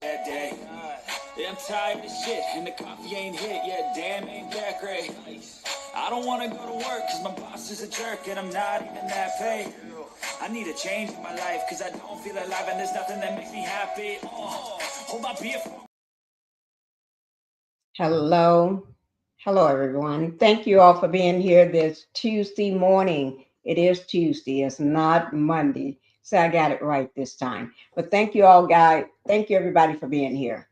That day. Yeah, I'm tired of shit, and the coffee ain't hit yet. Damn, ain't that great. I don't want to go to work, cause my boss is a jerk, and I'm not even that paid. I need a change in my life, cause I don't feel alive, and there's nothing that makes me happy. Oh, hold my beer. Hello. Hello, everyone. Thank you all for being here this Tuesday morning. It is Tuesday. It's not Monday. So I got it right this time. But thank you all, guys. Thank you, everybody, for being here.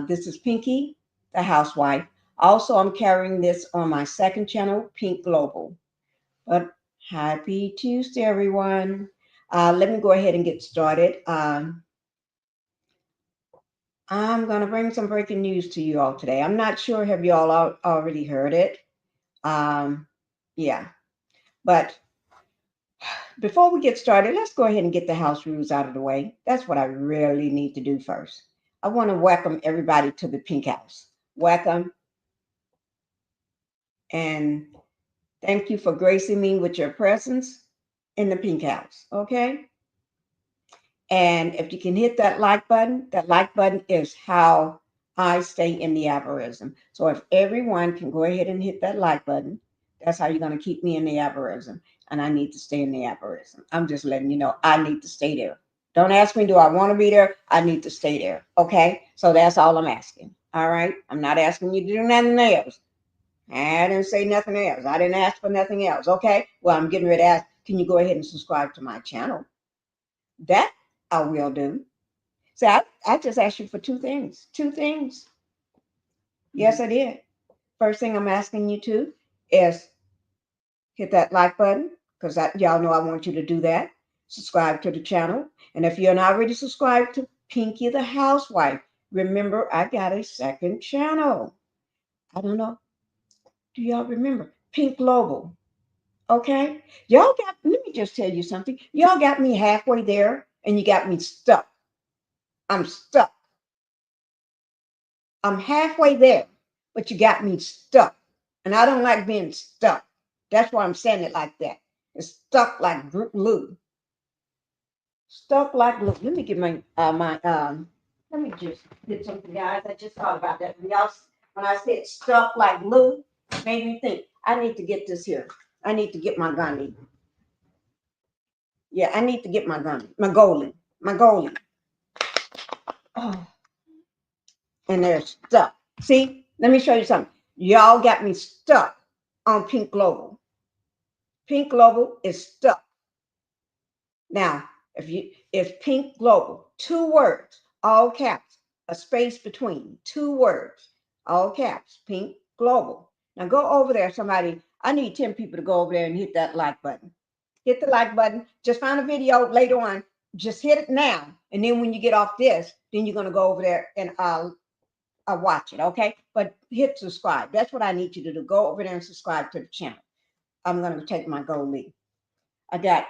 This is Pinky, the housewife. Also, I'm carrying this on my second channel, Pink Global. But happy Tuesday, everyone. Let me go ahead and get started. I'm going to bring some breaking news to you all today. I'm not sure, have you all already heard it? Um, yeah, but before we get started, let's go ahead and get the house rules out of the way. That's what I really need to do first. I want to welcome everybody to the Pink House. Welcome, and thank you for gracing me with your presence in the Pink House, okay? And if you can hit that like button is how I stay in the algorithm. So if everyone can go ahead and hit that like button, that's how you're going to keep me in the algorithm. And I need to stay in the algorithm. I'm just letting you know I need to stay there. Don't ask me, do I want to be there? I need to stay there. Okay. So that's all I'm asking. All right. I'm not asking you to do nothing else. I didn't say nothing else. I didn't ask for nothing else. Okay. Well, I'm getting ready to ask, can you go ahead and subscribe to my channel? That I will do. So I just asked you for two things. Two things. Yes, I did. First thing I'm asking you to is hit that like button because y'all know I want you to do that. Subscribe to the channel. And if you're not already subscribed to Pinky the Housewife, remember I got a second channel. I don't know. Do y'all remember? Pink Global. Okay? Let me just tell you something. Y'all got me halfway there and you got me stuck. I'm stuck. I'm halfway there, but you got me stuck. And I don't like being stuck. That's why I'm saying it like that. It's stuck like glue. Stuck like glue. Let me get let me just get something, guys. I just thought about that. When I said stuck like glue, it made me think, I need to get this here. I need to get my gunny. Yeah, I need to get my gunny. My goalie. My goalie. Oh, and they're stuck. See, let me show you something. Y'all got me stuck on Pink Global. Pink Global is stuck. Now, if Pink Global, two words, all caps, a space between, two words, all caps, Pink Global. Now go over there, somebody. I need 10 people to go over there and hit that like button. Hit the like button. Just find a video later on. Just hit it now. And then when you get off this, then you're going to go over there and watch it, okay? But hit subscribe. That's what I need you to do. Go over there and subscribe to the channel. I'm going to take my gold lead. I got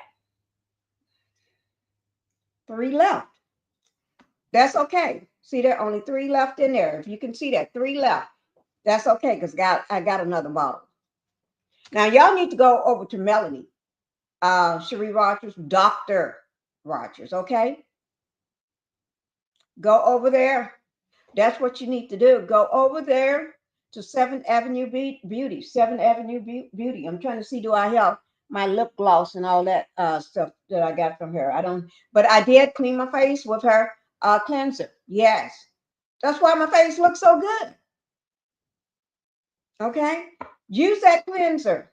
3 left. That's okay. See, there are only 3 left in there. If you can see that, 3 left. That's okay because I got another bottle. Now, y'all need to go over to Melanie, Cherie Rogers, Dr. Rogers, okay? Go over there. That's what you need to do. Go over there to 7th Avenue Beauty. 7th Avenue Beauty. I'm trying to see, do I have my lip gloss and all that stuff that I got from her? I don't, but I did clean my face with her cleanser. Yes. That's why my face looks so good. Okay? Use that cleanser.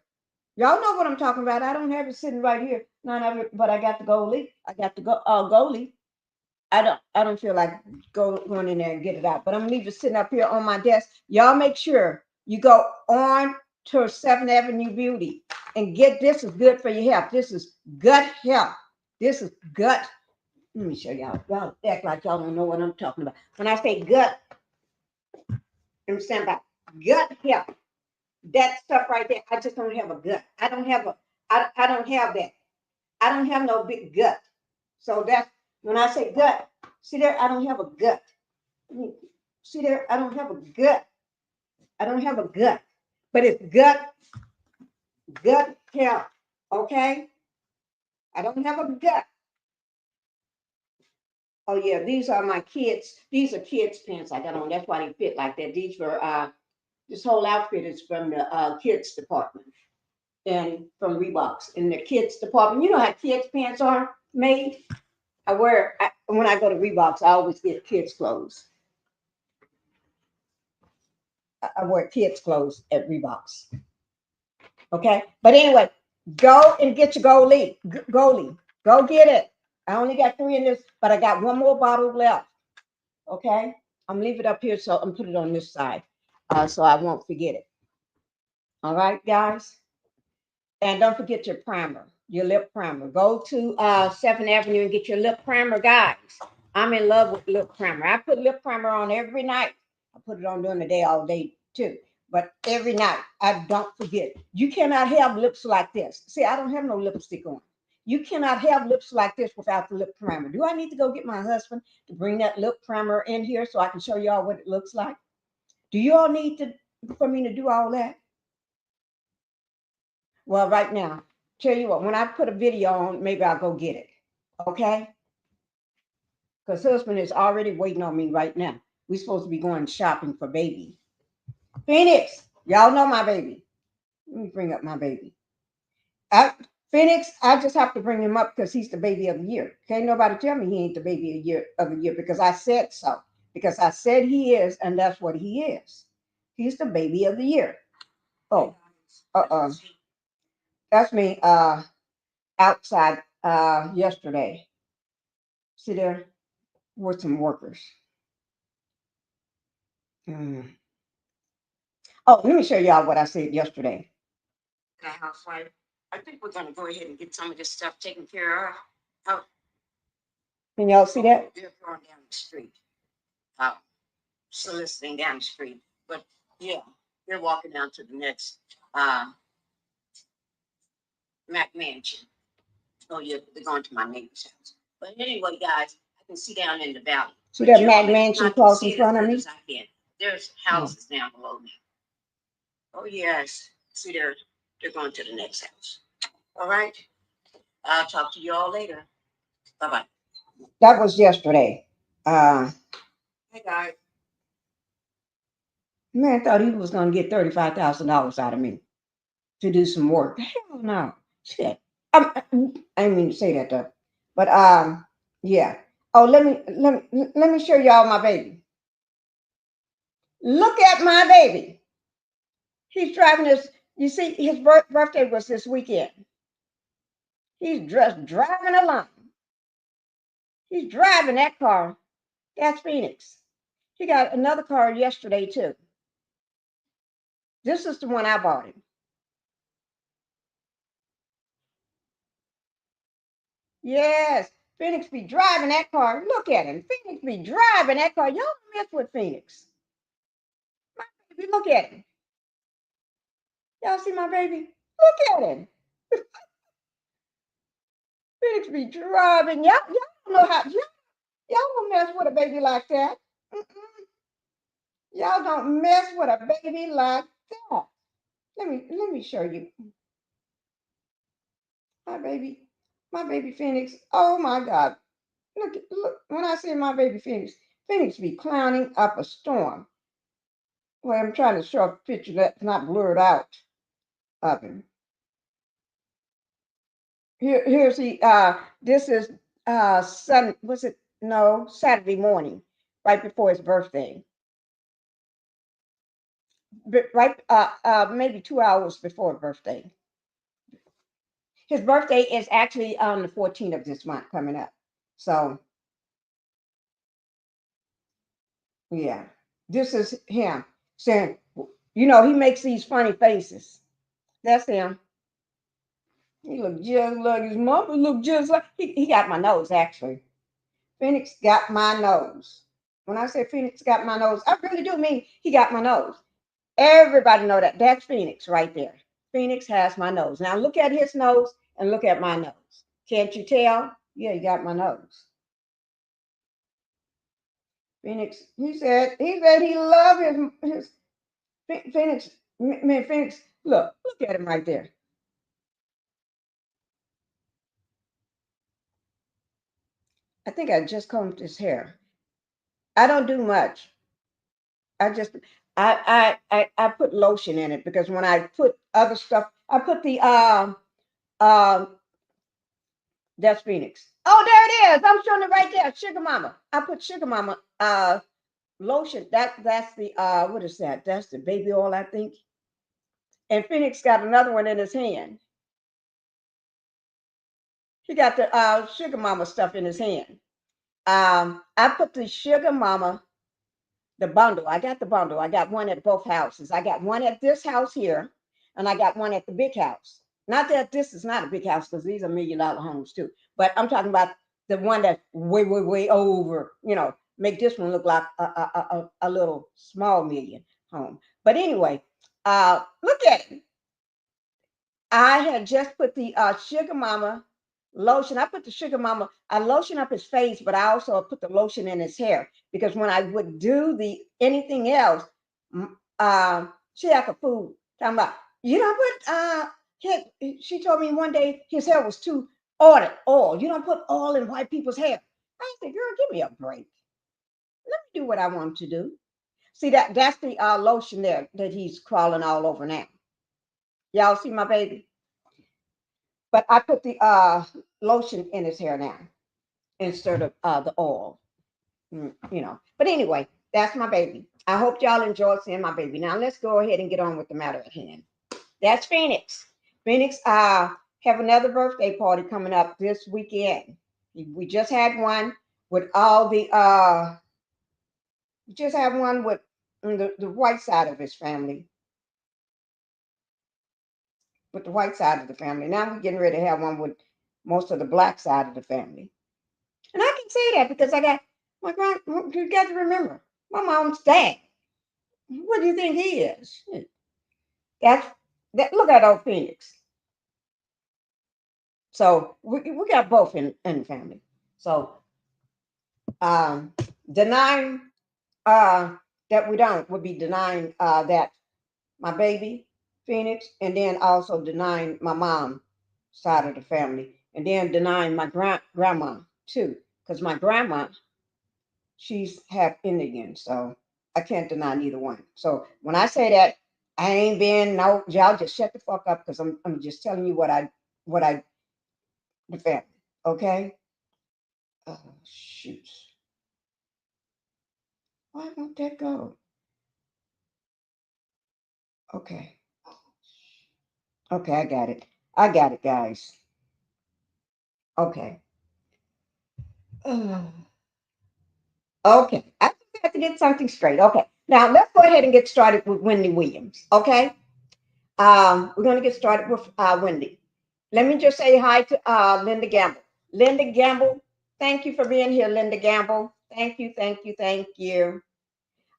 Y'all know what I'm talking about. I don't have it sitting right here. None of it, but I got the goalie. I got the goalie. I don't feel like going in there and get it out. But I'm gonna leave it sitting up here on my desk. Y'all make sure you go on to 7th Avenue Beauty and get this. Is good for your health. This is gut health. This is gut. Let me show y'all. Y'all act like y'all don't know what I'm talking about. When I say gut, I'm saying about gut health. That stuff right there. I just don't have a gut. I don't have that. I don't have no big gut. So that's when I say gut. See there, I don't have a gut. See there, I don't have a gut. I don't have a gut. But it's gut health. Okay? I don't have a gut. Oh yeah, these are my kids. These are kids' pants I got on. That's why they fit like that. These were this whole outfit is from the kids department and from Reeboks in the kids department. You know how kids' pants are made. When I go to Reeboks, I always get kids' clothes. I wear kids' clothes at Reeboks. Okay, but anyway, go and get your goalie. Goalie, go get it. I only got 3 in this, but I got one more bottle left. Okay, I'm leave it up here, so I'm put it on this side, so I won't forget it. All right, guys, and don't forget your primer, your lip primer. Go to 7th Avenue and get your lip primer, guys. I'm in love with lip primer. I put lip primer on every night. I put it on during the day, all day too. But every night, I don't forget. You cannot have lips like this. See, I don't have no lipstick on. You cannot have lips like this without the lip primer. Do I need to go get my husband to bring that lip primer in here so I can show y'all what it looks like? Do you all need to for me to do all that? Well, right now, tell you what, when I put a video on, maybe I'll go get it. Okay? Because husband is already waiting on me right now. We're supposed to be going shopping for baby. Phoenix, y'all know my baby. Let me bring up my baby. Phoenix, I just have to bring him up because he's the baby of the year. Can't nobody tell me he ain't the baby of the year because I said so. Because I said he is, and that's what he is. He's the baby of the year. Oh, that's me outside yesterday. See there were some workers. Oh, let me show y'all what I said yesterday. The housewife. I think we're gonna go ahead and get some of this stuff taken care of. How, can y'all see that? They're going down the street. Soliciting down the street. But yeah, they're walking down to the next Mac mansion. Oh yeah, they're going to my neighbor's house. But anyway, guys, I can see down in the valley. See that Mac mansion across in front of me? There's houses down below me. Oh yes. See, they're going to the next house. All right. I'll talk to you all later. Bye-bye. That was yesterday. Hey guys. Man thought he was gonna get $35,000 out of me to do some work. Hell no. Shit. I didn't mean to say that though. But yeah. Oh, let me show y'all my baby. Look at my baby. He's driving this. You see, his birthday was this weekend. He's just driving along. He's driving that car. That's Phoenix. He got another car yesterday too. This is the one I bought him. Yes, Phoenix be driving that car. Look at him. Phoenix be driving that car. Y'all don't mess with Phoenix. My baby, look at him. Y'all see my baby? Look at him. Phoenix be driving. Y'all don't know how. Y'all don't mess with a baby like that. Mm-mm. Y'all don't mess with a baby like that. Let me show you my baby Phoenix. Oh my God. Look, when I say my baby Phoenix, Phoenix be clowning up a storm. Well, I'm trying to show a picture that's not blurred out of him. Here's the this is Saturday morning, right before his birthday. But right maybe 2 hours before his birthday. His birthday is actually on the 14th of this month coming up. So yeah, this is him saying, he makes these funny faces. That's him. He looked just like his mama. Looked just like he got my nose actually. Phoenix got my nose. When I say Phoenix got my nose, I really do mean he got my nose. Everybody know that. That's Phoenix right there. Phoenix has my nose. Now look at his nose and look at my nose. Can't you tell? Yeah, he got my nose. Phoenix, he loved his Phoenix. Man, Phoenix, look at him right there. I think I just combed his hair. I don't do much. I just I put lotion in it because when I put other stuff, I put the that's Phoenix. Oh, there it is. I'm showing it right there. Sugar Mama. I put Sugar Mama lotion. That's the what is that? That's the baby oil, I think. And Phoenix got another one in his hand. He got the Sugar Mama stuff in his hand. I put the Sugar Mama, the bundle. I got the bundle. I got one at both houses. I got one at this house here, and I got one at the big house. Not that this is not a big house because these are $1 million homes too. But I'm talking about the one that's way, way, way over. Make this one look like a little small million home. But anyway, look at it. I had just put the Sugar Mama lotion. I put the Sugar Mama, I lotion up his face, but I also put the lotion in his hair because when I would do the anything else, she like a fool talking about, you don't she told me one day his hair was too oil. You don't put oil in white people's hair. I said, girl, give me a break. Let me do what I want to do. See that's the lotion there that he's crawling all over now. Y'all see my baby? But I put the lotion in his hair now instead of the oil. But anyway, that's my baby. I hope y'all enjoyed seeing my baby. Now let's go ahead and get on with the matter at hand. That's Phoenix. Phoenix have another birthday party coming up this weekend. We just had one with all the we just had one with the white side of his family. With the white side of the family. Now we're getting ready to have one with most of the black side of the family. And I can say that because I got you got to remember, my mom's dad. What do you think he is? That's that. Look at old Phoenix. So we got both in the family. So denying that we don't would be denying that my baby Phoenix, and then also denying my mom side of the family, and then denying my grandma too, because my grandma she's half Indian, so I can't deny neither one. So when I say that, I ain't been no, y'all just shut the fuck up because I'm just telling you what I the family. Okay. Oh shoot. Why won't that go? Okay. Okay, I got it. I got it, guys. Okay. Okay. I just have to get something straight. Okay. Now let's go ahead and get started with Wendy Williams. Okay. We're going to get started with Wendy. Let me just say hi to Linda Gamble. Linda Gamble, thank you for being here, Linda Gamble. Thank you, thank you, thank you.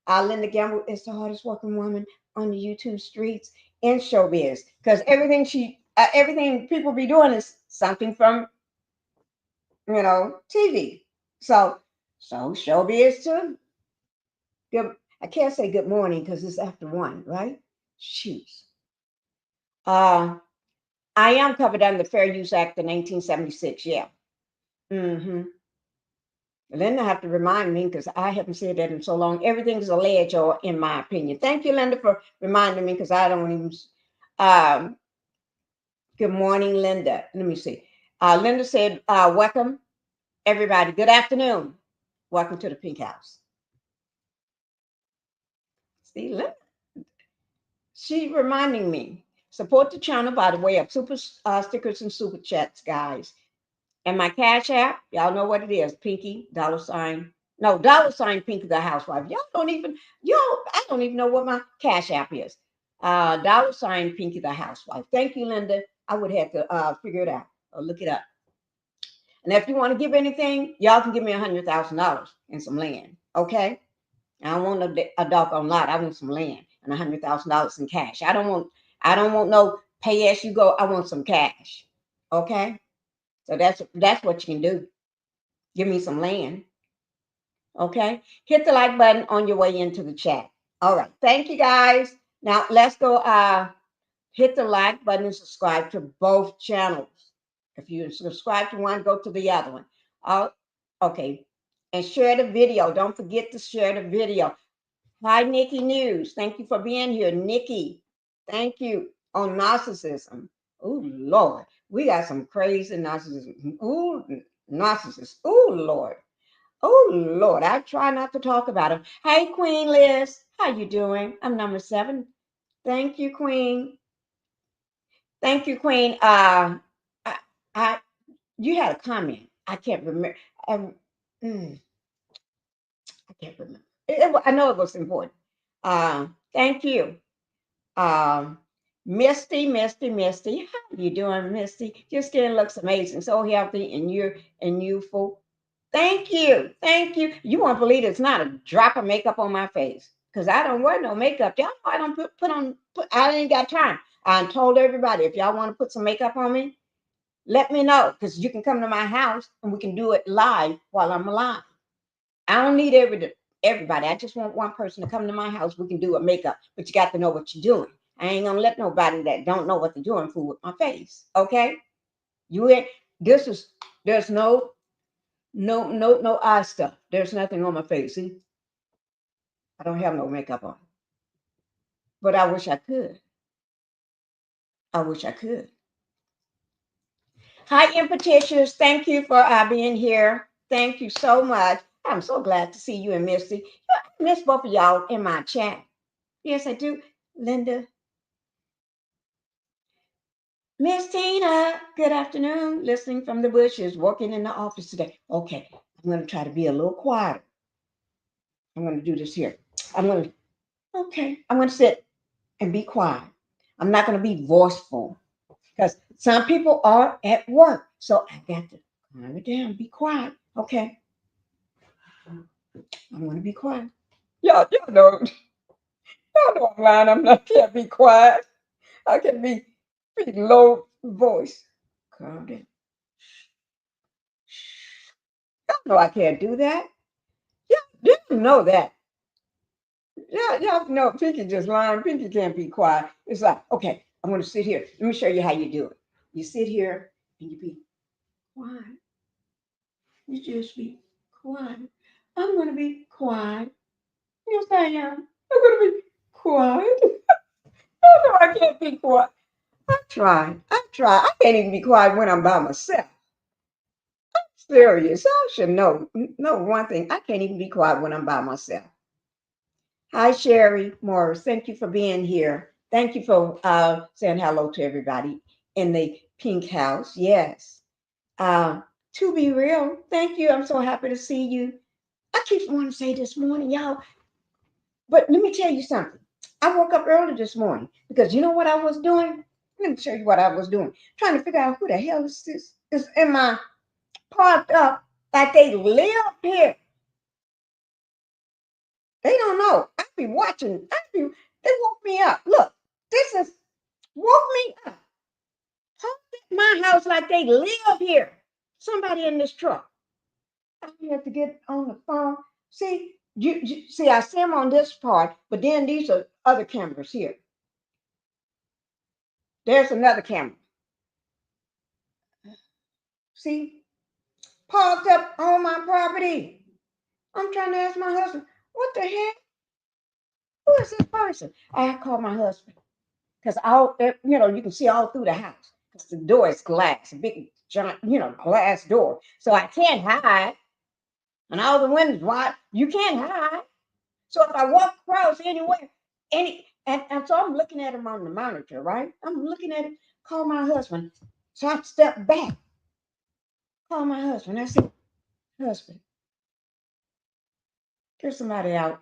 Linda Gamble is the hardest working woman on the YouTube streets in showbiz because everything people be doing is something from, TV. So showbiz too. Good. I can't say good morning because it's after 1, right? Shoot. Uh, I am covered under the Fair Use Act of 1976. Yeah. Mm-hmm. Linda have to remind me because I haven't said that in so long. Everything's alleged, or in my opinion. Thank you, Linda, for reminding me because I don't even. Um, good morning, Linda. Let me see. Linda said, "Welcome, everybody. Good afternoon. Welcome to the Pink House." See, Linda, she reminding me. Support the channel by the way of super stickers and super chats, guys. And my Cash App, y'all know what it is. Pinky, $sign. No, $sign Pinky the housewife. I don't even know what my Cash App is. $sign Pinky the housewife. Thank you, Linda. I would have to figure it out or look it up. And if you want to give anything, y'all can give me $100,000 and some land. Okay? I don't want a doggone lot. I want some land and $100,000 in cash. I don't want no pay as you go. I want some cash. Okay? So that's what you can do. Give me some land. Okay. Hit the like button on your way into the chat. All right. Thank you guys. Now let's go hit the like button and subscribe to both channels. If you subscribe to one, go to the other one. Okay. And share the video. Don't forget to share the video. Hi, Nikki News. Thank you for being here, Nikki. Thank you. On narcissism. Oh, Lord. We got some crazy narcissism. Oh, narcissists. Oh, Lord. Oh, Lord. I try not to talk about them. Hey, Queen Liz. How you doing? I'm number 7. Thank you, Queen. Thank you, Queen. I, I you had a comment. I can't remember. Um, mm, I can't remember. I know it was important. Thank you. Um, Misty. How you doing, Misty? Your skin looks amazing, so healthy and youthful. Thank you. Thank you. You won't believe it's not a drop of makeup on my face. Because I don't wear no makeup. Y'all know I don't put I ain't got time. I told everybody if y'all want to put some makeup on me, let me know. Because you can come to my house and we can do it live while I'm alive. I don't need everybody. I just want one person to come to my house. We can do a makeup, but you got to know what you're doing. I ain't gonna let nobody that don't know what they're doing fool with my face. Okay? You ain't. This is. There's no eye stuff. There's nothing on my face. See, I don't have no makeup on, but I wish I could. I wish I could. Hi, Impetitious. Thank you for being here. Thank you so much. I'm so glad to see you and Misty. I miss both of y'all in my chat. Yes, I do. Linda, Miss Tina, good afternoon. Listening from the bushes, working in the office today. Okay, I'm going to try to be a little quieter. I'm going to do this here. I'm going to sit and be quiet. I'm not going to be voiceful because some people are at work. So I got to calm it down, be quiet. Okay, I'm going to be quiet. Y'all know I'm lying. Can't be quiet. I can be pretty low voice. Calm down. Y'all know I can't do that. You know that. Yeah, y'all know Pinky just lying. Pinky can't be quiet. It's like, okay, I'm going to sit here. Let me show you how you do it. You sit here and you be quiet. You just be quiet. I'm going to be quiet. Yes, I am. I'm going to be quiet. No, I can't be quiet. I try. I can't even be quiet when I'm by myself. Serious. I should know one thing. I can't even be quiet when I'm by myself. Hi, Sherry Morris. Thank you for being here. Thank you for saying hello to everybody in the pink house. Yes. Uh, to be real, thank you. I'm so happy to see you. I keep wanting to say this morning, y'all, but let me tell you something. I woke up early this morning because you know what I was doing? Let me show you what I was doing. Trying to figure out who the hell is this is in my parked up like they live here. They don't know. I be watching. They woke me up. Look, this is woke me up. Parked at my house like they live here. Somebody in this truck. I had to get on the phone. See, see, I see them on this part, but then these are other cameras here. There's another camera. See, parked up on my property. I'm trying to ask my husband, what the heck? Who is this person? I called my husband because you can see all through the house because the door is glass, a big giant, glass door. So I can't hide, and all the windows wide. You can't hide. So if I walk across anywhere, and so I'm looking at him on the monitor, right? I'm looking at him, call my husband. So I step back, call my husband. I said, husband, there's somebody out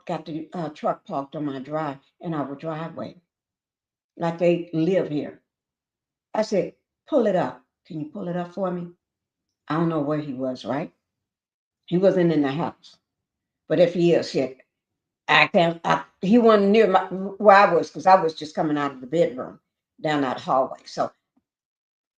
got the truck parked on my drive in our driveway, like they live here. I said, pull it up. Can you pull it up for me? I don't know where he was, right? He wasn't in the house. But if he is, shit, he wasn't near where I was because I was just coming out of the bedroom down that hallway. So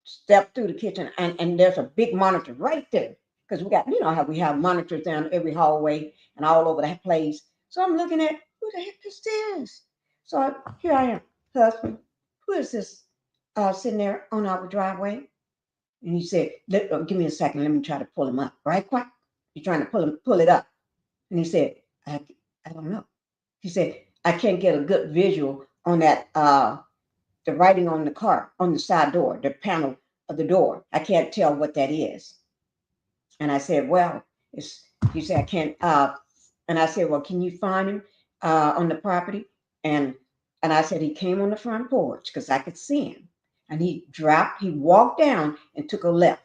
step through the kitchen and there's a big monitor right there because we got, how we have monitors down every hallway and all over that place. So I'm looking at who the heck is this? So here I am, husband. Who is this sitting there on our driveway? And he said, give me a second. Let me try to pull him up. Right? Quick. You're trying to pull it up. And he said, I don't know. He said, I can't get a good visual on that, the writing on the car, on the side door, the panel of the door. I can't tell what that is. And I said, well, he said, I can't, and I said, well, can you find him on the property? And and I said, he came on the front porch because I could see him. And he walked down and took a left.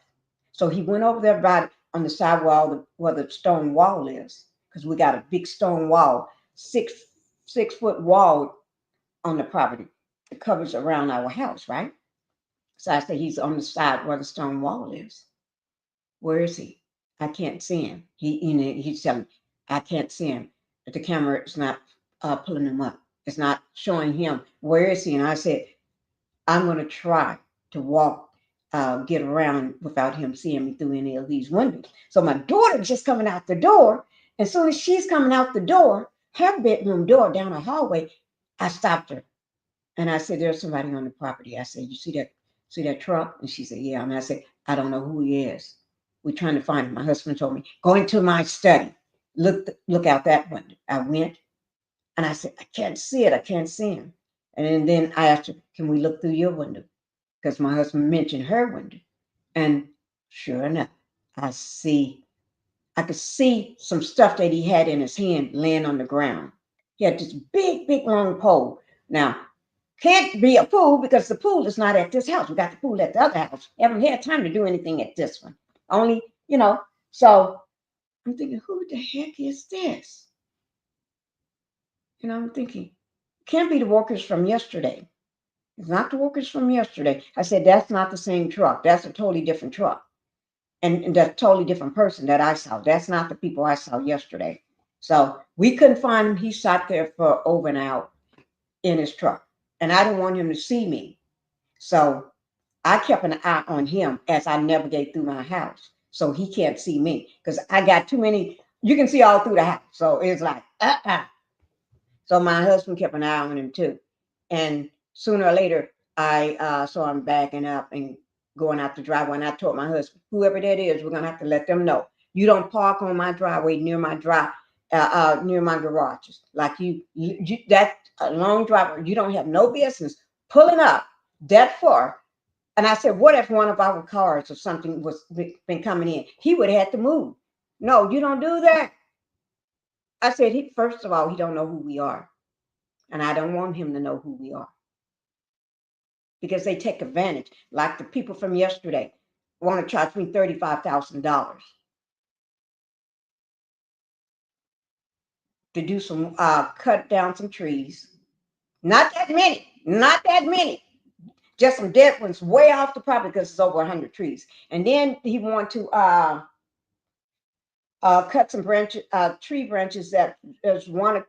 So he went over there by on the side wall where the stone wall is, because we got a big stone wall, six foot wall on the property. It covers around our house, right? So I said, he's on the side where the stone wall is. Where is he? I can't see him. He's telling me, I can't see him. But the camera is not pulling him up. It's not showing him. Where is he? And I said, I'm going to try to walk, get around without him seeing me through any of these windows. So my daughter's just coming out the door. As soon as she's coming out the door, her bedroom door down the hallway, I stopped her. And I said, there's somebody on the property. I said, you see that truck? And she said, yeah. And I said, I don't know who he is. We're trying to find him. My husband told me, go into my study. Look out that window. I went and I said, I can't see it. I can't see him. And then I asked her, can we look through your window? Because my husband mentioned her window. And sure enough, I could see some stuff that he had in his hand laying on the ground. He had this big, big long pole. Now, can't be a pool because the pool is not at this house. We got the pool at the other house. Haven't had time to do anything at this one. Only, so I'm thinking, who the heck is this? I'm thinking, can't be the workers from yesterday. It's not the workers from yesterday. I said, that's not the same truck. That's a totally different truck. And that's a totally different person that I saw. That's not the people I saw yesterday. So we couldn't find him. He sat there for over an hour in his truck. And I didn't want him to see me. So I kept an eye on him as I navigate through my house. So he can't see me because I got too many. You can see all through the house. So it's like, So my husband kept an eye on him too. And sooner or later, I saw him backing up and going out the driveway. And I told my husband, whoever that is, we're gonna have to let them know. You don't park on my driveway near my near my garages. Like that a long driveway. You don't have no business pulling up that far. And I said, what if one of our cars or something was been coming in? He would have had to move. No, you don't do that. I said, first of all, he don't know who we are. And I don't want him to know who we are because they take advantage. Like the people from yesterday want to charge me $35,000 to do some, cut down some trees. Not that many, not that many. Just some dead ones way off the property because it's over 100 trees. And then he wanted to cut some tree branches that there's one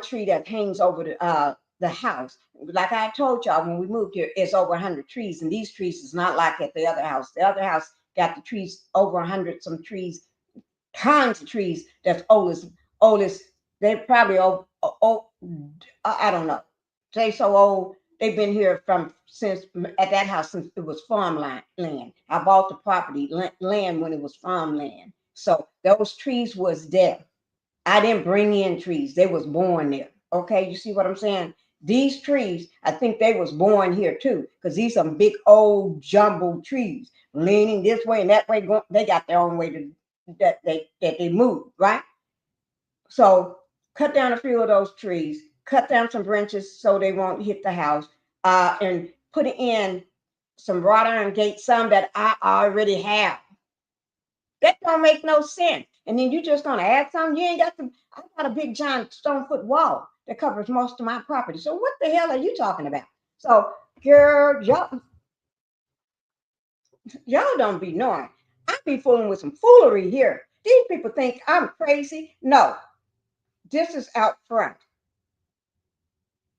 tree that hangs over the house. Like I told y'all when we moved here, it's over 100 trees, and these trees is not like at the other house. The other house got the trees over 100, some trees, tons of trees that's oldest. They probably old, I don't know. They so old. They've been here from since at that house since it was farmland. I bought the property land when it was farmland. So those trees was there. I didn't bring in trees. They was born there. Okay, you see what I'm saying? These trees, I think they was born here too, because these some big old jumbo trees leaning this way and that way. They got their own way that they move, right? So cut down a few of those trees, cut down some branches so they won't hit the house, and put in some wrought iron gates, some that I already have. That don't make no sense. And then you just gonna add something? You ain't got some. I got a big giant stone foot wall that covers most of my property. So what the hell are you talking about? So, girl, y'all don't be knowing. I be fooling with some foolery here. These people think I'm crazy. No, this is out front.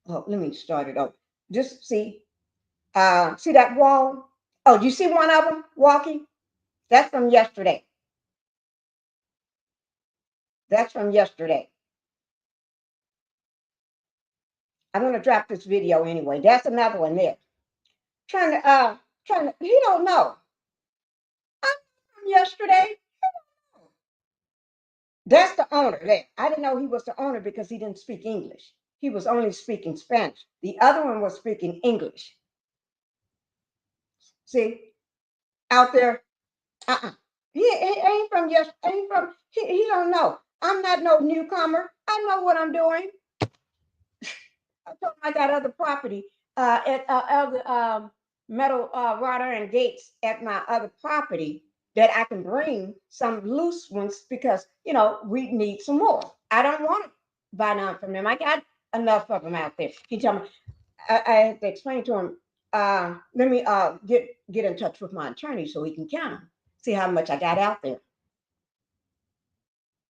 Oh, let me start it over. Just see that wall? Oh, you see one of them walking? That's from yesterday. That's from yesterday. I'm gonna drop this video anyway. That's another one there. Trying to he don't know. yesterday? That's the owner. I didn't know he was the owner because he didn't speak English. He was only speaking Spanish. The other one was speaking English. See, out there, uh-uh. He ain't from he don't know. I'm not no newcomer. I know what I'm doing. I told him I got other property at other metal rod iron gates at my other property that I can bring some loose ones because we need some more. I don't want to buy none from them. I got enough of them out there. He told me I had to explain to him. Let me get in touch with my attorney so he can count them, see how much I got out there.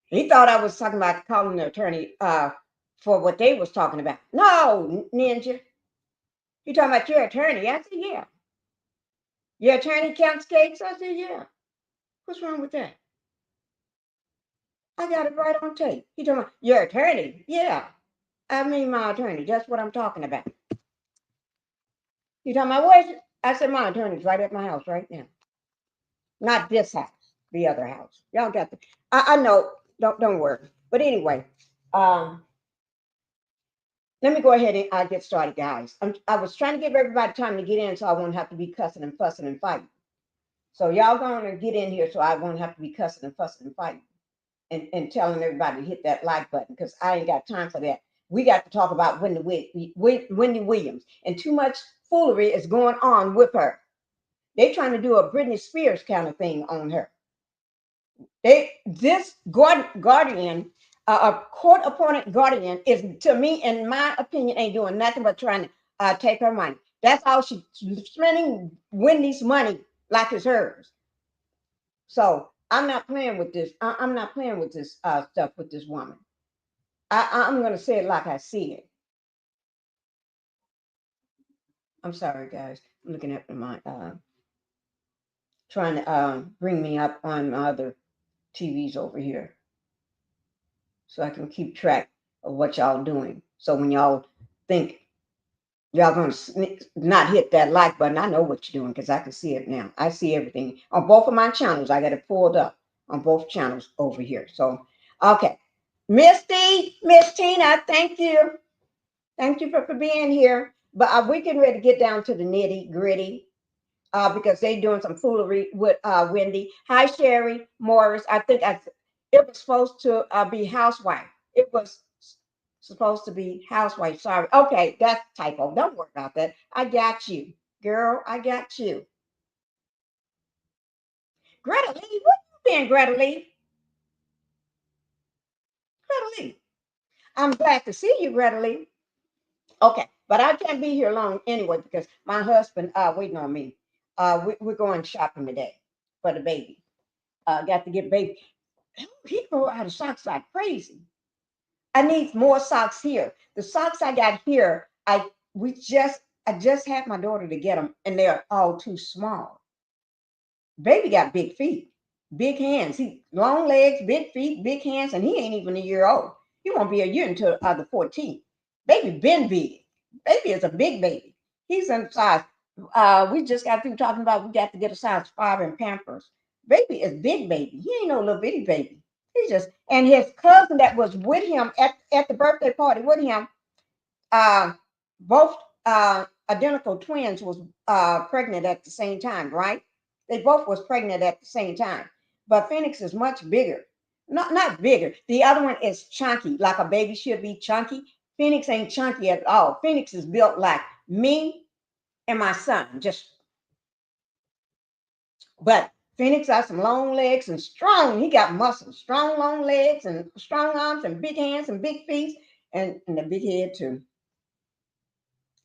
He thought I was talking about calling the attorney for what they was talking about. No, Ninja. You talking about your attorney? I said, yeah. Your attorney counts cakes? I said, yeah. What's wrong with that? I got it right on tape. He talking about your attorney? Yeah. I mean my attorney. That's what I'm talking about. You talking about where's it? I said my attorney's right at my house right now. Not this house, the other house. Y'all got the I know. Don't worry. But anyway, let me go ahead and get started, guys. I was trying to give everybody time to get in so I won't have to be cussing and fussing and fighting. So y'all going to get in here so I won't have to be cussing and fussing and fighting and telling everybody to hit that like button because I ain't got time for that. We got to talk about Wendy Williams, and too much foolery is going on with her. They're trying to do a Britney Spears kind of thing on her. This guardian, a court-appointed guardian, is, to me, in my opinion, ain't doing nothing but trying to take her money. That's all she's spending Wendy's money like it's hers. So I'm not playing with this. I'm not playing with this stuff with this woman. I'm going to say it like I see it. I'm sorry, guys. I'm looking at my trying to bring me up on my other TVs over here so I can keep track of what y'all doing. So when y'all think y'all gonna not hit that like button, I know what you're doing because I can see it now. I see everything on both of my channels. I got it pulled up on both channels over here. So, okay. Misty, Miss Tina, thank you for being here. But we're getting ready to get down to the nitty gritty because they doing some foolery with Wendy. Hi, Sherry Morris. It was supposed to be housewife. It was supposed to be housewife. Sorry. Okay, that's typo. Don't worry about that. I got you, girl. I got you. Greta Lee, what you been, Greta Lee? Greta Lee. I'm glad to see you, Greta Lee. Okay, but I can't be here long anyway because my husband waiting on me. We're going shopping today for the baby. Got to get baby. He go out of socks like crazy. I need more socks here. The socks I got here, I just had my daughter to get them, and they're all too small. Baby got big feet, big hands. He long legs, big feet, big hands, and he ain't even a year old. He won't be a year until the 14th. Baby been big. Baby is a big baby. He's in size. We just got through talking about we got to get a size 5 in Pampers. Baby is big baby. He ain't no little bitty baby. He just and his cousin that was with him at the birthday party with him, uh, both identical twins was pregnant at the same time, right? They both was pregnant at the same time. But Phoenix is much bigger. Not bigger. The other one is chunky, like a baby should be chunky. Phoenix ain't chunky at all. Phoenix is built like me and my son. But Phoenix has some long legs and strong. He got muscles, strong long legs and strong arms and big hands and big feet and a big head too.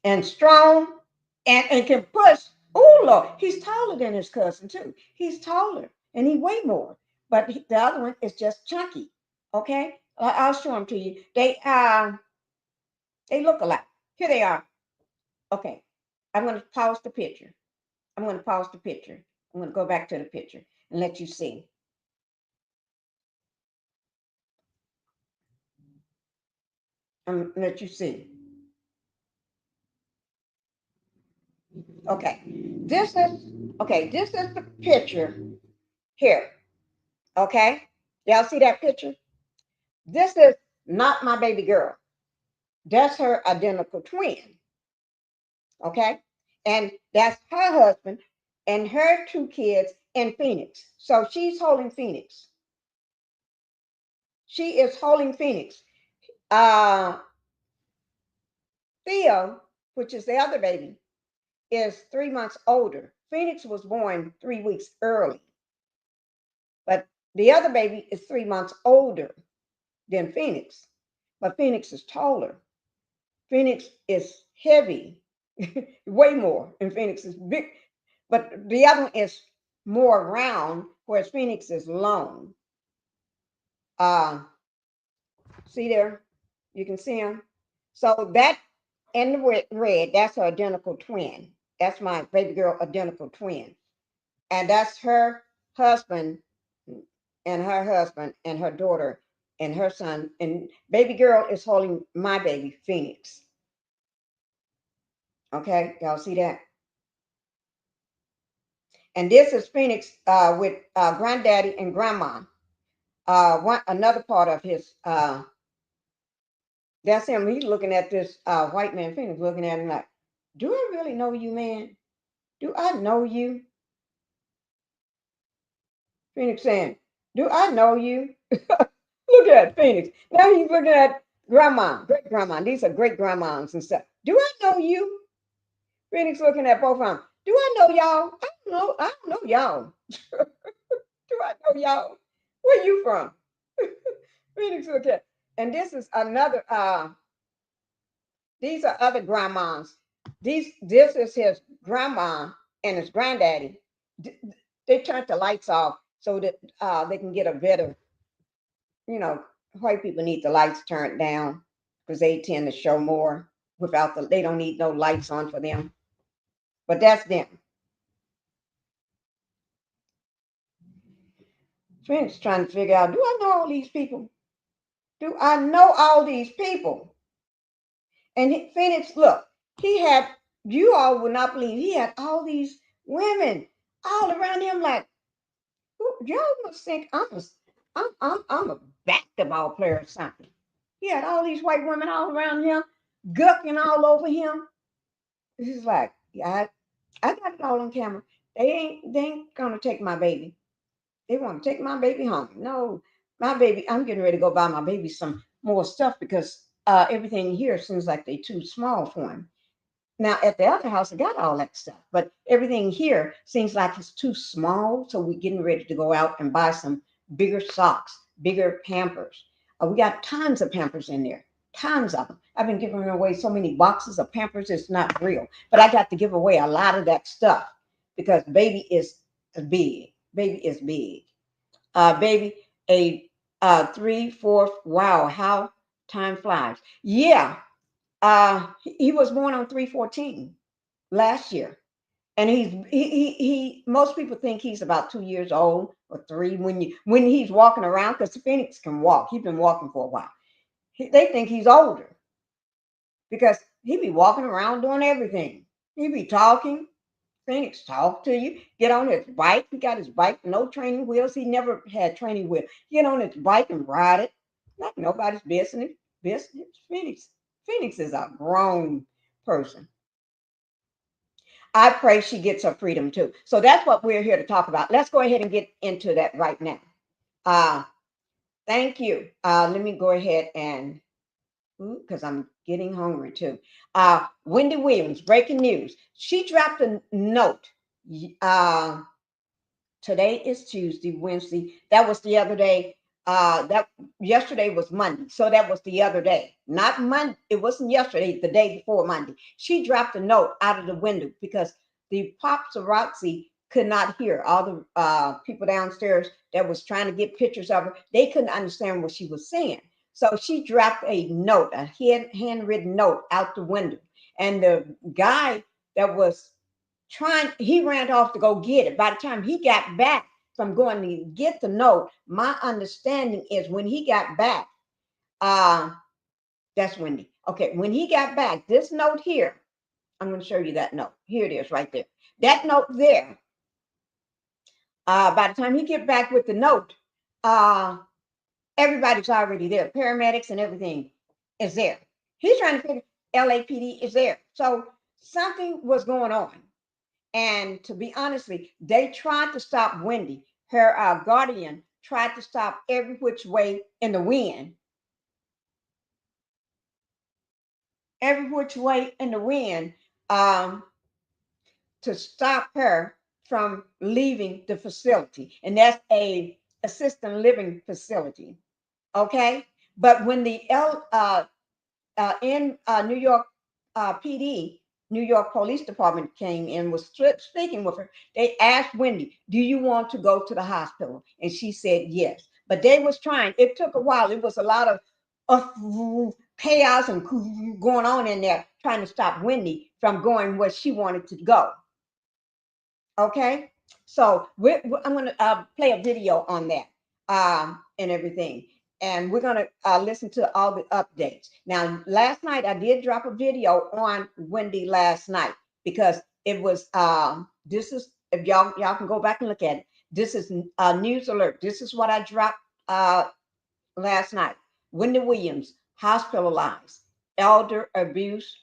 And strong and can push. Oh Lord, he's taller than his cousin too. He's taller and he weigh more. But the other one is just chunky. Okay, I'll show them to you. They look alike. Here they are. Okay, I'm going to pause the picture. I'm going to pause the picture. I'm going to go back to the picture and let you see. Let you see. Okay, this is the picture Here. Okay. Y'all see that picture? This is not my baby girl. That's her identical twin. Okay. And that's her husband and her 2 kids in Phoenix. So she's holding Phoenix. She is holding Phoenix. Uh, Theo, which is the other baby, is 3 months older. Phoenix was born 3 weeks early, but the other baby is 3 months older than Phoenix. But Phoenix is taller. Phoenix is heavy, way more, and Phoenix is big. But the other one is more round, whereas Phoenix is long. Uh, See there? You can see him. So that in the red, that's her identical twin. That's my baby girl identical twin. And that's her husband and her daughter and her son. And baby girl is holding my baby, Phoenix. Okay, y'all see that? And this is Phoenix with granddaddy and grandma. Another part of his that's him. He's looking at this white man, Phoenix, looking at him like, do I really know you, man? Do I know you? Phoenix saying, do I know you? Look at Phoenix. Now he's looking at grandma, great grandma. These are great grandmas and stuff. Do I know you? Phoenix looking at both of them. Do I know y'all? I don't know. I don't know y'all. Do I know y'all? Where you from? Phoenix looking at. And this is another these are other grandmas. This is his grandma and his granddaddy. They turned the lights off so that they can get a better, white people need the lights turned down because they tend to show more they don't need no lights on for them. But that's them. Friends trying to figure out, do I know all these people? Do I know all these people? And Phoenix, look, you all would not believe, he had all these women all around him like, y'all must think I'm a basketball player or something. He had all these white women all around him, gucking all over him. He's like, yeah, I got it all on camera. They ain't gonna take my baby. They want to take my baby home. No, my baby, I'm getting ready to go buy my baby some more stuff because everything here seems like they too small for him. Now at the other house, I got all that stuff, but everything here seems like it's too small. So we're getting ready to go out and buy some bigger socks, bigger Pampers. We got tons of Pampers in there, tons of them. I've been giving away so many boxes of Pampers, it's not real. But I got to give away a lot of that stuff because baby is big. Baby is big. Baby, a 3/4. Wow, how time flies. Yeah, he was born on 3/14 last year, and he most people think he's about 2 years old or three when he's walking around because Phoenix can walk. He's been walking for a while. They think he's older because he be walking around doing everything. He be talking. Phoenix talk to you. Get on his bike. He got his bike, no training wheels. He never had training wheels. Get on his bike and ride it. Like nobody's business. Business. Phoenix is a grown person. I pray she gets her freedom too. So that's what we're here to talk about. Let's go ahead and get into that right now. Uh, Thank you. Let me go ahead and because I'm getting hungry too. Wendy Williams, breaking news. She dropped a note. Uh, Today is Tuesday, Wednesday. That was the other day. That yesterday was Monday, so that was the other day, not Monday. It wasn't yesterday. The day before Monday, she dropped a note out of the window because the paparazzi could not hear. All the people downstairs that was trying to get pictures of her, they couldn't understand what she was saying. So she dropped a note, a handwritten note out the window, and the guy that was he ran off to go get it. By the time he got back from going to get the note, my understanding is when he got back, uh, that's Wendy. Okay, when he got back, this note here, I'm going to show you that note. Here it is right there. That note there By the time he get back with the note, everybody's already there. Paramedics and everything is there. He's trying to figure LAPD is there. So something was going on. And to be honestly, they tried to stop Wendy. Her guardian tried to stop every which way in the wind. Every which way in the wind to stop her from leaving the facility. And that's a assisted living facility. Okay. But when the in New York PD, New York Police Department came in, was speaking with her. They asked Wendy, "Do you want to go to the hospital?" And she said yes. But they was trying. It took a while. It was a lot of chaos and going on in there, trying to stop Wendy from going where she wanted to go. Okay, so I'm going to play a video on that and everything. And we're going to listen to all the updates. Now, last night I did drop a video on Wendy last night because it was, this is, if y'all can go back and look at it. This is a news alert. This is what I dropped last night. Wendy Williams hospitalized, elder abuse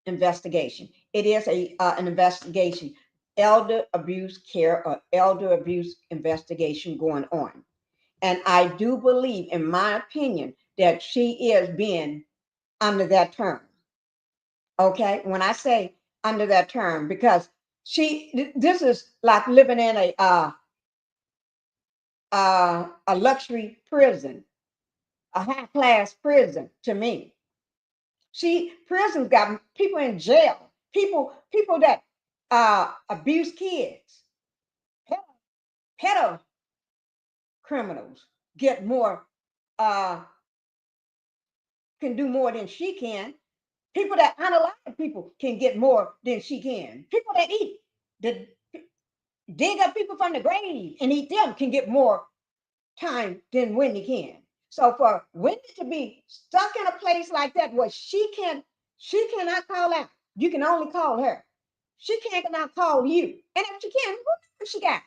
investigation. It is an investigation, elder abuse care or elder abuse investigation going on. And I do believe, in my opinion, that she is being under that term. Okay, when I say under that term, because this is like living in a luxury prison, a high class prison to me. Prisons got people in jail, people that abuse kids, pedo criminals get more, uh, can do more than she can. People that unalive people can get more than she can. People that eat, that dig up people from the grave and eat them can get more time than Wendy can. So for Wendy to be stuck in a place like that where she cannot call out. You can only call her. She cannot call you. And if she can, what number she got?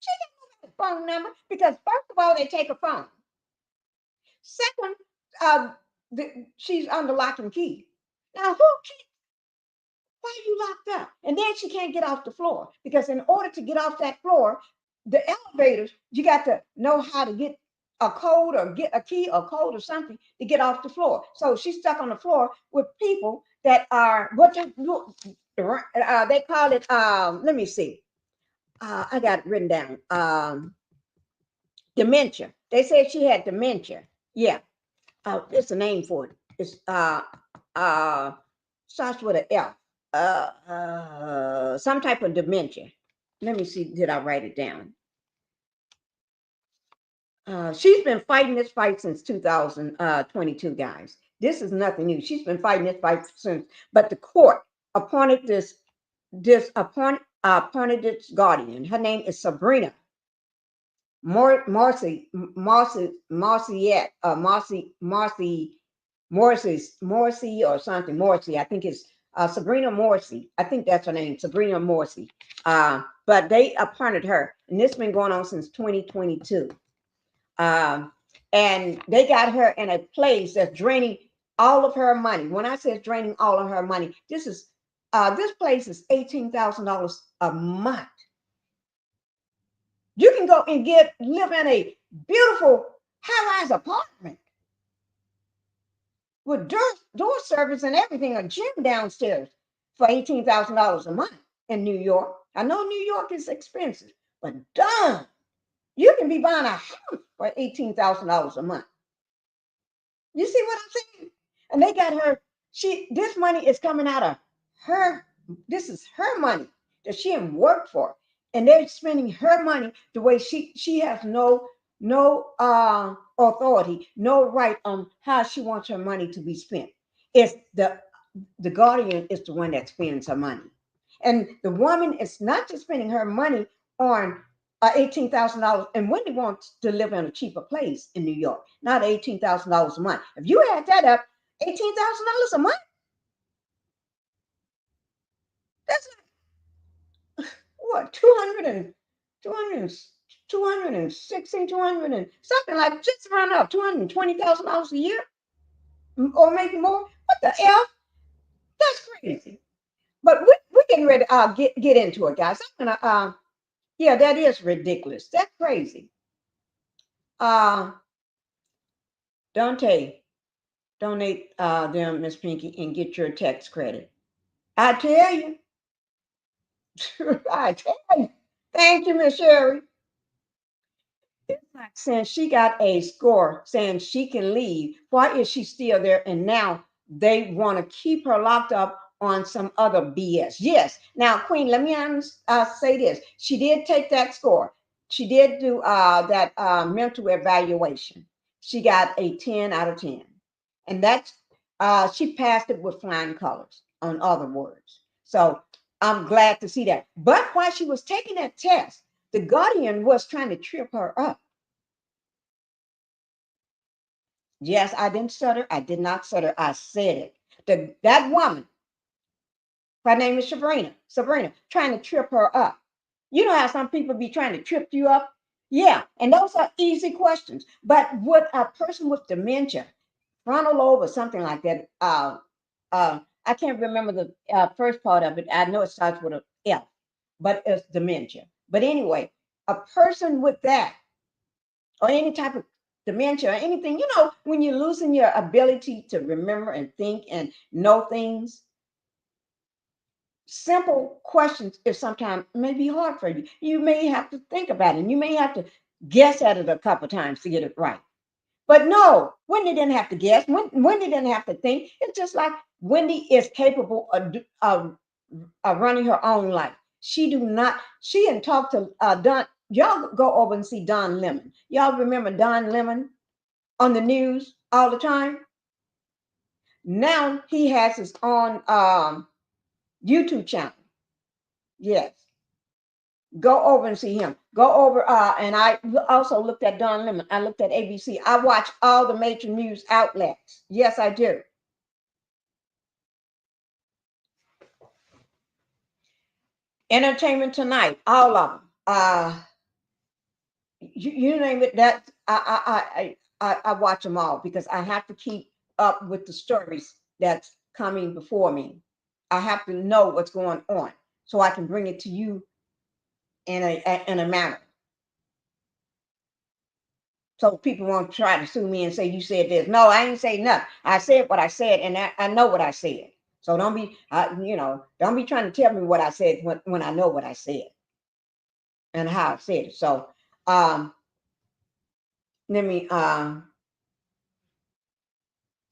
She got a phone number because first of all, they take a phone. Second, she's under lock and key. Now, why are you locked up? And then she can't get off the floor because in order to get off that floor, the elevators, you got to know how to get a code or get a key or code or something to get off the floor. So she's stuck on the floor with people that are what they call it. Let me see. I got it written down. Dementia. They said she had dementia. Yeah. It's a name for it. It's starts with an F. Some type of dementia. Let me see. Did I write it down? She's been fighting this fight since 2022, guys. This is nothing new. She's been fighting this fight since, but the court appointed appointed this guardian. Her name is Sabrina Morsi, or something. Morsi, I think it's Sabrina Morsi. I think that's her name, Sabrina Morsi. But they appointed her, and this has been going on since 2022. And they got her in a place that's draining all of her money. When I say draining all of her money, this place is $18,000 a month. You can go and live in a beautiful high-rise apartment with door service and everything, a gym downstairs for $18,000 a month in New York. I know New York is expensive, but darn, you can be buying a house for $18,000 a month. You see what I'm saying? And they got her. This money is coming out of her. This is her money that she didn't work for, and they're spending her money the way she has no authority, no right on how she wants her money to be spent. It's the guardian is the one that spends her money, and the woman is not just spending her money on $18,000, and Wendy wants to live in a cheaper place in New York, not $18,000 a month. If you add that up, $18,000 a month, that's what, 200 and 200 and 216, 200 and something like, just around up $220,000 a year, or maybe more. What the hell? That's crazy. But we're getting ready to get into it, guys. I'm gonna yeah, that is ridiculous. That's crazy. Uh Dante, donate them, Miss Pinky, and get your tax credit. I tell you. I tell you. Thank you, Miss Sherry. It's like saying she got a score saying she can leave. Why is she still there? And now they want to keep her locked up on some other BS. Yes. Now, Queen, let me say this. She did take that score. She did do that mental evaluation. She got a 10 out of 10. And that's, she passed it with flying colors, on other words. So I'm glad to see that. But while she was taking that test, the guardian was trying to trip her up. Yes, I didn't stutter. I did not stutter. I said it. That woman, her name is Sabrina, trying to trip her up. You know how some people be trying to trip you up? Yeah, and those are easy questions. But would a person with dementia, frontal lobe or something like that, I can't remember the first part of it. I know it starts with a F, but it's dementia. But anyway, a person with that, or any type of dementia or anything, when you're losing your ability to remember and think and know things, simple questions is sometimes may be hard for you. You may have to think about it, and you may have to guess at it a couple times to get it right. But no, Wendy didn't have to guess. Wendy didn't have to think. It's just like Wendy is capable of running her own life. She do not. She didn't talk to Don. Y'all go over and see Don Lemon. Y'all remember Don Lemon on the news all the time? Now he has his own YouTube channel. Yes. Go over and see him. Go over, and I also looked at Don Lemon. I looked at ABC. I watch all the major news outlets. Yes, I do. Entertainment Tonight, all of them. You name it. That I watch them all because I have to keep up with the stories that's coming before me. I have to know what's going on so I can bring it to you in a manner. So people won't try to sue me and say you said this. No, I ain't say nothing. I said what I said, and I know what I said. So don't be, don't be trying to tell me what I said when I know what I said and how I said it. So um, let me let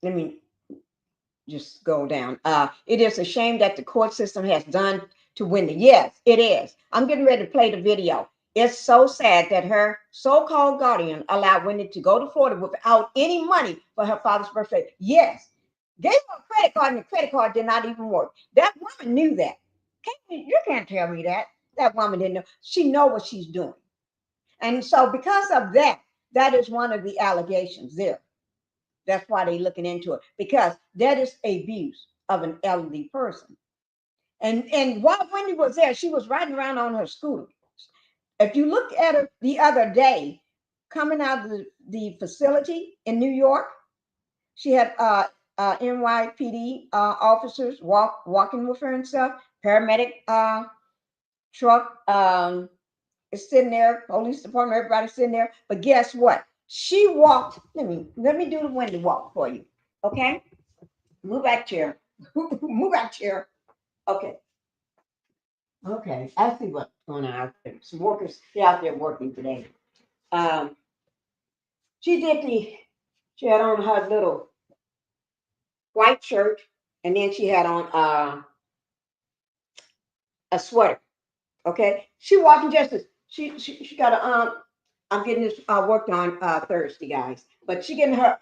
me just go down. It is a shame that the court system has done to Wendy. Yes, it is. I'm getting ready to play the video. It's so sad that her so-called guardian allowed Wendy to go to Florida without any money for her father's birthday. Yes, gave her a credit card, and the credit card did not even work. That woman knew that. You can't tell me that. That woman didn't know. She know what she's doing. And so because of that, that is one of the allegations there. That's why they're looking into it, because that is abuse of an elderly person. And while Wendy was there, she was riding around on her scooter. If you look at her the other day, coming out of the facility in New York, she had NYPD officers walking with her and stuff. Paramedic truck is sitting there. Police department, everybody's sitting there. But guess what? She walked. Let me do the Wendy walk for you. Okay. Move back chair. Move back chair. Okay. Okay. I see what's going on out there. Some workers out there working today. Um, she did she had on her little white shirt, and then she had on a sweater. Okay. She walking just as she got a I'm getting this worked on Thursday, guys. But she got her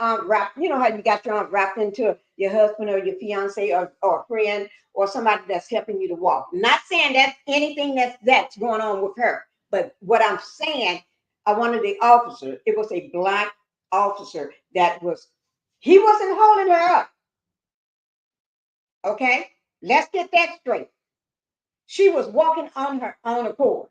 arm wrapped. You know how you got your arm wrapped into your husband or your fiance or friend or somebody that's helping you to walk. Not saying that's anything that's going on with her. But what I'm saying, one of the officers, it was a black officer he wasn't holding her up. Okay? Let's get that straight. She was walking on her own accord.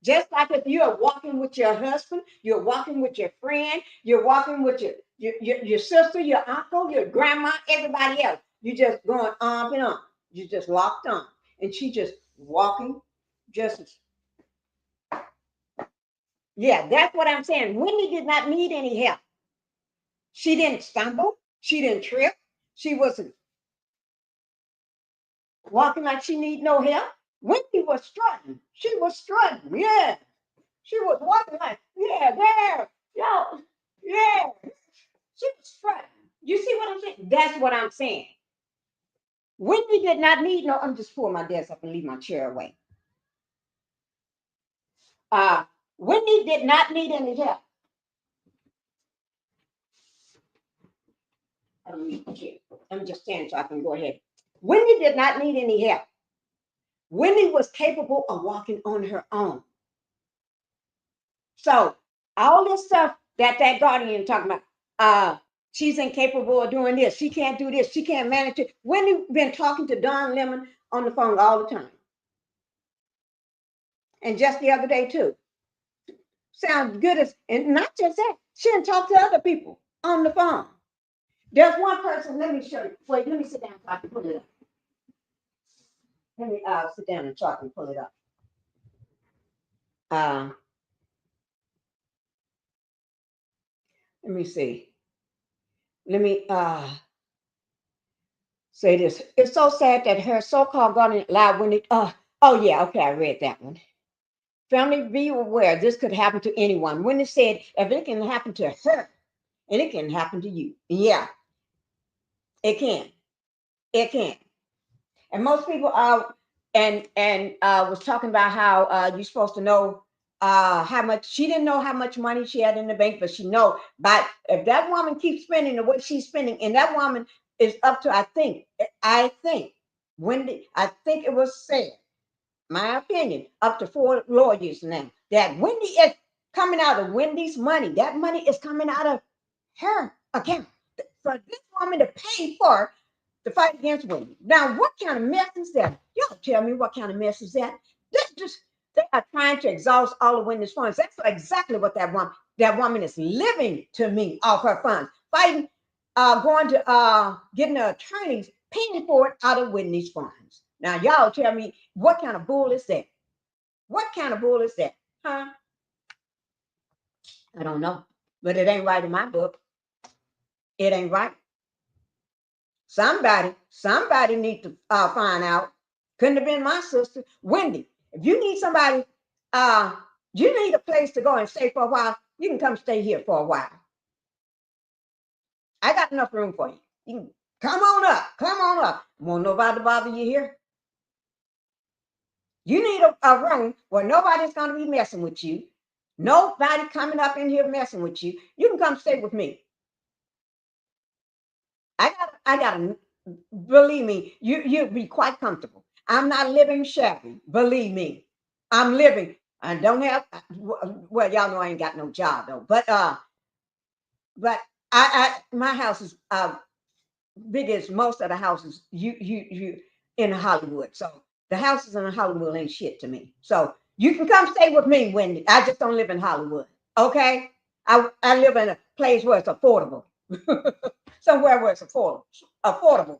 Just like if you're walking with your husband, you're walking with your friend, you're walking with your sister, your uncle, your grandma, everybody else. You're just going on and on. You just locked on. And she just walking, just, yeah, that's what I'm saying. Wendy did not need any help. She didn't stumble. She didn't trip. She wasn't walking like she need no help. Wendy was strutting. She was strutting. Yeah. She was walking like, yeah, there. Yo, yeah. She was strutting. You see what I'm saying? That's what I'm saying. Wendy did not need no, I'm just pulling my desk up and leave my chair away. Wendy did not need any help. I don't need the chair. I'm just standing so I can go ahead. Wendy did not need any help. Wendy was capable of walking on her own. So all this stuff that guardian talking about, she's incapable of doing this. She can't do this. She can't manage it. Wendy been talking to Don Lemon on the phone all the time. And just the other day too. Sounds good as, and not just that, she didn't talk to other people on the phone. There's one person, let me show you. Wait, let me sit down so I can pull it up. Let me sit down and so I can pull it up. Let me see. Let me say this. It's so sad that her so-called guardian lied when it oh yeah, okay, I read that one. Family, be aware this could happen to anyone. When it said if it can happen to her, and it can happen to you. Yeah, it can. It can. And most people and was talking about how you're supposed to know how much. She didn't know how much money she had in the bank, but she know. But if that woman keeps spending the way she's spending, and that woman is up to, I think Wendy, I think it was said, my opinion, up to 4 lawyers now, that Wendy is coming out of Wendy's money. That money is coming out of her account for this woman to pay for the fight against Wendy. Now, what kind of mess is that? Y'all tell me what kind of mess is that? They are trying to exhaust all of Wendy's funds. That's exactly what that woman is living to me off her funds, fighting, going to getting the attorneys paying for it out of Wendy's funds. Now, y'all tell me what kind of bull is that? What kind of bull is that? Huh? I don't know, but it ain't right in my book. It ain't right. Somebody need to find out. Couldn't have been my sister, Wendy. If you need somebody, you need a place to go and stay for a while, you can come stay here for a while. I got enough room for you. You can come on up. Come on up. Won't nobody bother you here. You need a room where nobody's going to be messing with you. Nobody coming up in here messing with you. You can come stay with me. I got believe me, you'll be quite comfortable. I'm not living shabby. Believe me, I'm living. I don't have, well, y'all know I ain't got no job though, but my house is big as most of the houses you in Hollywood. So the houses in Hollywood ain't shit to me. So you can come stay with me, Wendy. I just don't live in Hollywood. Okay. I live in a place where it's affordable. Somewhere where it's affordable.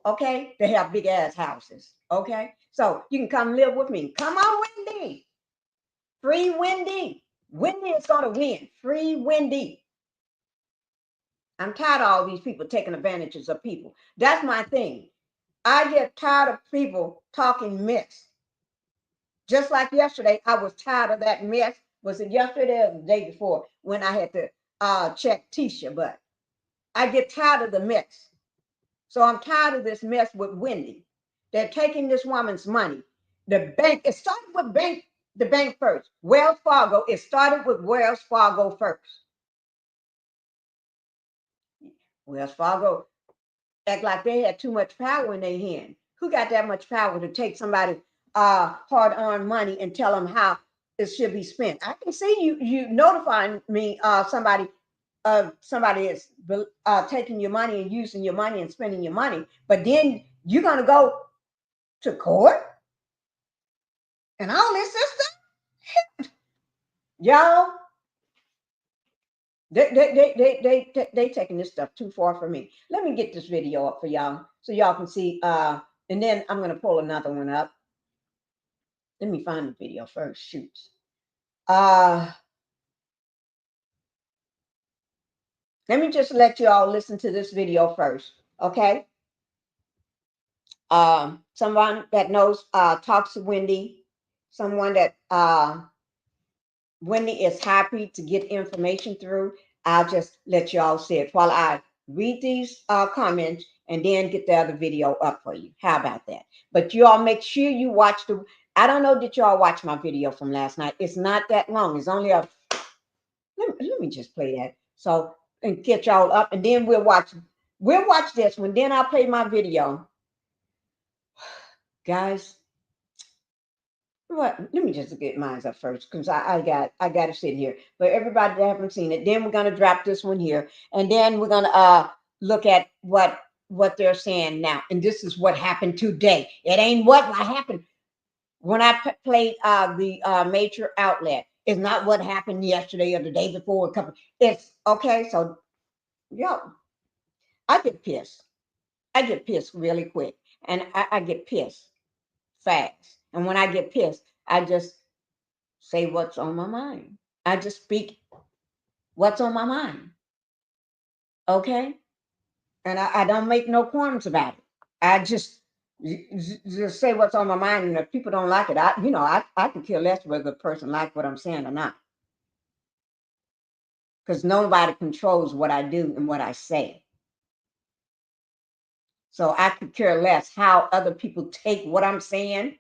Okay. They have big ass houses. Okay. So you can come live with me. Come on, Wendy. Free Wendy. Wendy is going to win. Free Wendy. I'm tired of all these people taking advantages of people. That's my thing. I get tired of people talking mess. Just like yesterday, I was tired of that mess. Was it yesterday or the day before when I had to check Tisha? But I get tired of the mess. So I'm tired of this mess with Wendy. They're taking this woman's money. The bank, it started with the bank first. Wells Fargo, it started with Wells Fargo first. Wells Fargo act like they had too much power in their hand. Who got that much power to take somebody hard-earned money and tell them how it should be spent? I can see you notifying me somebody is taking your money and using your money and spending your money, but then you're gonna go to court and all this stuff. Y'all, they taking this stuff too far for me. Let me get this video up for y'all so y'all can see. And then I'm gonna pull another one up. Let me find the video first. Shoot. Let me just let you all listen to this video first, okay? Someone that knows talks to Wendy, someone that Wendy is happy to get information through. I'll just let you all see it while I read these comments and then get the other video up for you. How about that? But you all make sure you watch the. I don't know that you all watched my video from last night. It's not that long. It's only a. Let me just play that so and get y'all up, and then we'll watch. We'll watch this one. Then I'll play my video, guys. What? Let me just get mine up first because I got to sit here. But everybody that haven't seen it, then we're gonna drop this one here, and then we're gonna look at what they're saying now. And this is what happened today. It ain't what happened when I played the major outlet. It's not what happened yesterday or the day before. A couple. It's okay. So, yo, I get pissed. I get pissed really quick, and I get pissed fast. And when I get pissed, I just say what's on my mind. I just speak what's on my mind. Okay? And I don't make no qualms about it. I just say what's on my mind. And if people don't like it, I can care less whether the person likes what I'm saying or not. Because nobody controls what I do and what I say. So I could care less how other people take what I'm saying.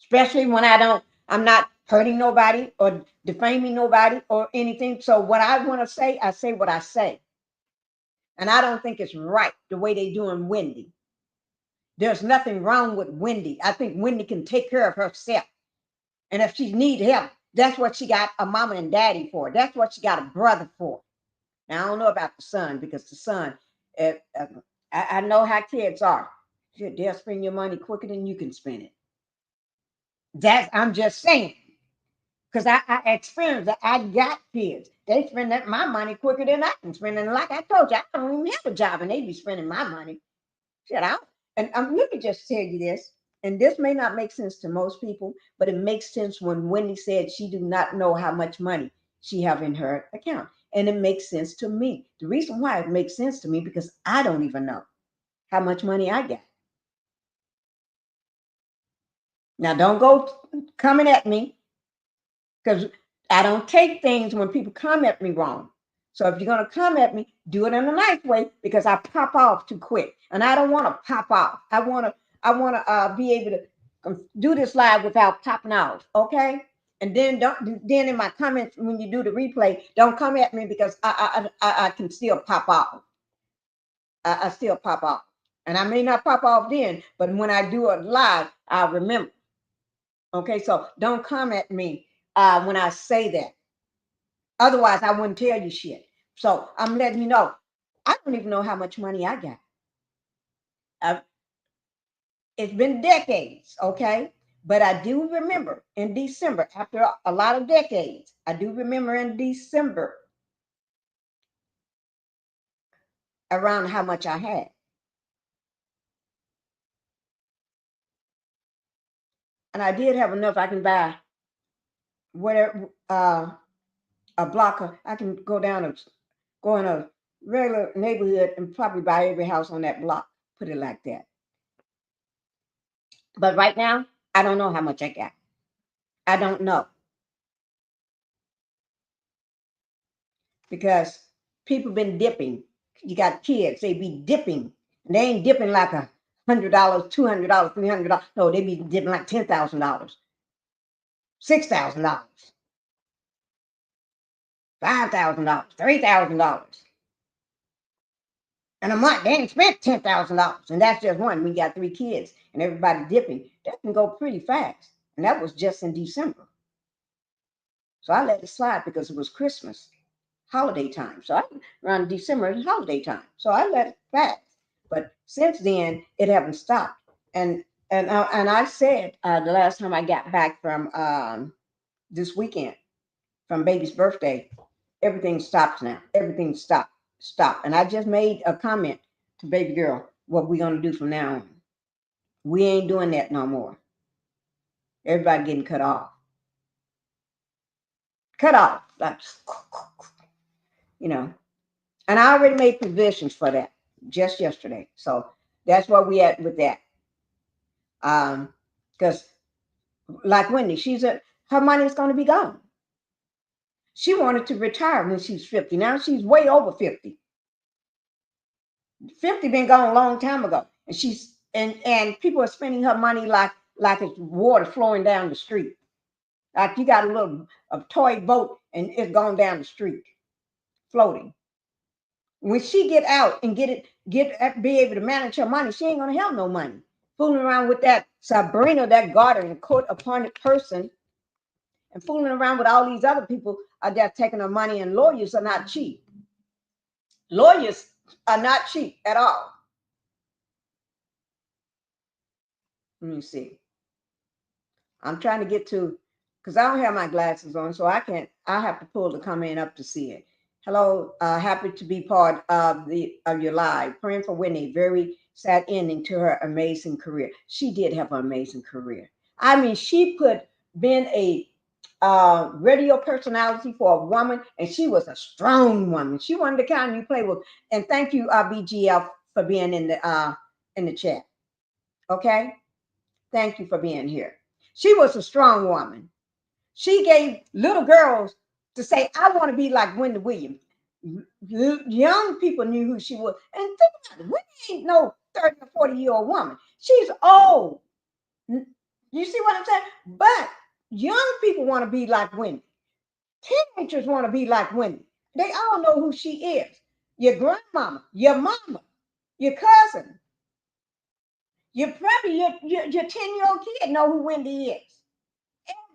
Especially when I'm not hurting nobody or defaming nobody or anything. So what I want to say, I say what I say. And I don't think it's right the way they doing Wendy. There's nothing wrong with Wendy. I think Wendy can take care of herself. And if she needs help, that's what she got a mama and daddy for. That's what she got a brother for. Now, I don't know about the son because the son, I know how kids are. They'll spend your money quicker than you can spend it. I'm just saying. Because I experienced that. I got kids. They spend my money quicker than I can spend. And like I told you, I don't even have a job and they be spending my money. Shut out. And let me just tell you this. And this may not make sense to most people, but it makes sense when Wendy said she do not know how much money she have in her account. And it makes sense to me. The reason why it makes sense to me because I don't even know how much money I got. Now, don't go coming at me because I don't take things when people come at me wrong. So if you're going to come at me, do it in a nice way because I pop off too quick. And I don't want to pop off. I want to be able to do this live without popping off. Okay. And then then in my comments, when you do the replay, don't come at me because I can still pop off. I still pop off. And I may not pop off then, but when I do it live, I'll remember. Okay. So don't come at me when I say that. Otherwise, I wouldn't tell you shit. So I'm letting you know. I don't even know how much money I got. It's been decades, okay? But I do remember in December, after a lot of decades, I do remember in December around how much I had. And I did have enough. I can buy whatever a block. I can go in a regular neighborhood and probably buy every house on that block. Put it like that. But right now, I don't know how much I got. I don't know. Because people been dipping. You got kids, they be dipping. And they ain't dipping like $100, $200, $300. No, they be dipping like $10,000, $6,000, $5,000, $3,000. And a month, they ain't spent $10,000. And that's just one. We got 3 kids and everybody dipping. That can go pretty fast. And that was just in December. So I let it slide because it was Christmas, holiday time. So around December holiday time. So I let it pass. But since then, it haven't stopped. And And I said the last time I got back from this weekend from baby's birthday, everything stops now. Everything stop. And I just made a comment to baby girl, what we gonna do from now on. We ain't doing that no more. Everybody getting cut off. Cut off. That's, you know. And I already made provisions for that just yesterday. So that's where we at with that. Because like Wendy, her money is gonna be gone. She wanted to retire when she's 50. Now she's way over 50. 50 been gone a long time ago. And and people are spending her money like it's water flowing down the street. Like you got a toy boat and it's going down the street, floating. When she get out and be able to manage her money, she ain't gonna have no money. Fooling around with that Sabrina, that guardian, a court appointed person, and fooling around with all these other people out there taking her money, and lawyers are not cheap. Lawyers are not cheap at all. Let me see. I'm trying to get to, because I don't have my glasses on, so I have to pull the comment up to see it. Hello, happy to be part of your live. Praying for Wendy. Very sad ending to her amazing career. She did have an amazing career. I mean, she been a radio personality for a woman, and she was a strong woman. She wasn't the kind you play with. And thank you, BGF, for being in the chat. Okay, thank you for being here. She was a strong woman. She gave little girls to say, I want to be like Wendy Williams. Young people knew who she was. And think about it, Wendy ain't no 30 or 40-year-old woman. She's old. You see what I'm saying? But young people want to be like Wendy. Teenagers want to be like Wendy. They all know who she is. Your grandmama, your mama, your cousin. Your 10-year-old kid know who Wendy is.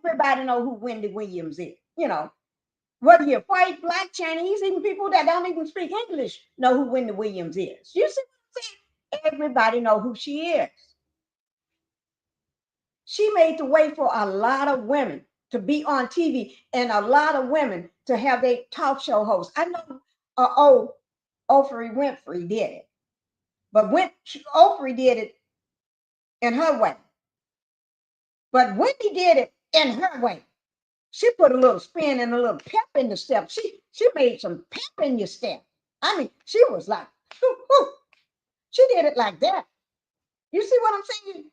Everybody know who Wendy Williams is. Whether you're white, black, Chinese, even people that don't even speak English know who Wendy Williams is. You see what I'm saying? Everybody know who she is. She made the way for a lot of women to be on TV and a lot of women to have their talk show hosts. I know Oprah Winfrey did it, but Oprah did it in her way. But Wendy did it in her way. She put a little spin and a little pep in the step. She made some pep in your step. I mean, she was like, whoo, whoo. She did it like that. You see what I'm saying?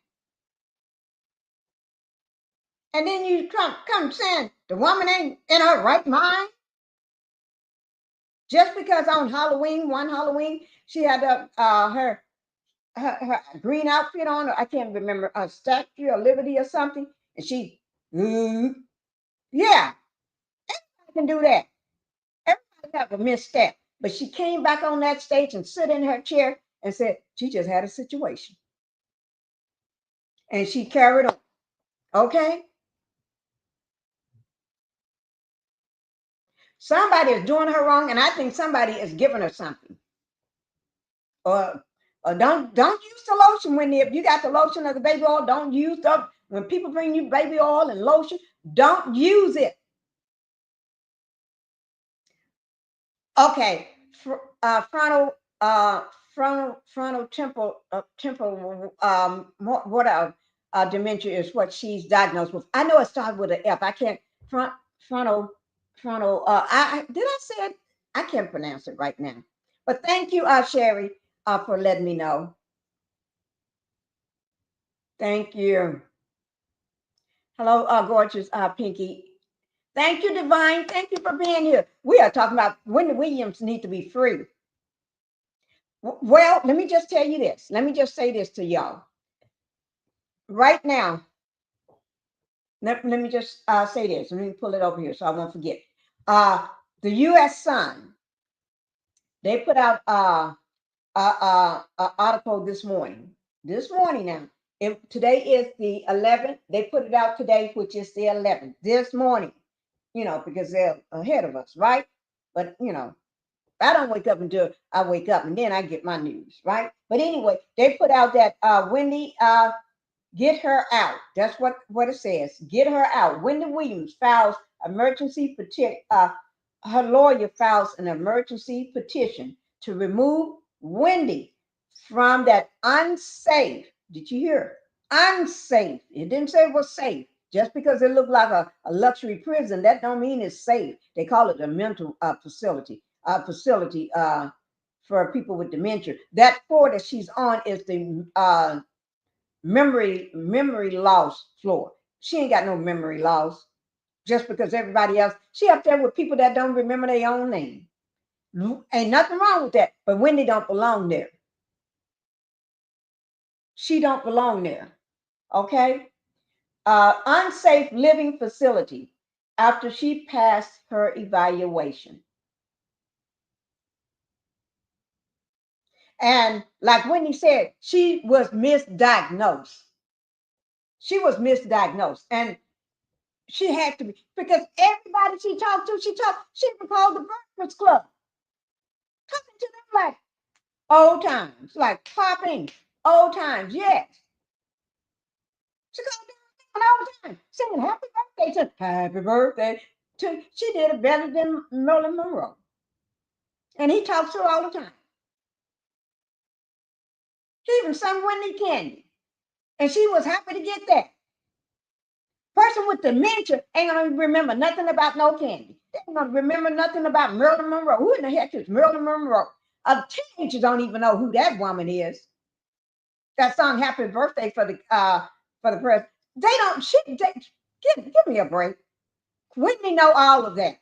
And then you come saying the woman ain't in her right mind. Just because on one Halloween, she had her green outfit on, I can't remember, a Statue of Liberty or something, and she, yeah, everybody can do that. Everybody have a misstep. But she came back on that stage and sit in her chair and said she just had a situation. And she carried on. Okay? Somebody is doing her wrong, and I think somebody is giving her something. Or don't use the lotion if you got the lotion or the baby oil. Don't use them. When people bring you baby oil and lotion, don't use it. Okay, frontal temporal dementia is what she's diagnosed with. I know it started with an F. I can't frontal. Did I say it? I can't pronounce it right now. But thank you, Sherry, for letting me know. Thank you. Hello, gorgeous Pinky. Thank you, Divine. Thank you for being here. We are talking about Wendy Williams need to be free. Well, let me just tell you this. Let me just say this to y'all. Right now, let me just say this. Let me pull it over here so I won't forget. The U.S. Sun, they put out an article this morning. This morning now. Today is the 11th. They put it out today, which is the 11th. This morning, because they're ahead of us, right? But, I don't wake up until I wake up and then I get my news, right? But anyway, they put out that Wendy Get her out. That's what it says. Get her out. Wendy Williams files emergency petition. Her lawyer files an emergency petition to remove Wendy from that unsafe. Did you hear? Unsafe. It didn't say it was safe. Just because it looked like a luxury prison, that don't mean it's safe. They call it a mental facility. Facility for people with dementia. That floor that she's on is the memory loss floor. She ain't got no memory loss. Just because everybody else, she up there with people that don't remember their own name. Ain't nothing wrong with that. But Wendy don't belong there. She don't belong there. Okay? Unsafe living facility after she passed her evaluation. And like Wendy said, she was misdiagnosed. She was misdiagnosed. And she had to be, because everybody she talked to, she even called the Breakfast Club. Talking to them like old times, like popping old times, yes. She called them all the time, singing happy birthday to happy birthday to, she did it better than Marilyn Monroe. And he talks to her all the time. He even sung Wendy Candy. And she was happy to get that. Person with dementia ain't gonna remember nothing about no candy. They ain't gonna remember nothing about Marilyn Monroe. Who in the heck is Marilyn Monroe? Teenagers don't even know who that woman is. That song "Happy Birthday" for the president. They don't. Give me a break. Whitney know all of that.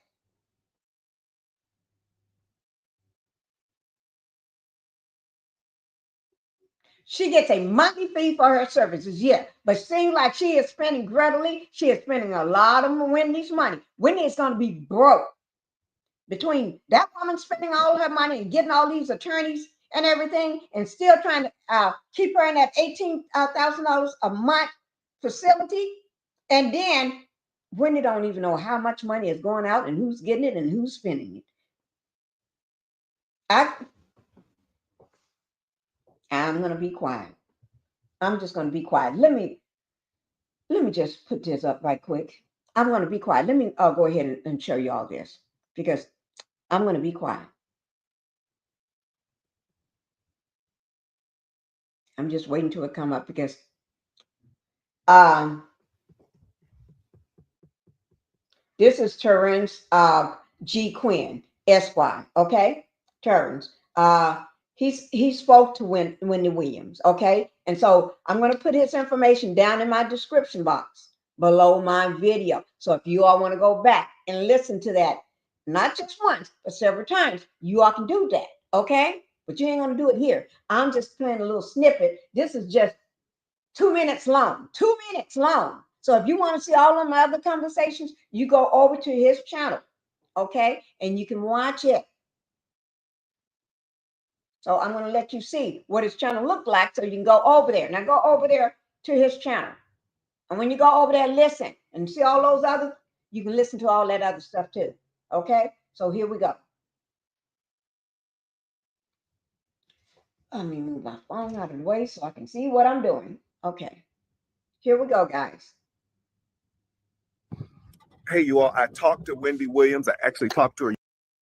She gets a monthly fee for her services, yeah. But seems like she is spending greedily. She is spending a lot of Wendy's money. Wendy is going to be broke. Between that woman spending all her money and getting all these attorneys and everything, and still trying to keep her in that $18,000 a month facility, and then Wendy don't even know how much money is going out and who's getting it and who's spending it. I'm going to be quiet. I'm just going to be quiet. Let me just put this up right quick. I'm going to be quiet. Let me go ahead and show you all this, because I'm going to be quiet. I'm just waiting till it come up, because this is Terrence G. Quinn, Esquire. Okay, Terrence. He spoke to Wendy Williams. Okay, and so I'm going to put his information down in my description box below my video. So if you all want to go back and listen to that, not just once, but several times, you all can do that. Okay, but you ain't going to do it here. I'm just playing a little snippet. This is just 2 minutes long. 2 minutes long. So if you want to see all of my other conversations, you go over to his channel, okay? And you can watch it. So I'm going to let you see what his channel looked like, so you can go over there. Now go over there to his channel. And when you go over there, listen and see all those others, you can listen to all that other stuff too, okay? So here we go. Let me move my phone out of the way so I can see what I'm doing. Okay, here we go, guys. Hey, you all, I talked to Wendy Williams. I actually talked to her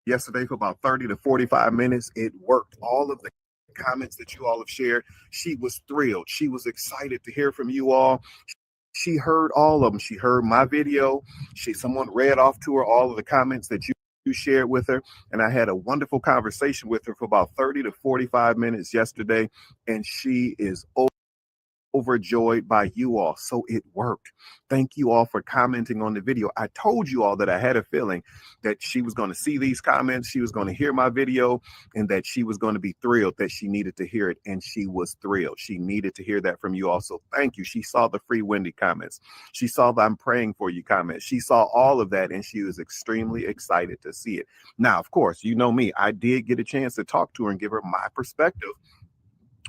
yesterday for about 30 to 45 minutes. It worked. All of the comments that you all have shared, she was thrilled. She was excited to hear from you all. She heard all of them. She heard my video. Someone read off to her all of the comments that you shared with her. And I had a wonderful conversation with her for about 30 to 45 minutes yesterday. And she is overjoyed by you all. So it worked. Thank you all for commenting on the video. I told you all that I had a feeling that she was going to see these comments, she was going to hear my video, and that she was going to be thrilled that she needed to hear it. And she was thrilled. She needed to hear that from you all. So thank you. She saw the free Wendy comments. She saw the I'm praying for you comments. She saw all of that, and she was extremely excited to see it. Now, of course, you know me. I did get a chance to talk to her and give her my perspective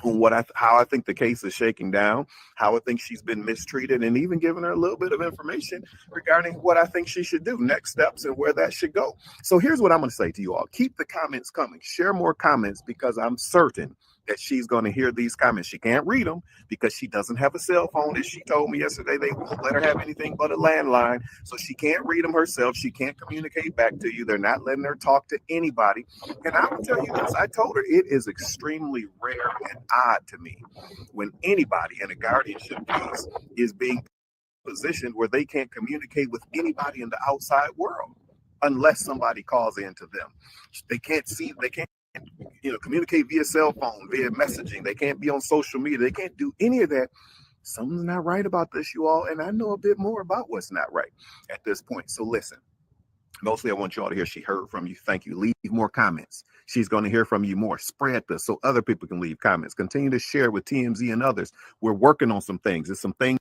on how I think the case is shaking down, how I think she's been mistreated, and even giving her a little bit of information regarding what I think she should do, next steps, and where that should go. So here's what I'm going to say to you all. Keep the comments coming. Share more comments, because I'm certain that she's going to hear these comments. She can't read them because she doesn't have a cell phone. As she told me yesterday, they won't let her have anything but a landline. So she can't read them herself. She can't communicate back to you. They're not letting her talk to anybody. And I will tell you this, I told her it is extremely rare and odd to me when anybody in a guardianship case is being positioned where they can't communicate with anybody in the outside world unless somebody calls in to them. They can't communicate via cell phone, via messaging. They can't be on social media. They can't do any of that. Something's not right about this, you all, and I know a bit more about what's not right at this point. So listen, mostly I want you all to hear she heard from you. Thank you. Leave more comments. She's going to hear from you more. Spread this so other people can leave comments. Continue to share with TMZ and others. We're working on some things. There's some things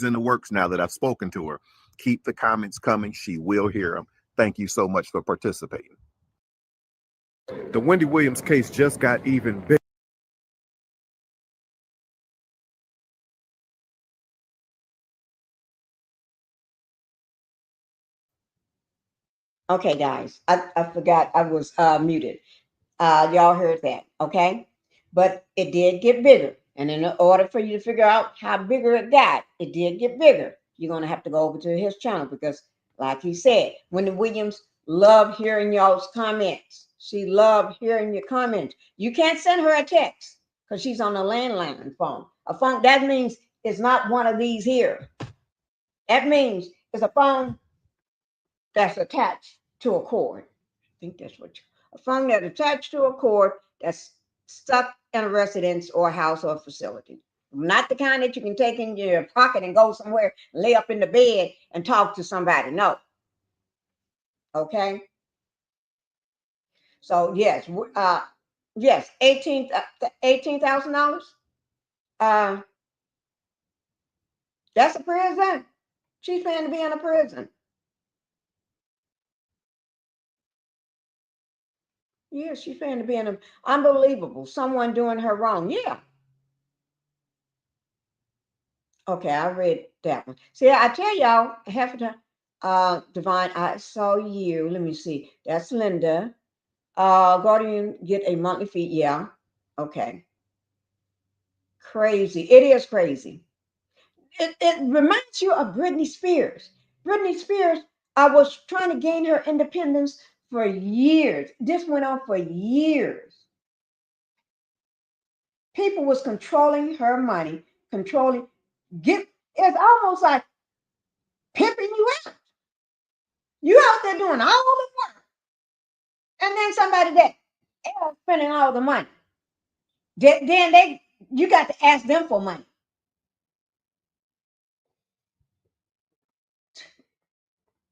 in the works now that I've spoken to her. Keep the comments coming. She will hear them. Thank you so much for participating. The Wendy Williams case just got even bigger. Okay, guys, I forgot I was muted. Y'all heard that, okay? But it did get bigger. And in order for you to figure out how bigger it got, it did get bigger. You're going to have to go over to his channel because, like he said, Wendy Williams loved hearing y'all's comments. She loved hearing your comments. You can't send her a text because she's on a landline phone. A phone, that means it's not one of these here. That means it's a phone that's attached to a cord. I think that's what a phone that's attached to a cord that's stuck in a residence or a house or a facility. Not the kind that you can take in your pocket and go somewhere, lay up in the bed and talk to somebody. No. Okay. So yes, yes, $18,000. That's a prison. She's paying to be in a prison. Yeah, she's paying to be in a unbelievable. Someone doing her wrong. Yeah. Okay, I read that one. See, I tell y'all half the time, Divine, I saw you. Let me see. That's Linda. Guardian get a monthly fee. Yeah. Okay. Crazy. It is crazy. It reminds you of Britney Spears. Britney Spears, I was trying to gain her independence for years. This went on for years. People was controlling her money, it's almost like pimping you out. You out there doing all the work. And then somebody that else spending all the money. Then you got to ask them for money.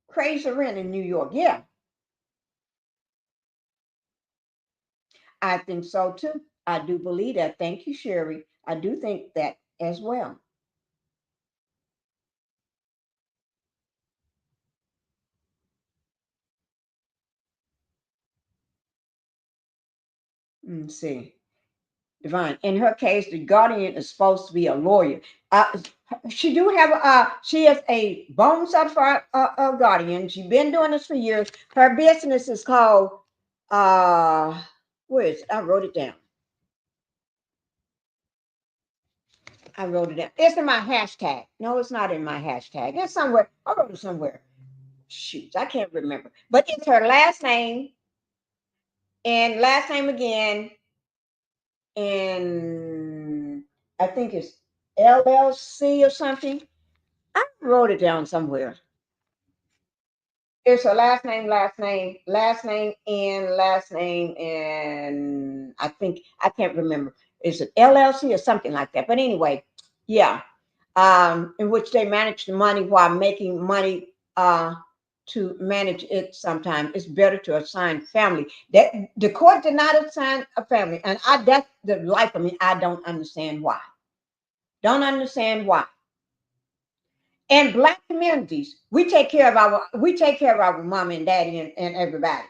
Crazy rent in New York. Yeah, I think so too. I do believe that. Thank you, Sherry. I do think that as well. Let's see. Divine. In her case, the guardian is supposed to be a lawyer. She do have she is a bone certified guardian. She's been doing this for years. Her business is called where is it? I wrote it down. I wrote it down. It's in my hashtag. No, it's not in my hashtag. It's somewhere. I wrote it somewhere. Shoot, I can't remember. But it's her last name and last name again. And I think it's LLC or something. I wrote it down somewhere. It's her last name, and I think I can't remember. Is it LLC or something like that? But anyway, yeah. In which they manage the money while making money to manage it sometimes. It's better to assign family. That the court did not assign a family. And that's the life of me. I don't understand why. Don't understand why. In Black communities, we take care of our mom and daddy and everybody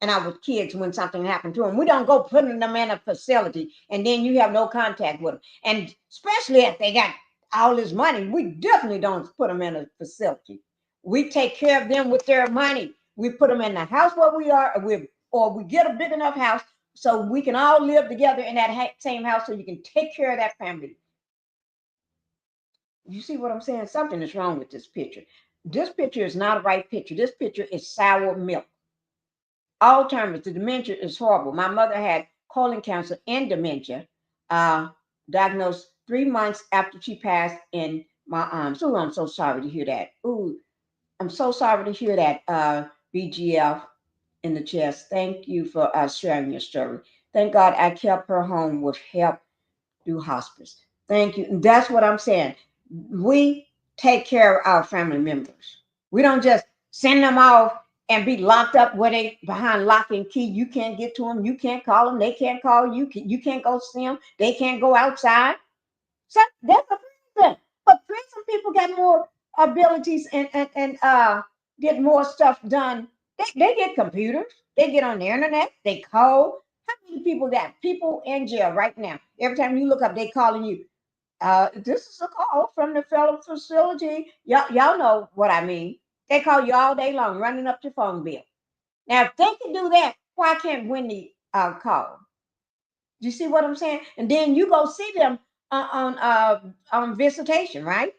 and our kids when something happened to them. We don't go putting them in a facility and then you have no contact with them. And especially if they got all this money, we definitely don't put them in a facility. We take care of them with their money. We put them in the house where we are, or we get a big enough house so we can all live together in that same house so you can take care of that family. You see what I'm saying? Something is wrong with this picture. This picture is not a right picture. This picture is sour milk. Alzheimer's, the dementia is horrible. My mother had colon cancer and dementia, diagnosed 3 months after she passed in my arms. Oh, I'm so sorry to hear that. Ooh, I'm so sorry to hear that, BGF in the chest. Thank you for sharing your story. Thank God I kept her home with help through hospice. Thank you. And that's what I'm saying. We take care of our family members. We don't just send them off and be locked up where they behind lock and key. You can't get to them. You can't call them. They can't call you. You can't go see them. They can't go outside. So that's a prison. But prison people got more abilities and get more stuff done. They get computers. They get on the internet. They code. How many people got people in jail right now? Every time you look up, they calling you. This is a call from the federal facility. Y'all know what I mean. They call you all day long, running up your phone bill. Now, if they can do that, why can't Wendy call? Do you see what I'm saying? And then you go see them on visitation, right?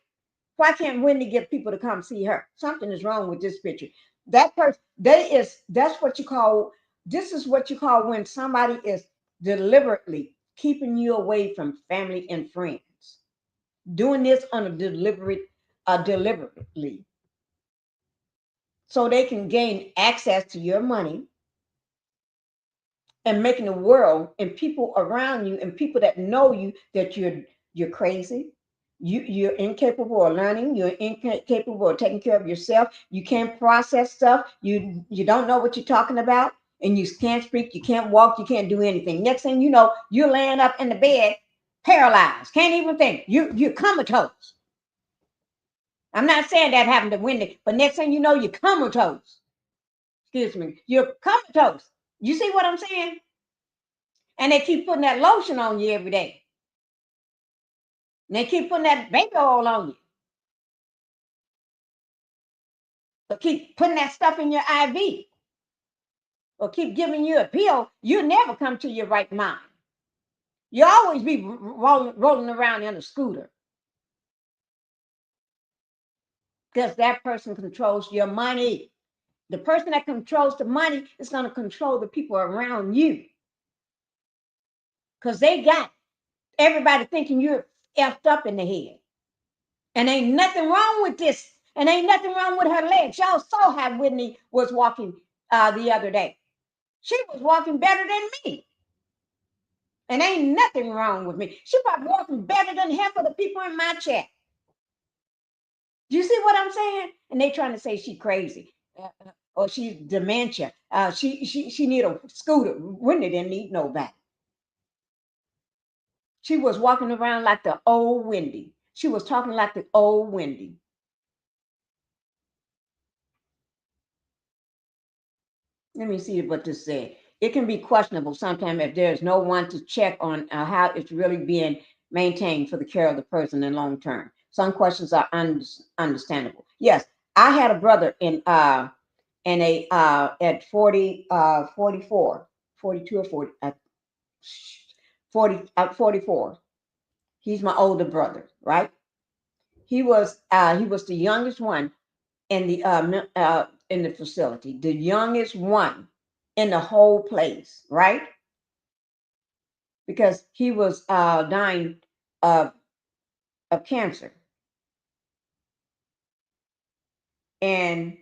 Why can't Wendy get people to come see her? Something is wrong with this picture. That person, that's what you call, this is what you call when somebody is deliberately keeping you away from family and friends. Doing this on a deliberately. So they can gain access to your money and making the world and people around you and people that know you that you're crazy. You're incapable of learning. You're incapable of taking care of yourself. You can't process stuff. You don't know what you're talking about, and you can't speak. You can't walk. You can't do anything. Next thing you know, you're laying up in the bed, paralyzed. Can't even think. You're comatose. I'm not saying that happened to Wendy, but next thing you know, you're comatose. Excuse me. You're comatose. You see what I'm saying? And they keep putting that lotion on you every day. And they keep putting that baby oil on you. Or keep putting that stuff in your IV. Or keep giving you a pill. You never come to your right mind. You always be rolling around in a scooter. Because that person controls your money. The person that controls the money is going to control the people around you. Because they got everybody thinking you're effed up in the head. And ain't nothing wrong with this. And ain't nothing wrong with her legs. Y'all saw how Whitney was walking the other day. She was walking better than me. And ain't nothing wrong with me. She probably walking better than half of the people in my chat. Do you see what I'm saying? And they trying to say she crazy. Or she's dementia. She need a scooter. Whitney didn't need nobody. She was walking around like the old Wendy. She was talking like the old Wendy. Let me see what this said. It can be questionable sometimes if there's no one to check on how it's really being maintained for the care of the person in long term. Some questions are understandable. Yes, I had a brother in a at 40, 44, 42 or 40, 44. He's my older brother, right? He was the youngest one in the facility, the youngest one in the whole place, right? Because he was dying of cancer, and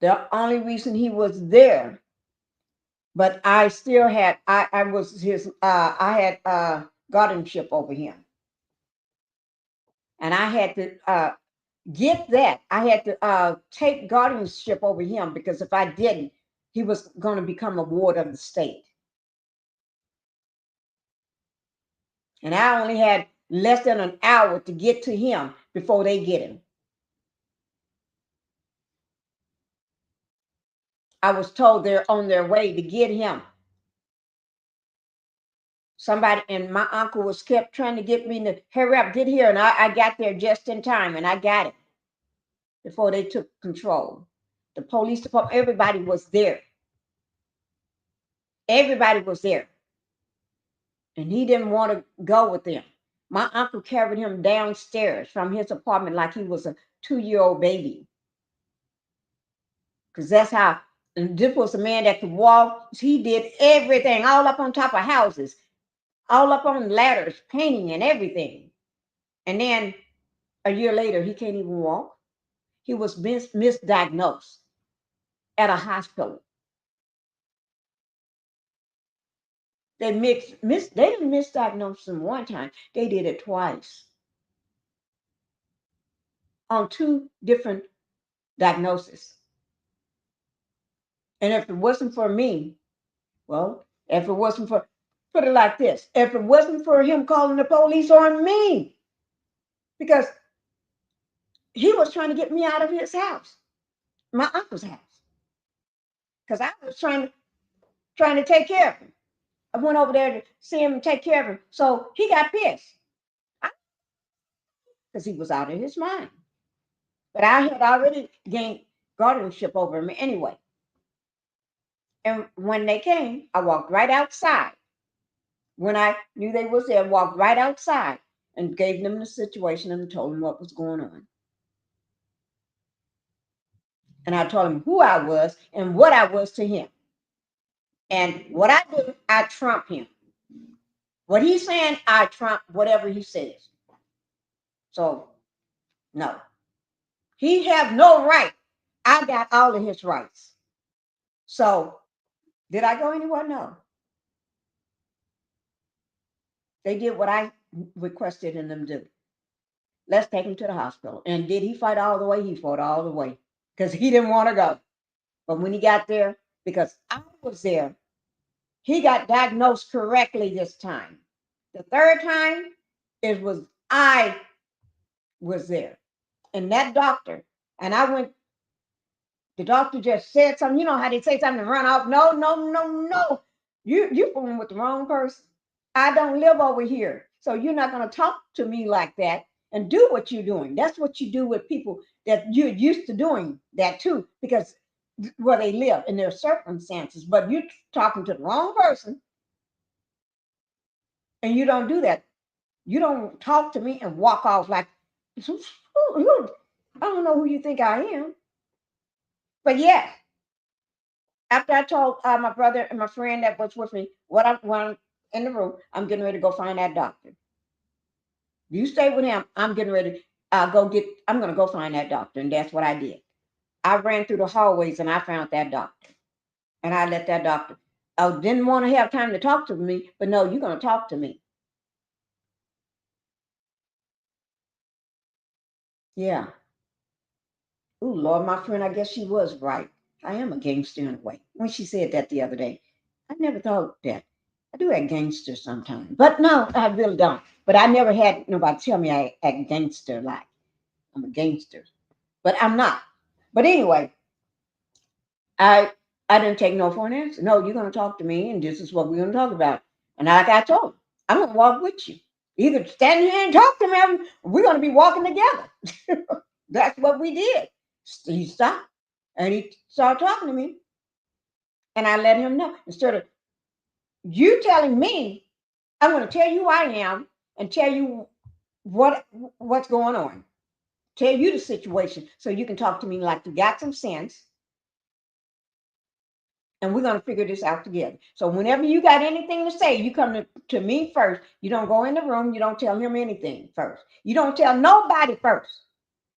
the only reason he was there, but I still had I was his I had guardianship over him, and I had to get that. I had to take guardianship over him because if I didn't, he was going to become a ward of the state. And I only had less than an hour to get to him before they get him. I was told they're on their way to get him. Somebody and my uncle was kept trying to get me to hurry up, get here. And I got there just in time and I got it before they took control. The police department, everybody was there. Everybody was there. and he didn't want to go with them. My uncle carried him downstairs from his apartment like he was a 2-year-old baby. Because that's how, and this was a man that could walk. He did everything, all up on top of houses, all up on ladders, painting and everything. And then a year later, he can't even walk. He was misdiagnosed at a hospital. They didn't misdiagnose him one time. They did it twice on 2 different diagnoses. And if it wasn't for me, well, if it wasn't for, put it like this, if it wasn't for him calling the police on me, because he was trying to get me out of his house, my uncle's house, because I was trying to take care of him. I went over there to see him and take care of him. So he got pissed because he was out of his mind. But I had already gained guardianship over him anyway. And when they came, I walked right outside. When I knew they was there, I walked right outside and gave them the situation and told them what was going on. And I told him who I was and what I was to him. And what I do, I trump him. What he's saying, I trump whatever he says. So, no. He have no right. I got all of his rights. So, did I go anywhere? No. They did what I requested in them do. Let's take him to the hospital. And did he fight all the way? He fought all the way because he didn't want to go. But when he got there, because I was there, he got diagnosed correctly this time. The third time, I was there. And that doctor, and I went, the doctor just said something. You know how they say something and run off? No, no, no, no. You're fooling with the wrong person. I don't live over here. So you're not going to talk to me like that and do what you're doing. That's what you do with people that you're used to doing that too, because where they live in their circumstances. But you're talking to the wrong person and you don't do that. You don't talk to me and walk off like, I don't know who you think I am. But yes, after I told my brother and my friend that was with me when I'm in the room, I'm getting ready to go find that doctor. You stay with him. I'm getting ready. I'm going to go find that doctor. And that's what I did. I ran through the hallways and I found that doctor. And I let that doctor. I didn't want to have time to talk to me, but no, you're going to talk to me. Yeah. Oh, Lord, my friend, I guess she was right. I am a gangster in a way. When she said that the other day, I never thought that. I do act gangster sometimes. But no, I really don't. But I never had nobody tell me I act gangster like I'm a gangster. But I'm not. But anyway, I didn't take no for an answer. No, you're gonna talk to me, and this is what we're gonna talk about. And like I told him, I'm gonna walk with you. Either stand here and talk to me, or we're gonna be walking together. That's what we did. He stopped and he started talking to me. And I let him know. Instead of you telling me, I'm gonna tell you who I am and tell you what's going on. Tell you the situation so you can talk to me like you got some sense. And we're going to figure this out together. So whenever you got anything to say, you come to me first. You don't go in the room. You don't tell him anything first. You don't tell nobody first.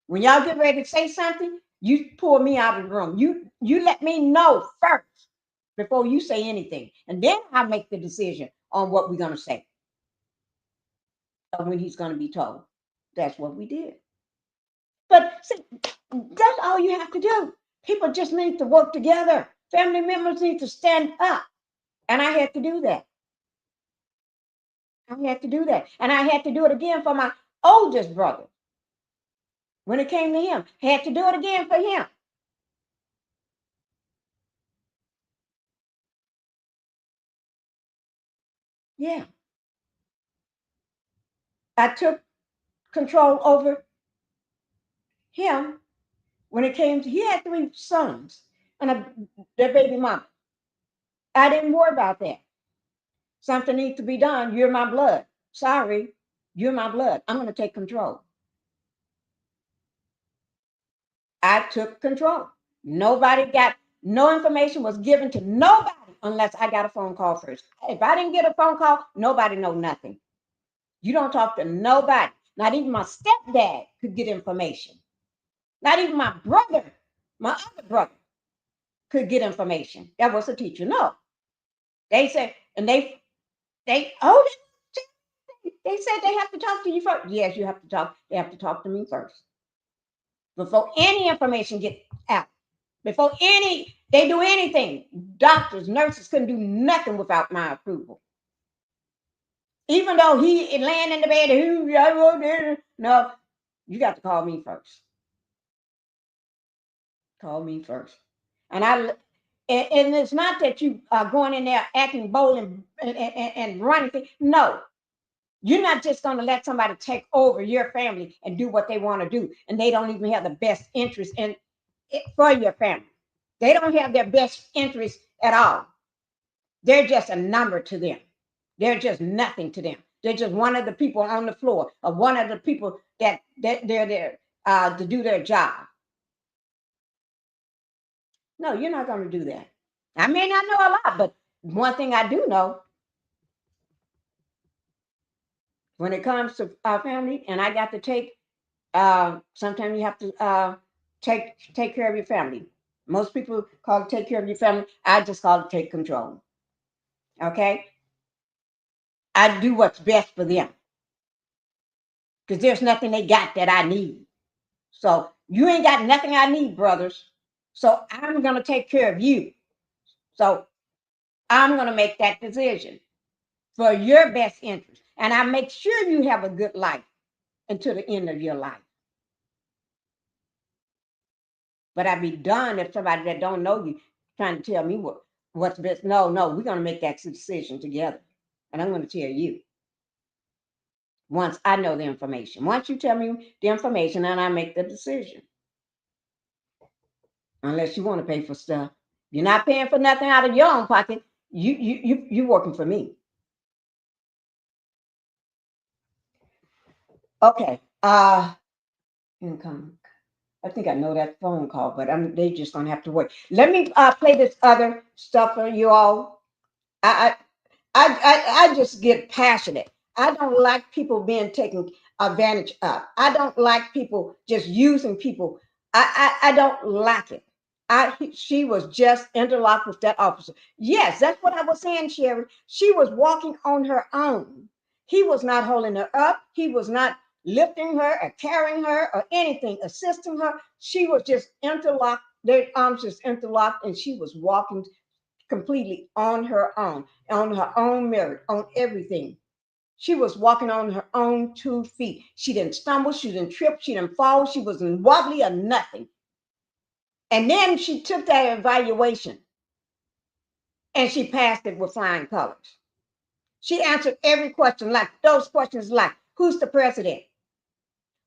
When y'all get ready to say something, you pull me out of the room. You let me know first before you say anything. And then I make the decision on what we're going to say. Or when he's going to be told. That's what we did. But see, that's all you have to do. People just need to work together. Family members need to stand up. And I had to do that. I had to do that. And I had to do it again for my oldest brother. When it came to him, I had to do it again for him. Yeah. I took control over him when it came to, he had 3 sons and their baby mama. I didn't worry about that. Something needs to be done. You're my blood. Sorry, you're my blood. I'm going to take control. I took control. No information was given to nobody unless I got a phone call first. If I didn't get a phone call, nobody know nothing. You don't talk to nobody. Not even my stepdad could get information. Not even my other brother could get information. That was a teacher. No. They said, and they oh, they said they have to talk to you first. Yes, you have to talk. They have to talk to me first. Before any information gets out. Before they do anything, doctors, nurses couldn't do nothing without my approval. Even though he laying in the bed, no, you got to call me first. Call me first. And it's not that you are going in there acting bold and running. No, you're not just going to let somebody take over your family and do what they want to do, and they don't even have the best interest in it for your family. They don't have their best interest at all. They're just a number to them. They're just nothing to them. They're just one of the people on the floor, or one of the people that they're there to do their job. No, you're not going to do that. I may not know a lot, but one thing I do know, when it comes to our family, and I got to take, sometimes you have to take care of your family. Most people call it take care of your family. I just call it take control. Okay? I do what's best for them. Because there's nothing they got that I need. So you ain't got nothing I need, brothers. So I'm going to take care of you. So I'm going to make that decision for your best interest. And I make sure you have a good life until the end of your life. But I'd be done if somebody that don't know you trying to tell me what's best. No, we're going to make that decision together. And I'm going to tell you once I know the information. Once you tell me the information, and I make the decision. Unless you want to pay for stuff. You're not paying for nothing out of your own pocket. You working for me. Okay. Income. I think I know that phone call, but they just gonna have to wait. Let me play this other stuff for you all. I just get passionate. I don't like people being taken advantage of. I don't like people just using people. I don't like it. She was just interlocked with that officer. Yes, that's what I was saying, Sherry. She was walking on her own. He was not holding her up. He was not lifting her or carrying her or anything, assisting her. She was just interlocked. Their arms just interlocked, and she was walking completely on her own merit, on everything. She was walking on her own 2 feet. She didn't stumble, she didn't trip, she didn't fall, she wasn't wobbly or nothing. And then she took that evaluation and she passed it with flying colors. She answered every question, like those questions like, who's the president?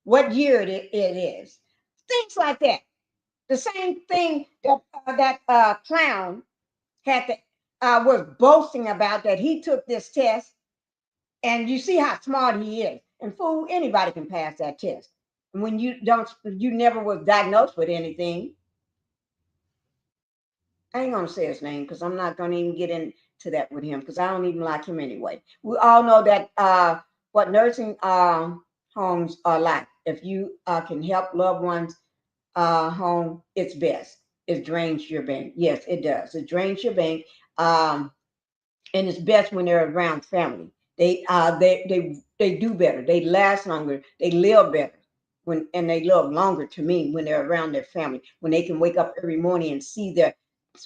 What year it is? Things like that. The same thing that clown had to was boasting about, that he took this test, and you see how smart he is. And fool, anybody can pass that test. And when you never was diagnosed with anything. I ain't gonna say his name because I'm not gonna even get into that with him because I don't even like him anyway. We all know that what nursing homes are like. If you can help loved ones home, it's best. It drains your bank. Yes, it does. It drains your bank. And it's best when they're around family. They do better. They last longer. They live better and they live longer to me when they're around their family. When they can wake up every morning and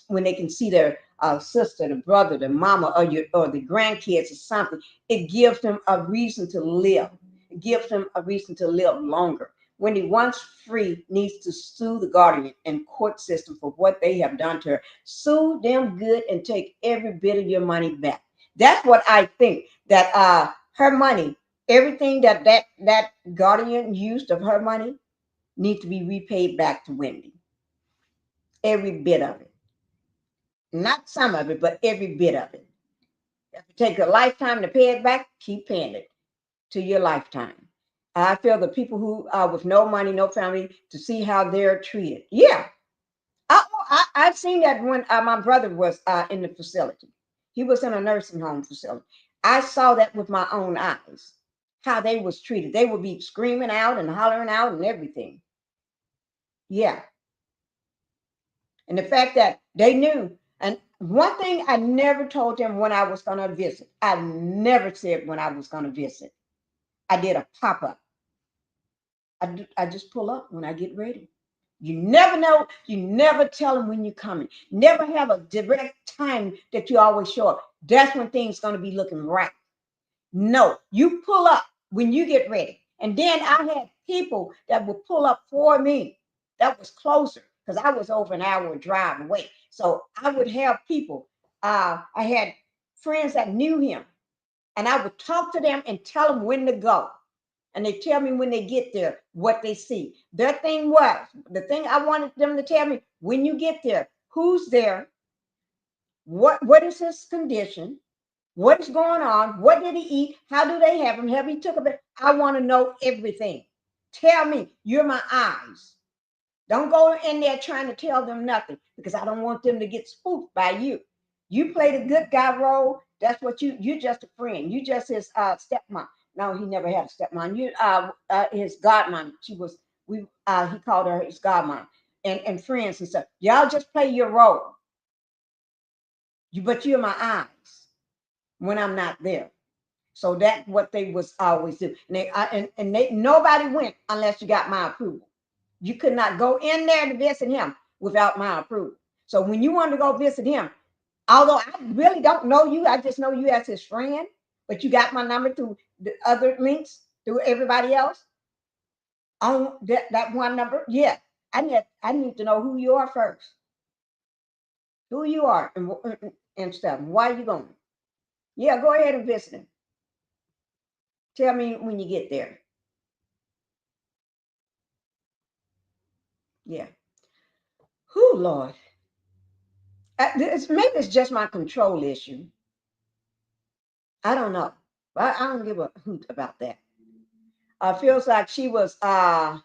when they can see their sister, the brother, the mama, or the grandkids or something, it gives them a reason to live. It gives them a reason to live longer. Wendy, once free, needs to sue the guardian and court system for what they have done to her. Sue them good and take every bit of your money back. That's what I think. That her money, everything that guardian used of her money, needs to be repaid back to Wendy. Every bit of it. Not some of it, but every bit of it. If it takes a lifetime to pay it back, keep paying it to your lifetime. I feel the people who with no money, no family, to see how they're treated. Yeah, I've seen that when my brother was in the facility. He was in a nursing home facility. I saw that with my own eyes, how they was treated. They would be screaming out and hollering out and everything. Yeah. And the fact that they knew. And one thing I never told them when I was going to visit, I never said when I was going to visit. I did a pop up. I just pull up when I get ready. You never know. You never tell them when you're coming. Never have a direct time that you always show up. That's when things going to be looking right. No, you pull up when you get ready. And then I had people that would pull up for me that was closer because I was over an hour drive away. So I would have people. I had friends that knew him, and I would talk to them and tell them when to go. And they tell me when they get there what they see. Their thing was the thing I wanted them to tell me when you get there, who's there, what is his condition, what is going on, what did he eat, how do they have him, have he took a bit? I want to know everything. Tell me, you're my eyes. Don't go in there trying to tell them nothing because I don't want them to get spooked by you. You played a good guy role. That's what you're just a friend. You just his stepmom. No, he never had a stepmom. You his godmom. He called her his godmom and friends and stuff. Y'all just play your role. But you're my eyes when I'm not there. So that's what they was always do. And nobody went unless you got my approval. You could not go in there to visit him without my approval. So when you want to go visit him, although I really don't know you, I just know you as his friend, but you got my number through the other links through everybody else on that one number. Yeah, I need to know who you are first, who you are, and stuff. Why are you going? Yeah, go ahead and visit him. Tell me when you get there. Yeah. Who, Lord. Maybe it's just my control issue. I don't know. I don't give a hoot about that. Feels like she was on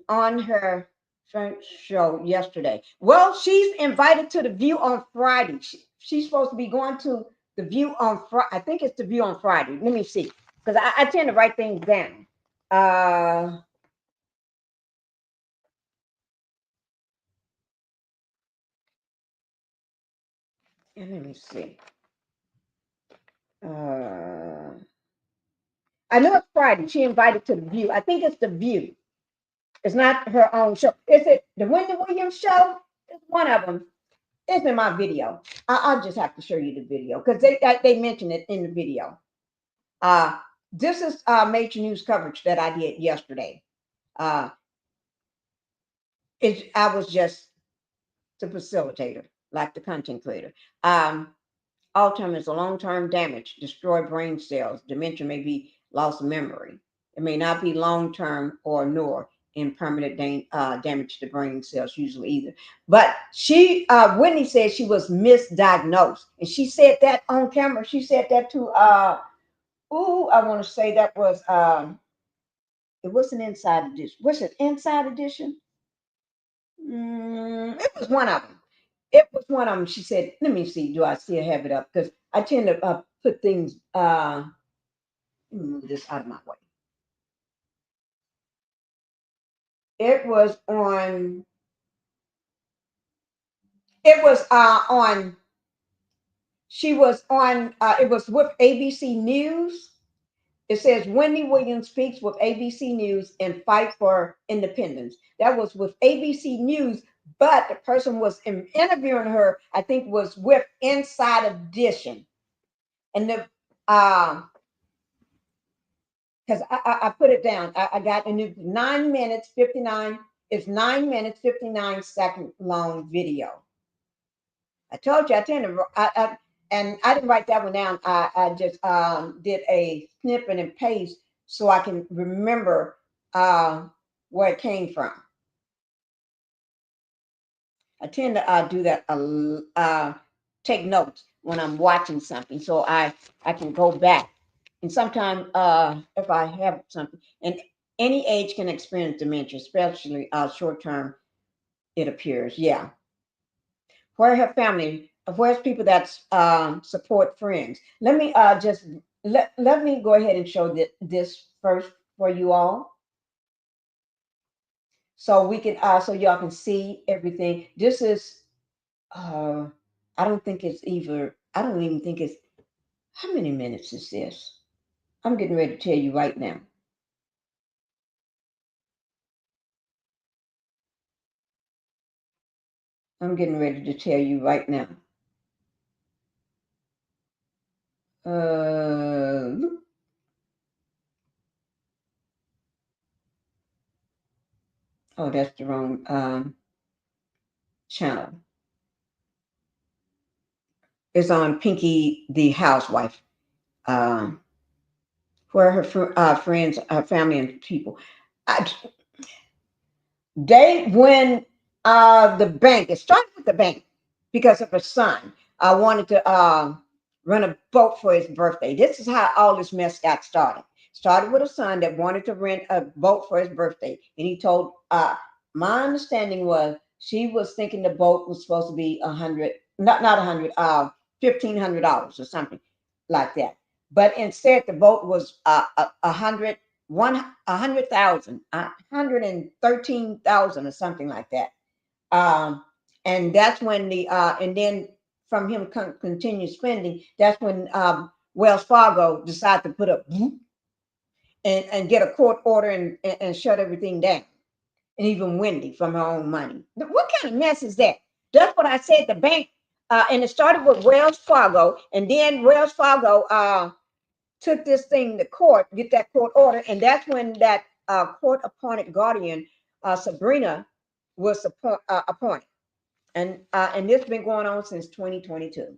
her French show yesterday. Well, she's invited to the View on Friday. She's supposed to be going to the View on Friday. I think it's the View on Friday. Let me see, because I tend to write things down. And let me see. I know it's Friday. She invited to the View. I think it's the View. It's not her own show. Is it the Wendy Williams show? It's one of them. It's in my video. I'll just have to show you the video because they mentioned it in the video. This is major news coverage that I did yesterday. I was just the facilitator, like the content creator. Alzheimer's is a long-term damage, destroy brain cells. Dementia may be loss of memory. It may not be long-term or nor in permanent damage to brain cells usually either. But Whitney said she was misdiagnosed. And she said that on camera. She said that to, I want to say that was, it wasn't Inside Edition. Was it Inside Edition? It was one of them. It was one of them. She said, let me see, do I still have it up? Because I tend to put things, let me move this out of my way. It was on, she was on, it was with ABC News. It says Wendy Williams speaks with ABC News and fight for independence. That was with ABC News, but the person was interviewing her, I think was with Inside Edition. And the because I put it down. I got a new 9 minutes 59. It's 9 minutes 59-second long video. I told you I tend to and I didn't write that one down. I just did a snippet and paste so I can remember where it came from. I tend to do that. Take notes. when I'm watching something, so I can go back. And sometimes, if I have something, and any age can experience dementia, especially short term. It appears, yeah. Where her family, where's people that support friends. Let me just let me go ahead and show this first for you all, so we can so y'all can see everything. This is uh I don't think it's either. I don't even think it's. How many minutes is this? I'm getting ready to tell you right now. I'm getting ready to tell you right now. Uh, oh, that's the wrong channel. It's on Pinky the housewife, um, where her friends, her family, and people. I, they when the bank. It started with the bank because of her son. I wanted to rent a boat for his birthday. This is how all this mess got started. Started with a son that wanted to rent a boat for his birthday, and he told. My understanding was she was thinking the boat was supposed to be 100, not 100, $1,500 or something like that. But instead, the boat was 100,000, 113,000 or something like that. Um, and that's when and then from him continue spending, that's when Wells Fargo decided to put up and get a court order and shut everything down. And even Wendy from her own money. What kind of mess is that? That's what I said. The bank, and it started with Wells Fargo, and then Wells Fargo took this thing to court, get that court order, and that's when that court-appointed guardian, Sabrina, was appointed, and this has been going on since 2022,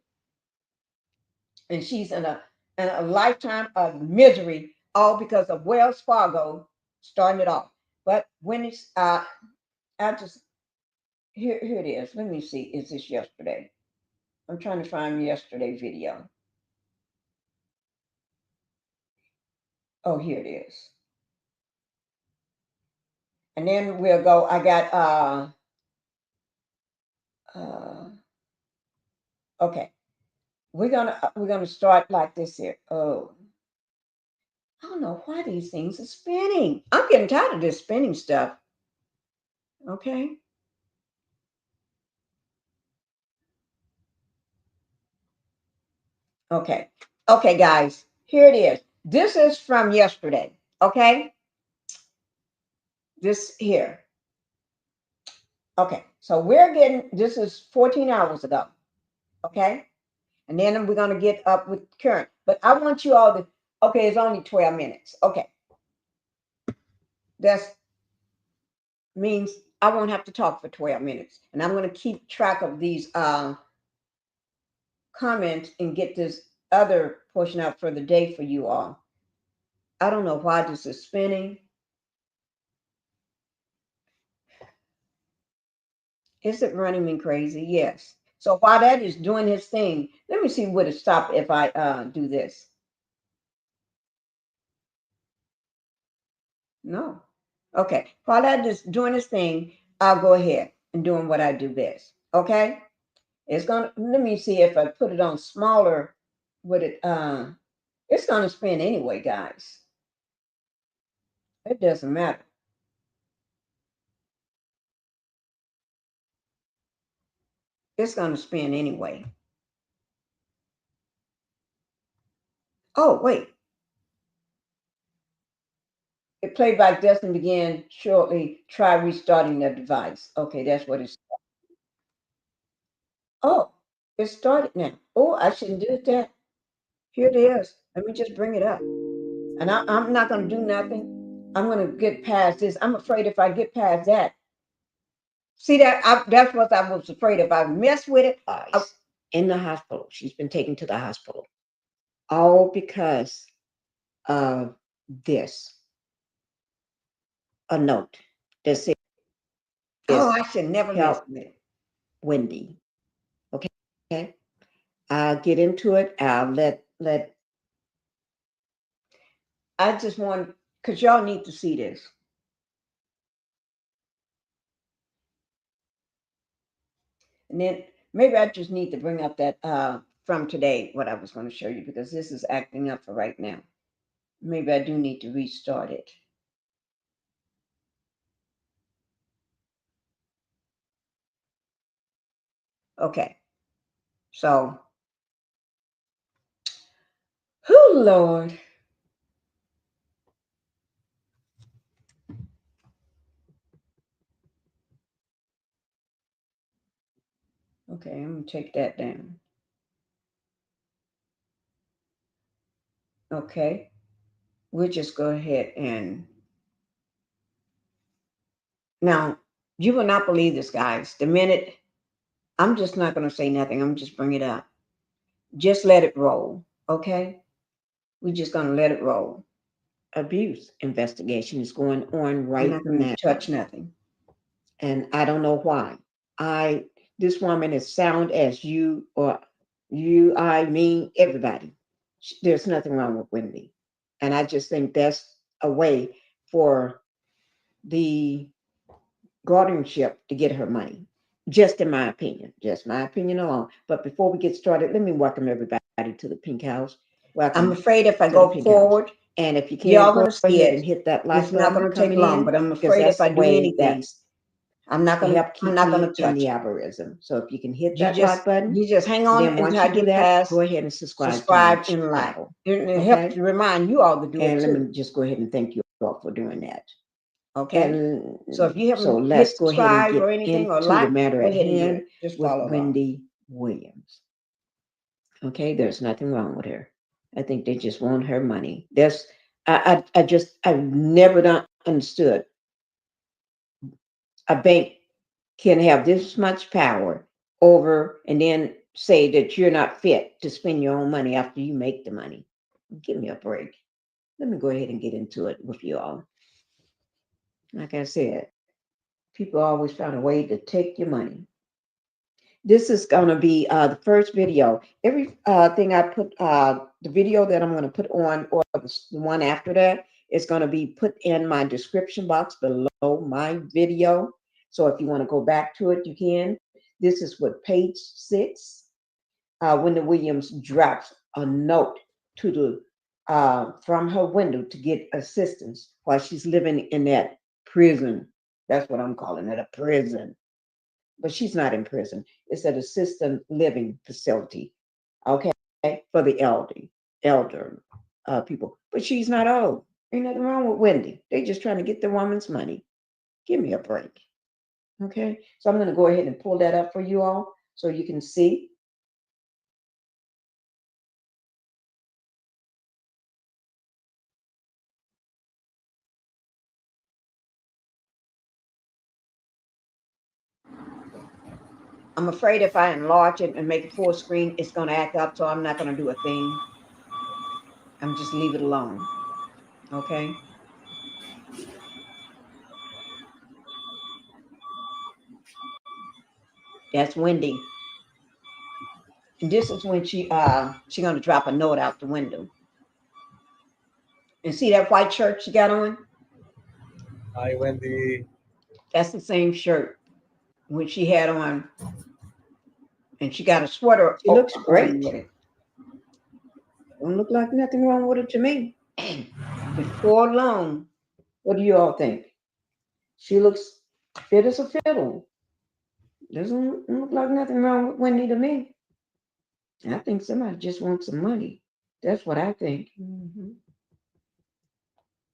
and she's in a lifetime of misery, all because of Wells Fargo starting it off. But when it's, I just here it is. Let me see. Is this yesterday? I'm trying to find yesterday video. Oh, here it is. And then we'll go. I got uh okay. We're gonna start like this here. Oh, I don't know why these things are spinning. I'm getting tired of this spinning stuff. Okay. Okay. Okay, guys. Here it is. This is from yesterday. Okay. This here. Okay. So we're getting this is 14 hours ago. Okay. And then we're gonna get up with current. But I want you all to okay, it's only 12 minutes. Okay. That's means I won't have to talk for 12 minutes. And I'm going to keep track of these comments and get this other portion out for the day for you all. I don't know why this is spinning. Is it running me crazy? Yes. So while that is doing his thing, let me see would it stop if I do this. No. Okay. While that is doing his thing, I'll go ahead and doing what I do best. Okay. It's gonna let me see if I put it on smaller, would it it's gonna spin anyway, guys. It doesn't matter. It's gonna spin anyway. Oh, wait. It playback doesn't begin shortly. Try restarting the device. Okay, that's what it's. Oh, it started now. Oh, I shouldn't do that. Here it is. Let me just bring it up. And I'm not going to do nothing. I'm going to get past this. I'm afraid if I get past that, see that that's what I was afraid of. I mess with it. In the hospital. She's been taken to the hospital. All because of this. A note that says, oh, I should never mess with Wendy. Okay. I'll get into it. I'll let I just want, because y'all need to see this. And then maybe I just need to bring up that from today, what I was going to show you, because this is acting up for right now. Maybe I do need to restart it. Okay. So, oh Lord. Okay, I'm going to take that down. Okay. We'll just go ahead and now you will not believe this, guys. The minute I'm just not going to say nothing, I'm just bring it up. Just let it roll. Okay. We're just going to let it roll. Abuse investigation is going on right now. Touch nothing. And I don't know why. This woman is sound as you or you, I mean, everybody. There's nothing wrong with Wendy. And I just think that's a way for the guardianship to get her money. Just in my opinion, alone. But before we get started, let me welcome everybody to the Pink House. Welcome. I'm afraid if I go forward, and if you can't, y'all going to see it and hit that like button. It's not going to take long, but I'm afraid if I do anything, I'm not going to help keep touch the algorithm. So if you can hit that like button, you just hang on until I get past. Go ahead and subscribe and like. It helps remind you all to do it. And let me just go ahead and thank you all for doing that. Okay. And so if you haven't let's go ahead and get or anything or like, the matter at hand just with Wendy Williams. Okay, there's nothing wrong with her. I think they just want her money. I've never understood a bank can have this much power over and then say that you're not fit to spend your own money after you make the money. Give me a break. Let me go ahead and get into it with you all. Like I said, people always find a way to take your money. This is going to be the first video. Every thing I put, the video that I'm going to put on or the one after that is going to be put in my description box below my video. So if you want to go back to it, you can. This is what page 6. Wendy Williams drops a note to the from her window to get assistance while she's living in that prison. That's what I'm calling it, a prison. But she's not in prison. It's an assisted living facility, okay, for the elder people. But she's not old. Ain't nothing wrong with Wendy. They just trying to get the woman's money. Give me a break, okay? So I'm going to go ahead and pull that up for you all so you can see. I'm afraid if I enlarge it and make it full screen, it's going to act up, so I'm not going to do a thing. I'm just leave it alone, okay? That's Wendy. And this is when she going to drop a note out the window. And see that white shirt she got on? Hi, Wendy. That's the same shirt when she had on. And she got a sweater. She looks great. Don't look like nothing wrong with it to me. Before long, what do you all think? She looks fit as a fiddle. Doesn't look like nothing wrong with Wendy to me. I think somebody just wants some money. That's what I think. Mm-hmm.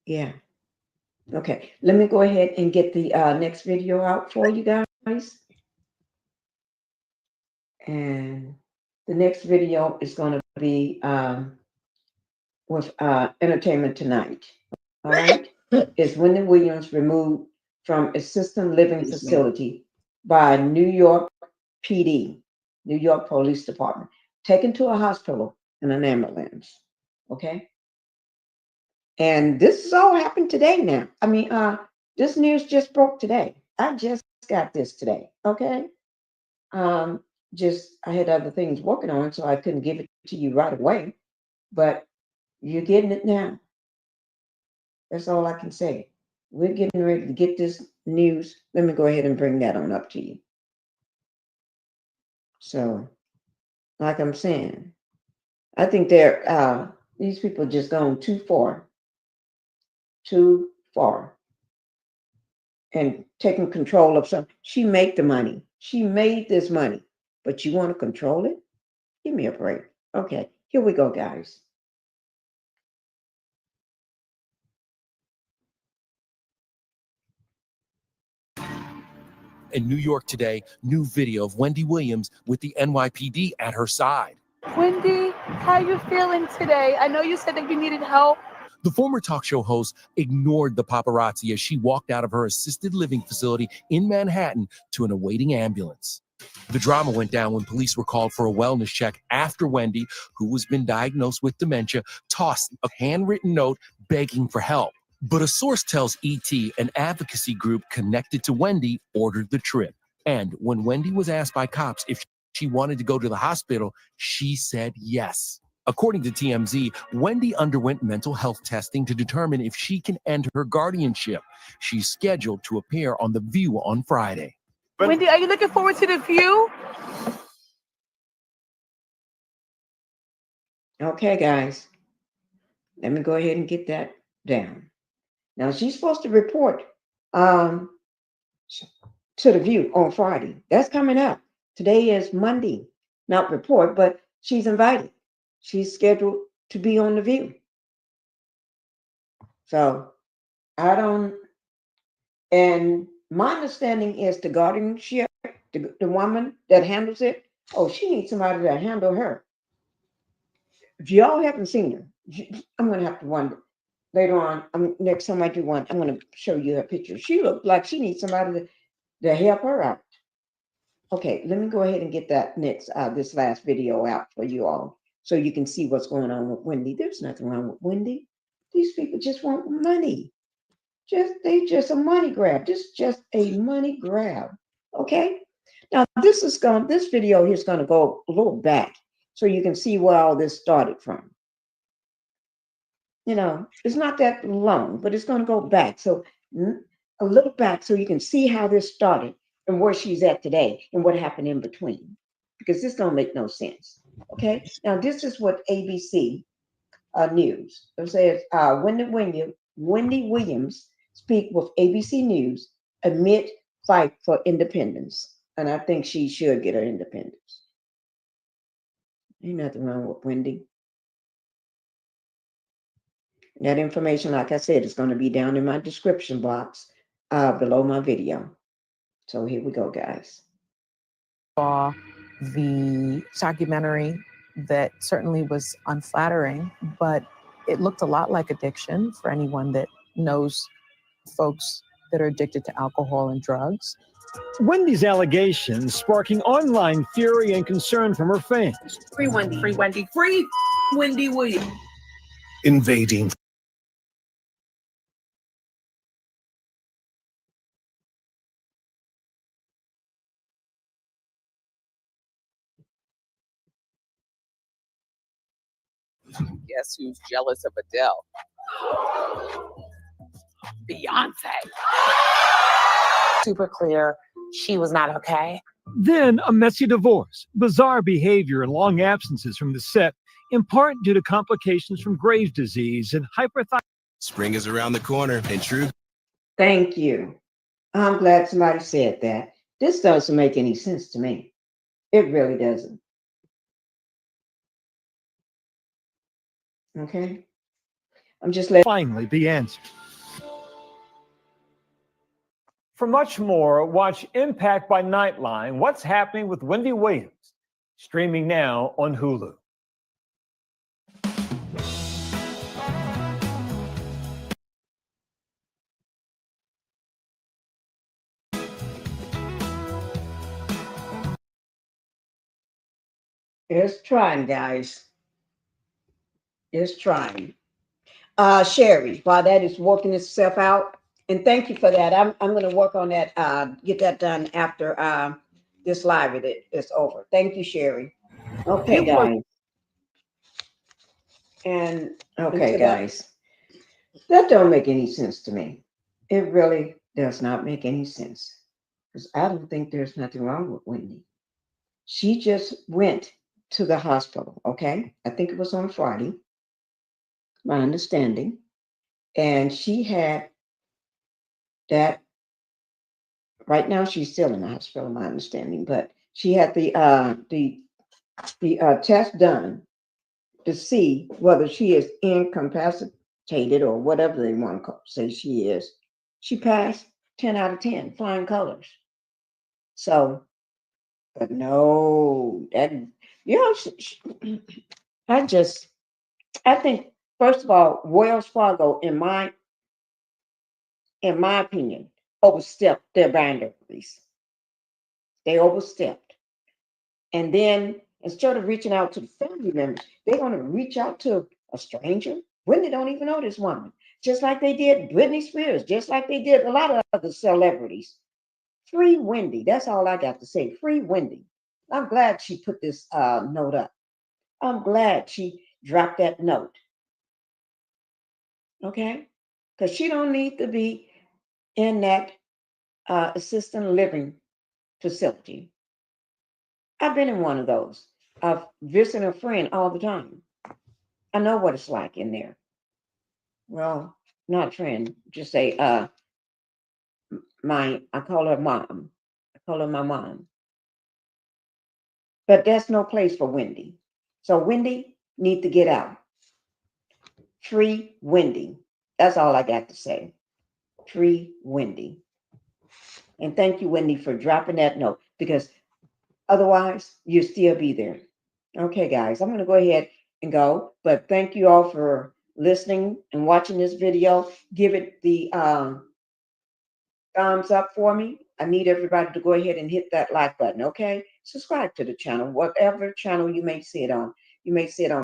Yeah. Okay. Let me go ahead and get the next video out for you guys. And the next video is going to be with Entertainment Tonight. All right. Is Wendy Williams removed from assisted living facility by New York PD, New York Police Department, taken to a hospital in an ambulance. Okay. And this has all happened today now. I mean, this news just broke today. I just got this today. Okay. Just I had other things working on, so I couldn't give it to you right away. But you're getting it now. That's all I can say. We're getting ready to get this news. Let me go ahead and bring that on up to you. So, like I'm saying, I think these people just gone too far, and taking control of something. She made the money. She made this money, but you want to control it? Give me a break. Okay, here we go, guys. In New York today, new video of Wendy Williams with the NYPD at her side. Wendy, how you feeling today? I know you said that you needed help. The former talk show host ignored the paparazzi as she walked out of her assisted living facility in Manhattan to an awaiting ambulance. The drama went down when police were called for a wellness check after Wendy, who has been diagnosed with dementia, tossed a handwritten note begging for help. But a source tells ET an advocacy group connected to Wendy ordered the trip. And when Wendy was asked by cops if she wanted to go to the hospital, she said yes. According to TMZ, Wendy underwent mental health testing to determine if she can end her guardianship. She's scheduled to appear on The View on Friday. Wendy, are you looking forward to The View? Okay, guys. Let me go ahead and get that down. Now she's supposed to report to The View on Friday. That's coming up. Today is Monday. Not report, but she's invited. She's scheduled to be on The View. So and my understanding is the guardianship, the woman that handles it, she needs somebody to handle her. If y'all haven't seen her, I'm going to have to wonder. Later on, next time I do one, I'm going to show you her picture. She looked like she needs somebody to help her out. Okay, let me go ahead and get that this last video out for you all so you can see what's going on with Wendy. There's nothing wrong with Wendy. These people just want money. They just a money grab. This is just a money grab. Okay? Now this video here is going to go a little back so you can see where all this started from. It's not that long, but it's going to go back. So a little back so you can see how this started and where she's at today and what happened in between. Because this don't make no sense. Okay? Now this is what ABC News. It says Wendy Williams speak with ABC News amid fight for independence. And I think she should get her independence. Ain't nothing wrong with Wendy. That information, like I said, is going to be down in my description box below my video. So here we go, guys. Saw the documentary that certainly was unflattering, but it looked a lot like addiction for anyone that knows folks that are addicted to alcohol and drugs. Wendy's allegations sparking online fury and concern from her fans. Free Wendy, free Wendy, free Wendy Williams. Invading. Guess who's jealous of Adele? Beyonce. Super clear she was not okay. Then a messy divorce, bizarre behavior, and long absences from the set, in part due to complications from Graves' disease and hyperthyroidism. Spring is around the corner, and true. Thank you. I'm glad somebody said that. This doesn't make any sense to me. It really doesn't. Okay? I'm just letting finally be answered. For much more, watch Impact by Nightline, What's Happening with Wendy Williams, streaming now on Hulu. It's trying, guys. It's trying. Sherry, while that is working itself out, and thank you for that. I'm going to work on that, get that done after this live is over. Thank you, Sherry. Okay, It was guys. And okay, guys, that don't make any sense to me. It really does not make any sense because I don't think there's nothing wrong with Wendy. She just went to the hospital. Okay, I think it was on Friday, my understanding, and she had that. Right now, she's still in the hospital, my understanding, but she had the test done to see whether she is incapacitated or whatever they want to say she is. She passed 10 out of 10, flying colors. So, but no, that, you know, I just, I think, first of all, Wells Fargo, in my opinion, overstepped their boundaries. They overstepped. And then instead of reaching out to the family members, they're going to reach out to a stranger when they don't even know this woman. Just like they did Britney Spears, just like they did a lot of other celebrities. Free Wendy. That's all I got to say. Free Wendy. I'm glad she put this note up. I'm glad she dropped that note. Okay? Because she don't need to be in that assisted living facility. I've been in one of those. I've visited a friend all the time. I know what it's like in there. Well, not a friend, just say I call her mom. I call her my mom. But there's no place for Wendy. So Wendy need to get out. Free Wendy. That's all I got to say. Free Wendy. And thank you, Wendy, for dropping that note because otherwise you'll still be there. Okay, guys, I'm going to go ahead and go. But thank you all for listening and watching this video. Give it the thumbs up for me. I need everybody to go ahead and hit that like button, okay? Subscribe to the channel, whatever channel you may see it on. You may see it on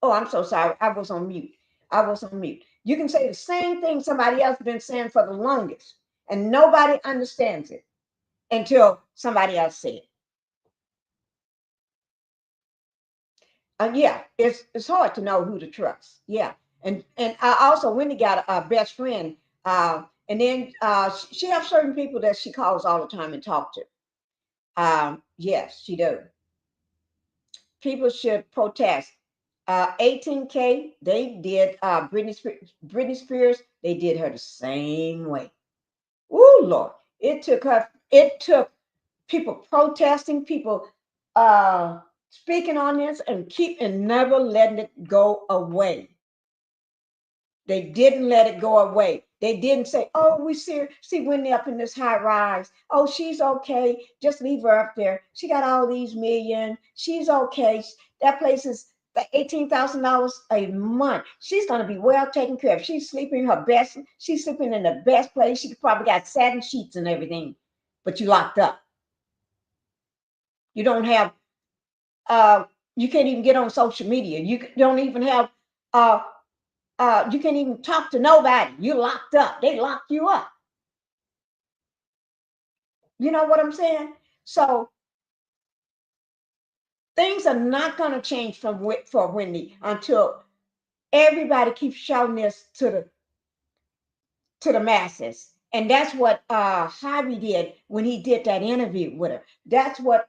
Oh, I'm so sorry. I was on mute. I was on mute. You can say the same thing somebody else been saying for the longest, and nobody understands it until somebody else says it. Yeah, it's hard to know who to trust. Yeah, and I also Wendy got a best friend, and then she has certain people that she calls all the time and talk to. Yes, she does. People should protest. 18K, they did Britney Spears, they did her the same way. Oh Lord, it took people protesting, people speaking on this and never letting it go away. They didn't let it go away. They didn't say, "Oh, we see Wendy up in this high rise. Oh, she's okay. Just leave her up there. She got all these million. She's okay. That place is the $18,000 a month. She's gonna be well taken care of. She's sleeping her best. She's sleeping in the best place. She probably got satin sheets and everything. But you locked up. You don't have. You can't even get on social media. You don't even have. You can't even talk to nobody. You're locked up. They locked you up. You know what I'm saying? So things are not going to change for Wendy until everybody keeps shouting this to the masses. And that's what Javi did when he did that interview with her. That's what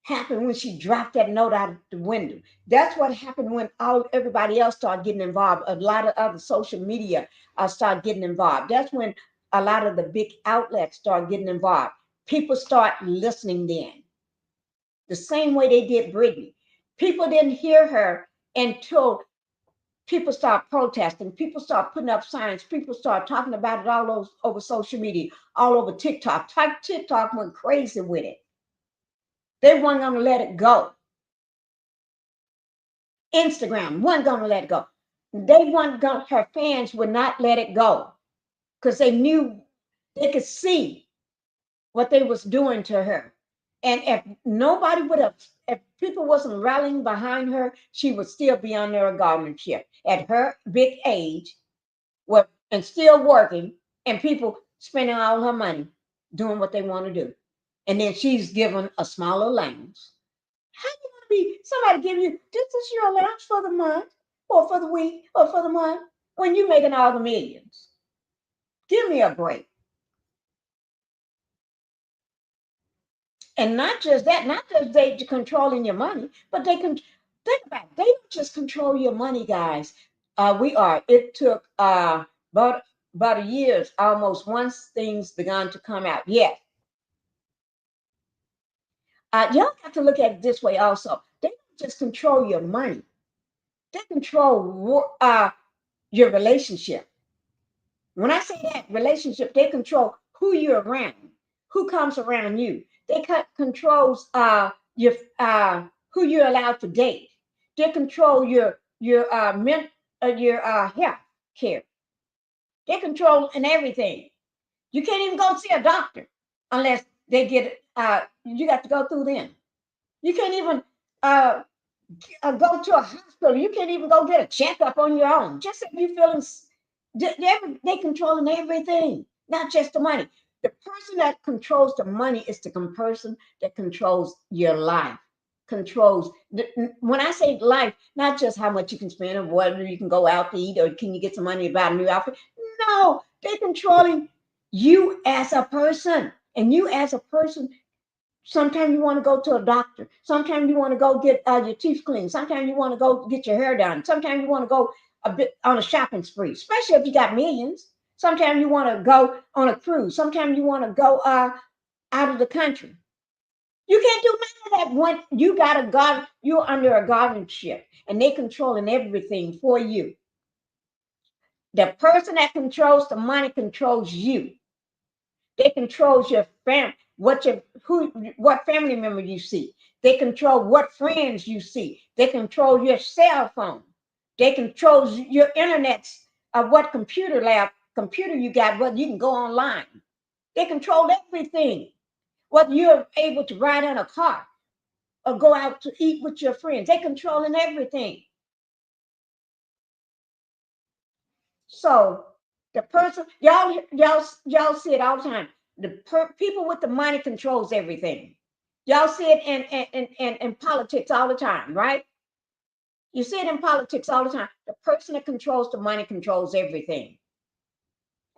happened when she dropped that note out of the window. That's what happened when everybody else started getting involved. A lot of other social media started getting involved. That's when a lot of the big outlets started getting involved. People start listening then, the same way they did Britney. People didn't hear her until people start protesting. People start putting up signs. People start talking about it all over social media, all over TikTok. TikTok went crazy with it. They weren't going to let it go. Instagram wasn't going to let it go. Her fans would not let it go because they knew they could see what they was doing to her. And if people wasn't rallying behind her, she would still be under a guardianship at her big age, and still working, and people spending all her money doing what they want to do. And then she's given a smaller allowance. How you want to be somebody give you this is your allowance for the month or for the week or for the month when you're making all the millions? Give me a break. And not just that, not just they controlling your money, but they can think about it. They don't just control your money, guys. It took about a year almost once things began to come out. Yes. Y'all have to look at it this way also. They don't just control your money. They control your relationship. When I say that relationship, they control who you're around, who comes around you. They controls your who you're allowed to date. They control your health care. They control in everything. You can't even go see a doctor unless they get you got to go through them. You can't even go to a hospital. You can't even go get a checkup on your own. Just if you feeling, they controlling everything, not just the money. The person that controls the money is the person that controls your life. When I say life, not just how much you can spend or whether you can go out to eat or can you get some money to buy a new outfit. No, they're controlling you as a person, and you as a person. Sometimes you want to go to a doctor. Sometimes you want to go get your teeth cleaned. Sometimes you want to go get your hair done. Sometimes you want to go a bit on a shopping spree, especially if you got millions. Sometimes you want to go on a cruise. Sometimes you want to go out of the country. You can't do none of that when you got a guard. You're under a guardianship, and they controlling everything for you. The person that controls the money controls you. They control your family, what family member you see. They control what friends you see. They control your cell phone. They control your internet, what computer you got, whether you can go online. They control everything. Whether you're able to ride in a car. or go out to eat with your friends. They controlling everything. So the person, y'all see it all the time. People with the money controls everything. Y'all see it in politics all the time, right? You see it in politics all the time. The person that controls the money controls everything.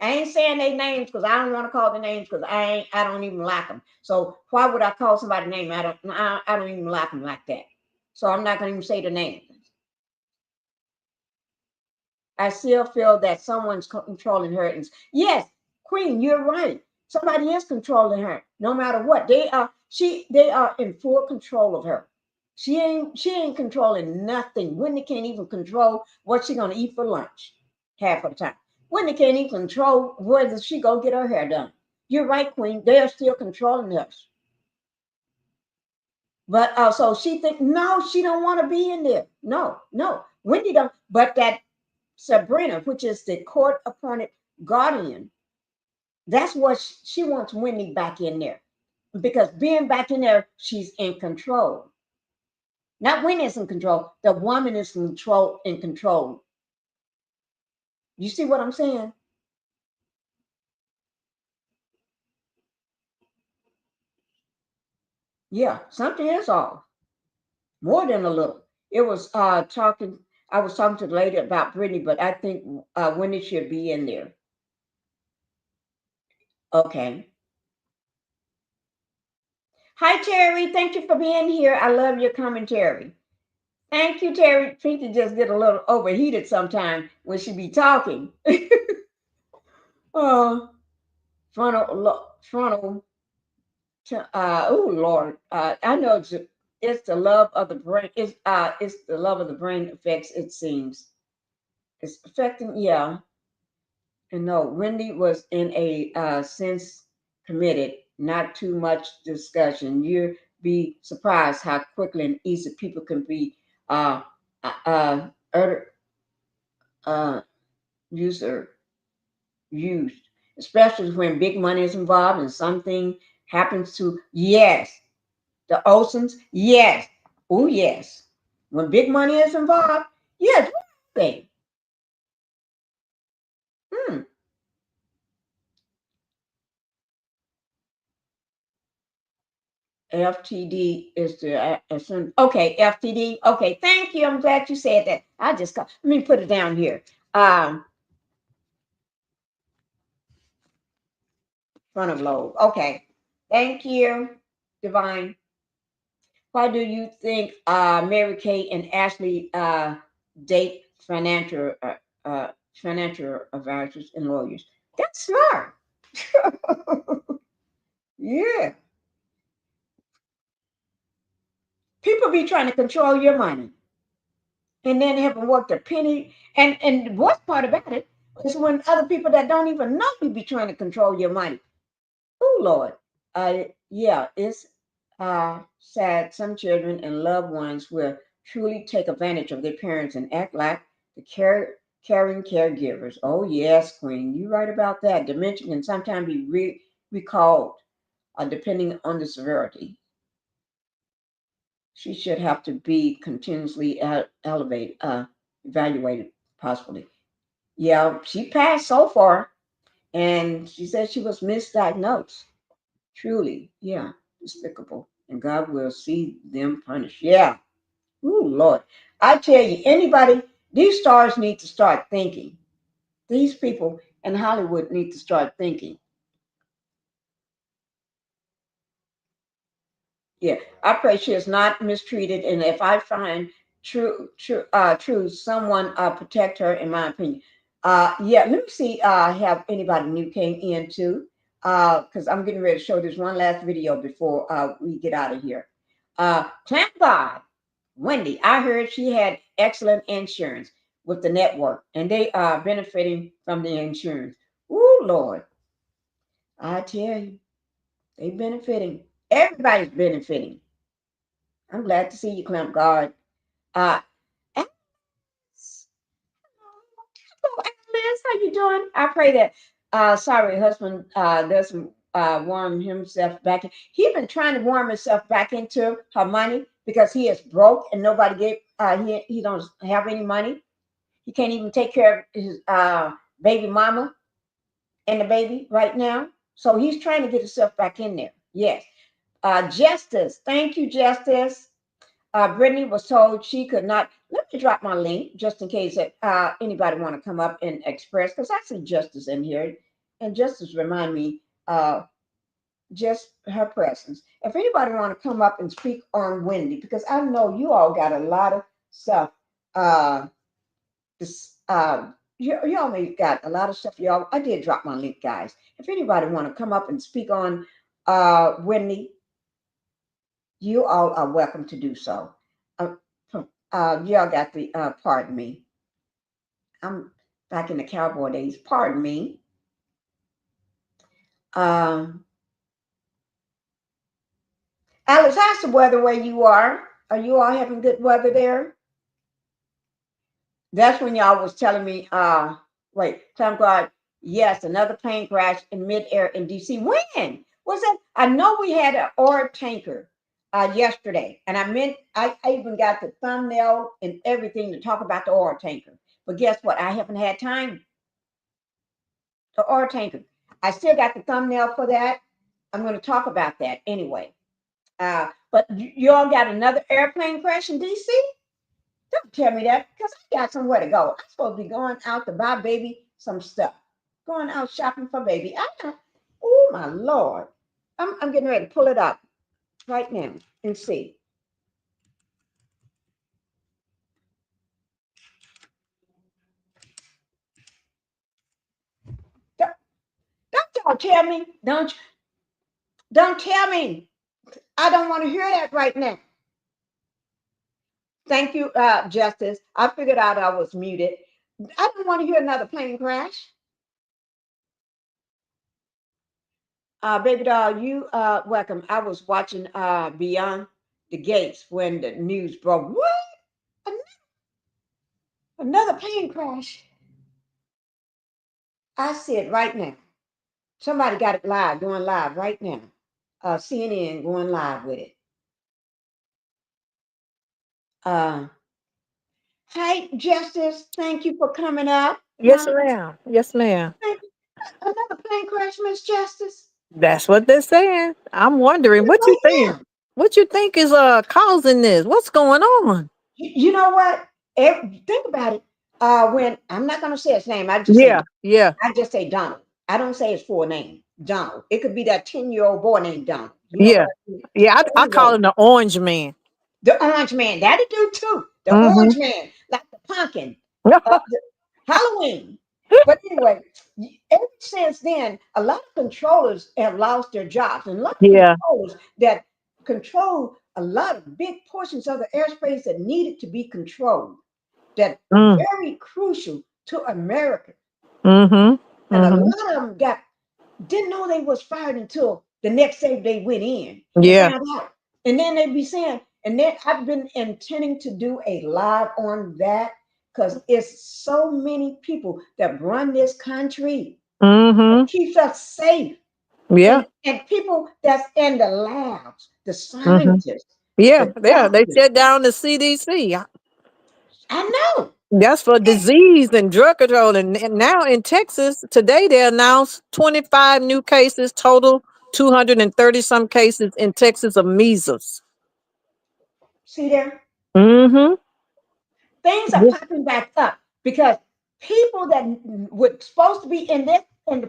I ain't saying their names because I don't want to call the names because I don't even like them. So why would I call somebody's name? I don't even like them like that. So I'm not going to even say the name. I still feel that someone's controlling her. Yes, Queen, you're right. Somebody is controlling her. No matter what, they are in full control of her. She ain't controlling nothing. Wendy can't even control what she's gonna eat for lunch half of the time. Wendy can't even control whether she go get her hair done. You're right, Queen. They are still controlling us. But so she think no, she don't want to be in there. No, Wendy don't. But that Sabrina, which is the court-appointed guardian, that's what she wants Wendy back in there. Because being back in there, she's in control. Not Wendy is in control. The woman is in control. You see what I'm saying? Yeah, something is off. More than a little. It was I was talking to the lady about Brittany, but I think Wendy should be in there. Okay. Hi, Terry. Thank you for being here. I love your commentary. Thank you, Terry. Pinky just get a little overheated sometimes when she be talking. Frontal. Oh Lord. I know it's the love of the brain. It's the love of the brain affects. It seems it's affecting. Yeah. And no, Wendy was in a sense committed. Not too much discussion. You'd be surprised how quickly and easy people can be used, especially when big money is involved and something happens to, yes, the Olsons, yes, oh yes. When big money is involved, yes, what thing? FTD is the okay, FTD. Okay, thank you. I'm glad you said that. Let me put it down here. Frontal lobe. Okay. Thank you, Divine. Why do you think Mary Kay and Ashley date financial advisors and lawyers? That's smart. Yeah. People be trying to control your money and then haven't worked a penny. And the worst part about it is when other people that don't even know you be trying to control your money. Oh Lord. Yeah, it's sad. Some children and loved ones will truly take advantage of their parents and act like the caring caregivers. Oh yes, Queen, you're right about that. Dementia can sometimes be recalled, depending on the severity. She should have to be continuously evaluated, possibly. Yeah, she passed so far, and she said she was misdiagnosed. Truly, yeah, despicable. And God will see them punished. Yeah. Ooh, Lord. I tell you, these stars need to start thinking. These people in Hollywood need to start thinking. Yeah, I pray she is not mistreated. And if I find true, someone protect her, in my opinion. Yeah, let me see, have anybody new came in too. Because I'm getting ready to show this one last video before we get out of here. Thank God, Wendy, I heard she had excellent insurance with the network, and they are benefiting from the insurance. Ooh, Lord, I tell you, they benefiting. Everybody's benefiting. I'm glad to see you, Clamp Guard. Alice. Hello, Alice. How you doing? I pray that sorry husband doesn't worm himself back in. He's been trying to worm himself back into her money, because he is broke and nobody gave. He don't have any money. He can't even take care of his baby mama and the baby right now. So he's trying to get himself back in there. Yes. Justice. Thank you, Justice. Brittany was told she could not. Let me drop my link just in case that, anybody want to come up and express, because I see Justice in here, and Justice remind me just her presence. If anybody want to come up and speak on Wendy, because I know you all got a lot of stuff. You all may got a lot of stuff. Y'all, I did drop my link, guys. If anybody want to come up and speak on Wendy, you all are welcome to do so. Y'all got the pardon me. I'm back in the cowboy days. Pardon me. Alex, how's the weather where you are? Are you all having good weather there? That's when y'all was telling me, wait, time God, yes, another plane crash in midair in DC. When was that? I know we had an oil tanker yesterday, and I even got the thumbnail and everything to talk about the oil tanker. But guess what? I haven't had time. The oil tanker. I still got the thumbnail for that. I'm going to talk about that anyway. But you all got another airplane crash in DC? Don't tell me that, because I got somewhere to go. I'm supposed to be going out to buy baby some stuff. Going out shopping for baby. Oh my Lord. I'm getting ready to pull it up right now and see. Don't y'all tell me. Don't tell me. I don't want to hear that right now. Thank you, Justice. I figured out I was muted. I don't want to hear another plane crash. Baby doll, you welcome. I was watching Beyond the Gates when the news broke. What? Another plane crash. I see it right now. Somebody got it live, going live right now. CNN going live with it. Hey, Justice, thank you for coming up. Yes, ma'am. Yes, ma'am. Another plane crash, Miss Justice. That's what they're saying. I'm wondering what you think. What you think is causing this? What's going on? You know what? Think about it. When I'm not gonna say his name, I just say Donald. I don't say his full name, Donald. It could be that 10-year-old boy named Donald. You know I call him the Orange Man. The Orange Man. That'll do too. The Orange Man, like the pumpkin. Halloween. But anyway, ever since then, a lot of controllers have lost their jobs, and a lot of controllers that control a lot of big portions of the airspace that needed to be controlled, that very crucial to America. And a lot of them didn't know they was fired until the next day they went in. Found out. And then they'd be saying, and then I've been intending to do a live on that, because it's so many people that run this country, keeps us safe. And people that's in the labs, the scientists. They shut down the CDC. I know. That's for disease and drug control. And now in Texas, today they announced 25 new cases, total 230 some cases in Texas of measles. See there? Things are popping back up because people that were supposed to be in the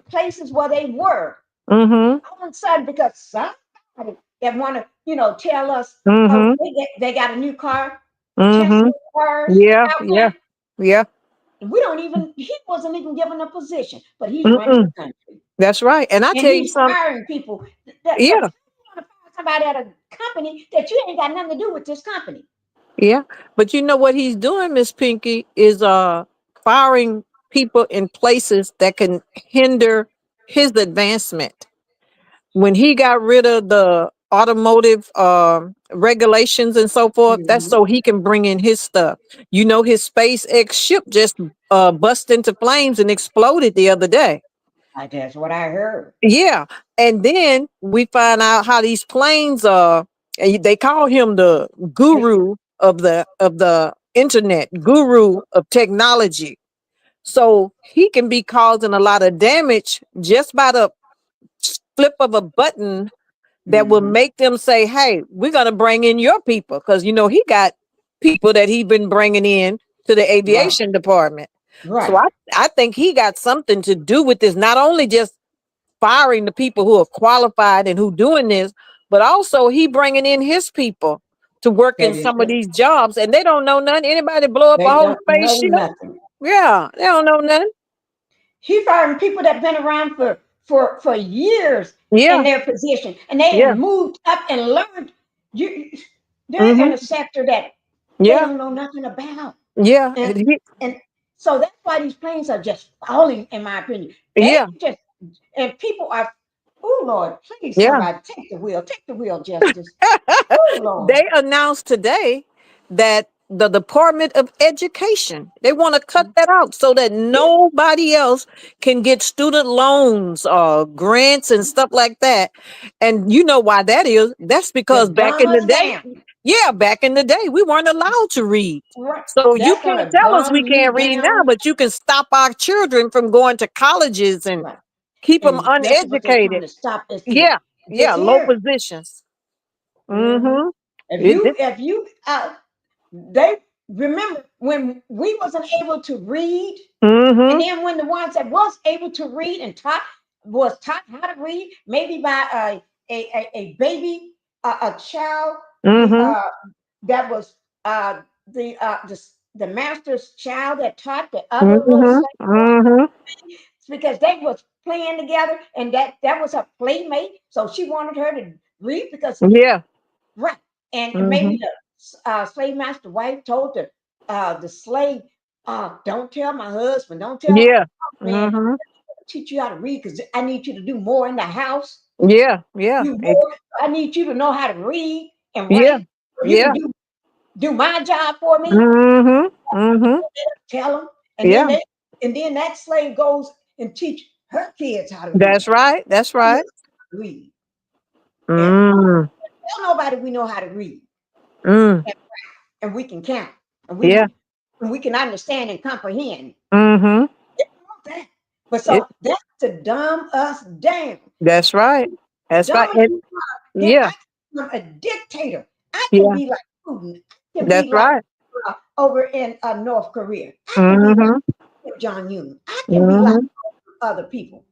places where they were, all of a sudden, because somebody that want to, tell us, oh, they got a new car, Tesla cars, Yeah. We don't even. He wasn't even given a position, but he's running the country. That's right, and I tell you something. Hiring people. Somebody at a company that you ain't got nothing to do with this company. Yeah, but you know what he's doing, Miss Pinky, is firing people in places that can hinder his advancement. When he got rid of the automotive regulations and so forth, that's so he can bring in his stuff. His SpaceX ship just bust into flames and exploded the other day. That's what I heard. Yeah, and then we find out how these planes And they call him the guru of the internet, guru of technology. So he can be causing a lot of damage just by the flip of a button that will make them say, hey, we're going to bring in your people. Because, you know, he got people that he's been bringing in to the aviation department. So Right. I think he got something to do with this, not only just firing the people who are qualified and who doing this, but also he bringing in his people to work in That is some of true. these jobs, and they don't know nothing. Anybody blow up a They whole don't know spaceship? nothing. Yeah, they don't know nothing. He firing people that been around for years in Yeah, their position, and they yeah, have moved up and learned. You, they're in mm-hmm. a sector that they Yeah, don't know nothing about, yeah, and so that's why these planes are just falling, in my opinion. They yeah, just and people are. Oh Lord, please yeah. somebody take the wheel, Justice. Oh Lord, They announced today that the Department of Education, they want to cut that out so that nobody else can get student loans or grants and stuff like that. And you know why that is? That's to because back dumb in the us day, down. yeah, back in the day, we weren't allowed to read. Right. So you That's can't gonna tell us we dumb you can't read now, down. but you can stop our children from going to colleges and Right. keep them And that's what they're trying uneducated. to stop us to Yeah, get yeah, low here. positions. Mhm. Mm-hmm. If you they remember when we wasn't able to read, and Mm-hmm. then when the ones that was able to read and was taught how to read, maybe by a baby, a child, the Mm-hmm. that was the master's child that taught the other little Mhm, slave mhm. because they was playing together, and that was her playmate, so she wanted her to read because Yeah. right. And maybe Mhm. the slave master wife told the slave, don't tell my husband, don't tell Yeah. man, Mhm. teach you how to read because I need you to do more in the house. Yeah, yeah. Do more. I need you to know how to read and Yeah. write so you can Yeah. do my job for me. Mhm. Mhm. Tell them. And Yeah. then that slave goes and teach her kids how to read. That's right. That's Tell right. us how to read. And Mm. tell nobody we know how to read. Mm. And we can count. And Yeah. we can understand and comprehend. Mhm. That. But It so that's to dumb us down. That's right. That's right. Dumb And you are, then yeah. I can become a dictator. I can Yeah. be like Putin. I can That's be like right. over in North Korea. I can be like Mhm. Kim Jong Un. I can be like Mhm. other people.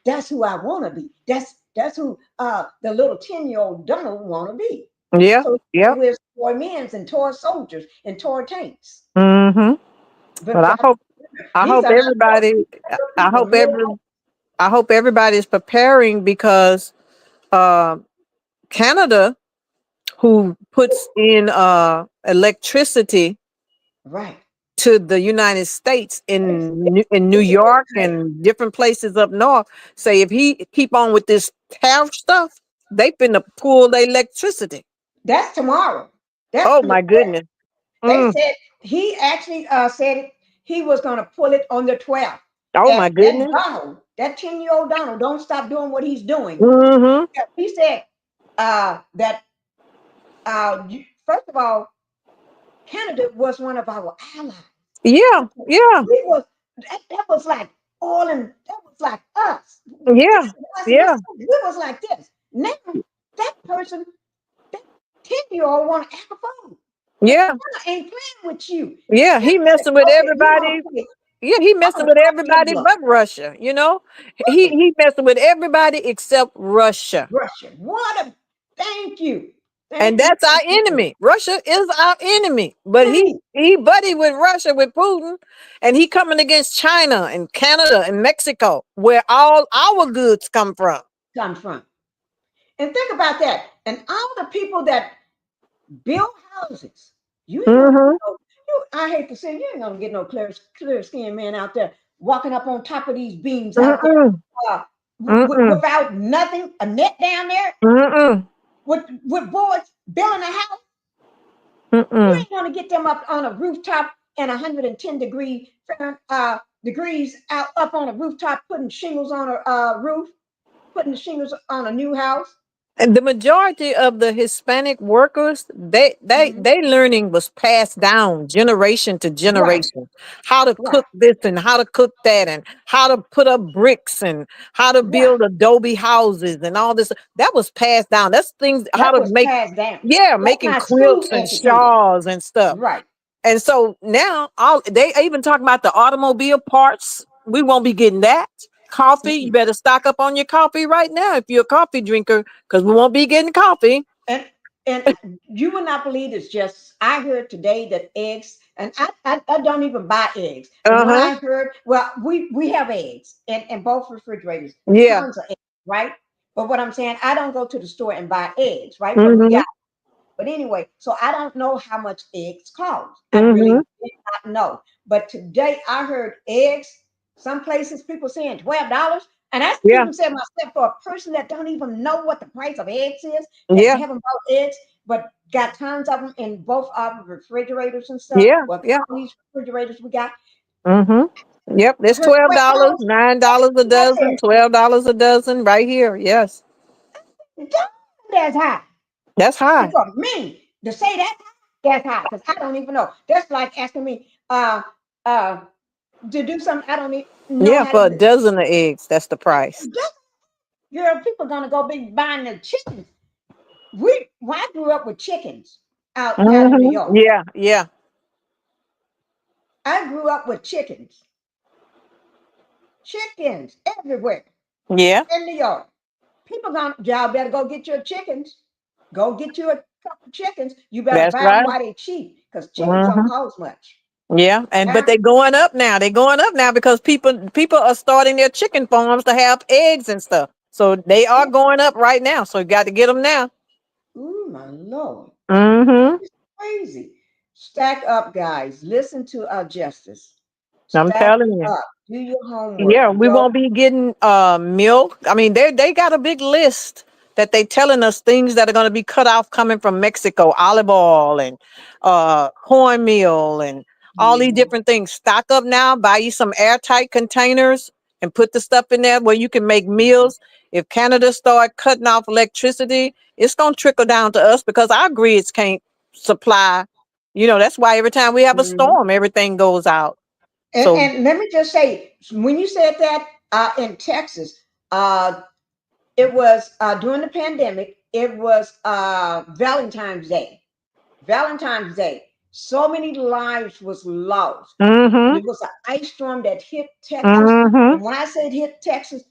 That's who I want to be. That's who the little 10-year-old Donald want to be. Yeah. So Yep. we're toy men's and toy soldiers and toy tanks. Mhm. But Because I these hope are not everybody real I people, hope real. I hope everybody's preparing because uh Canada, who puts in electricity Right. to the United States in New York and different places up north, say if he keep on with this tariff stuff, they finna pull the electricity. That's tomorrow. That's Oh my goodness. they Mm. said he actually said it. He was going to pull it on the 12th. Oh And my that goodness. Donald, that 10-year-old Donald, don't stop doing what he's doing. Mm-hmm. He said that first of all, Canada was one of our allies. Yeah, yeah, We was that was like all in that was like us. yeah, yeah, We was like this. Now that person, that 10-year-old want to act a fool. And yeah, I ain't playing with you. yeah. Now, He messing with okay, you want everybody. to play? Yeah, he I'm messing gonna with crack your everybody bluff. but Russia, you know? He messing with everybody except Russia. Russia. What a thank you. And Thank you. that's our Thank you. enemy. Russia is our enemy. But he Enemy he buddy with Russia with Putin, and he coming against China and Canada and Mexico, where all our goods come from. come from. And think about that. And all the people that build houses, you ain't gonna Mm-hmm. I hate to say you ain't gonna get no clear skinned man out there walking up on top of these beams out there Mm-mm. Mm-mm. without nothing, a net down there Mm-mm. with boards building a house. You Mm-mm. ain't gonna get them up on a rooftop and 110 degrees out up on a rooftop, putting shingles on a roof, putting the shingles on a new house. And the majority of the Hispanic workers, they learning was passed down generation to Right, generation. How to right, cook this and how to cook that and how to put up bricks and how to right. build adobe houses and all this. That was passed down. That's things how That to was make, passed down. yeah, That's making my school quilts and educated. shawls and stuff. Right. And so now all they even talking about the automobile parts. We won't be getting that. Coffee, you Mm-mm. better stock up on your coffee right now if you're a coffee drinker, because we won't be getting coffee. And you will not believe it's just I heard today that eggs, and I don't even buy eggs. And when Uh-huh. I heard, well, we have eggs in both refrigerators, Yeah. tons of eggs, right? But what I'm saying, I don't go to the store and buy eggs, right? But we Mm-hmm. got. But anyway, so I don't know how much eggs cost. I really Mm-hmm. did not know. But today I heard eggs, some places people saying $12. And that's Yeah. even said myself for a person that don't even know what the price of eggs is, that Yeah. haven't bought eggs, but got tons of them in both our refrigerators and stuff. Yeah. Well, Yeah. all these refrigerators we got. Yep. I It's heard $12, $12. $9 a dozen, Yes, $12 a dozen right here. Yes. that's high. That's And high. for me to say that's high, because I don't even know. That's like asking me uh to do something I don't even know Yeah, how to for a do. dozen of eggs, that's the price. Girl, people gonna go be buying the chickens. Well, I grew up with chickens out in New York. Yeah, yeah, I grew up with chickens everywhere yeah. in New York. People gonna y'all better go get your chickens. Go get you a couple chickens. You better That's buy them right. while they cheap, because chickens don't hmm cost much. Yeah, and but Now, they're going up now. They're going up now because people are starting their chicken farms to have eggs and stuff. So they are yeah. going up right now. So you got to get them now. Ooh, my Lord. Mm-hmm. It's crazy. Stack up, guys. Listen to our justice. I'm Stack telling you. up. Do your homework. Yeah, we Go. won't be getting milk. I mean, they got a big list that they telling us things that are going to be cut off coming from Mexico, olive oil and cornmeal and all these Mhm. different things. Stock up now, buy you some airtight containers and put the stuff in there where you can make meals. If Canada start cutting off electricity, it's going to trickle down to us because our grids can't supply. That's why every time we have a Mhm. storm, everything goes out. And, So, and let me just say, when you said that in Texas, uh, it was during the pandemic. It was Valentine's Day. Valentine's Day. So many lives was lost. mm-hmm, There was an ice storm that hit Texas, mm-hmm. and when I say it hit Texas,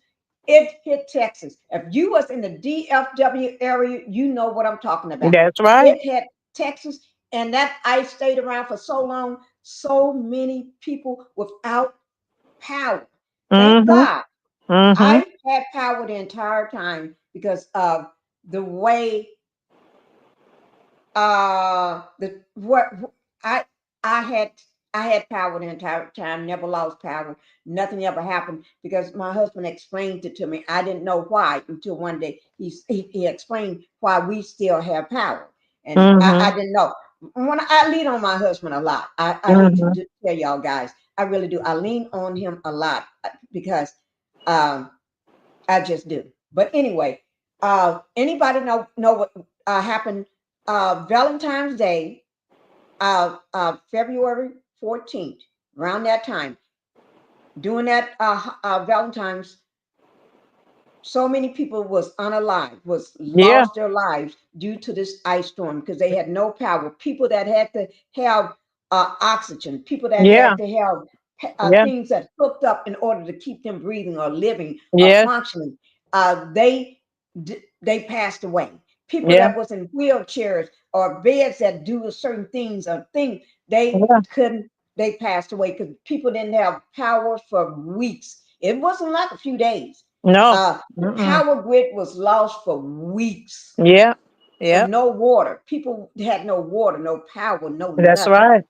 it hit Texas. If you was in the DFW area, you know what I'm talking about. That's right. It hit Texas, and that ice stayed around for so long. So many people without power. Thank Mhm, God mhm. I had power the entire time because of the way the what I I had I had power the entire time, never lost power. Nothing ever happened because my husband explained it to me. I didn't know why until one day he explained why we still have power. And I Mhm, didn't know. When I lean on my husband a lot, I need to mhm. tell y'all guys, I really do. I lean on him a lot because um I just do. But anyway, anybody know what happened Valentine's Day, February 14th, around that time, doing that Valentine's, so many people was unalive, was Yeah, lost their lives due to this ice storm because they had no power. People that had to have oxygen, people that yeah, had to have yeah, things that hooked up in order to keep them breathing or living or yes, functioning, they passed away. People yeah, that was in wheelchairs or beds that do certain things or things, they yeah. couldn't. They passed away because people didn't have power for weeks. It wasn't like a few days. No. The Mm-mm. power grid was lost for weeks Yeah, and yeah. no water. People had no water, no power, no That's nothing. right.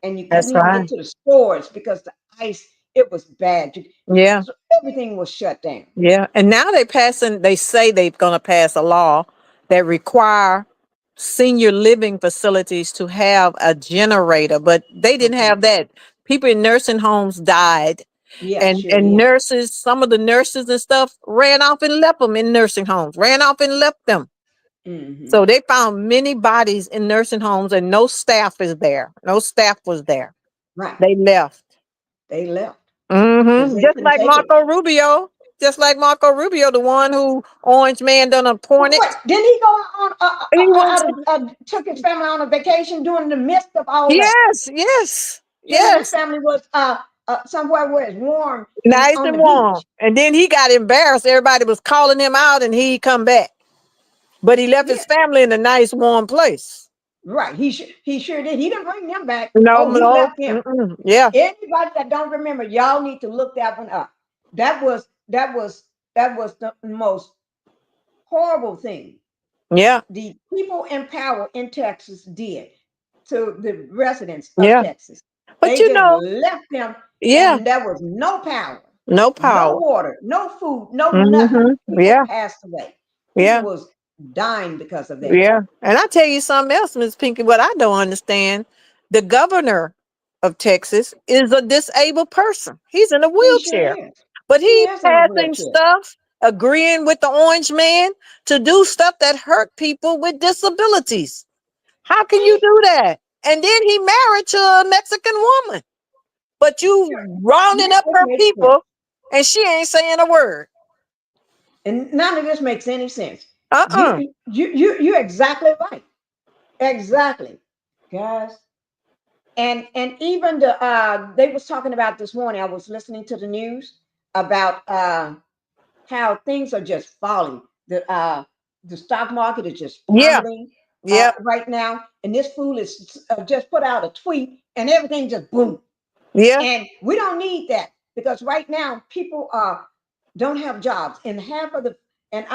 And you couldn't That's even right. get to the stores because the ice, it was bad. Yeah, So everything was shut down. yeah. And now they say they're gonna pass a law that require senior living facilities to have a generator, but they didn't Okay. have that. People in nursing homes died Yeah, And sure did. nurses, some of the nurses and stuff ran off and left them in nursing homes, ran off and left them. So they found many bodies in nursing homes and no staff is there. No staff was there. Right. They left. They left. 'Cause they Just couldn't like take it. Marco Rubio. Just like Marco Rubio, the one who Orange Man done appointed. What? Didn't he go on? He went Took his family on a vacation during the midst of all that. yes, yes, Him and his yes. family was somewhere where it's warm, Nice on and the warm. beach. And then he got embarrassed. Everybody was calling him out and he come back. But he left his family in a nice warm place. Right. He sure did. He didn't bring them back. No, Oh, he no. left them. Yeah. Anybody that don't remember, y'all need to look that one up. That was the most horrible thing Yeah. the people in power in Texas did to the residents of Yeah. Texas. But They you just know, left them, yeah. and there was no power, No no power. water, no food, no nothing. People Yeah. passed away. Yeah. People was dying because of that. Yeah. And I tell you something else, Miss Pinky, what I don't understand. The governor of Texas is a disabled person. He's in a He sure wheelchair. is. But He he's is in a passing wheelchair. stuff, agreeing with the Orange Man to do stuff that hurt people with disabilities. How can you do that? And then he married to a Mexican woman. But you rounding up her people and she ain't saying a word. And none of this makes any sense. You're exactly right. Exactly, guys. And even they was talking about this morning. I was listening to the news about how things are just falling. The stock market is just plummeting right now. And this fool is just put out a tweet, and everything just boom. Yeah. And we don't need that, because right now people don't have jobs, and half of the and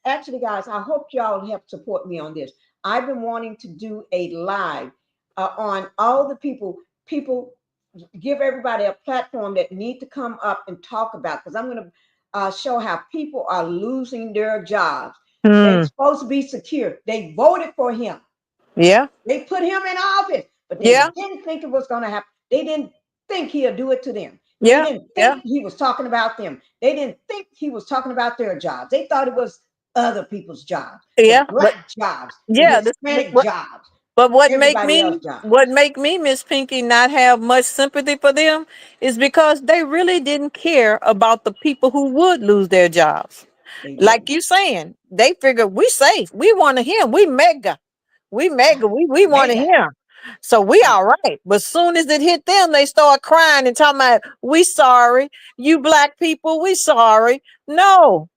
actually, guys, I hope y'all help support me on this. I've been wanting to do a live on all the people give everybody a platform that need to come up and talk about, because I'm going to show how people are losing their jobs. They're supposed to be secure. They voted for him. Yeah. They put him in office, but they didn't think it was going to happen. They didn't think he'll do it to them. They didn't think he was talking about them. They didn't think he was talking about their jobs. They thought it was other people's jobs. Yeah. The black jobs. Yeah. The Hispanic jobs. But what make me, Miss Pinky, not have much sympathy for them is because they really didn't care about the people who would lose their jobs. Like you saying, they figured we safe. We want to hear. We mega. We want to hear. So we all right. But soon as it hit them, they start crying and talking about, we sorry. You black people, we sorry. No.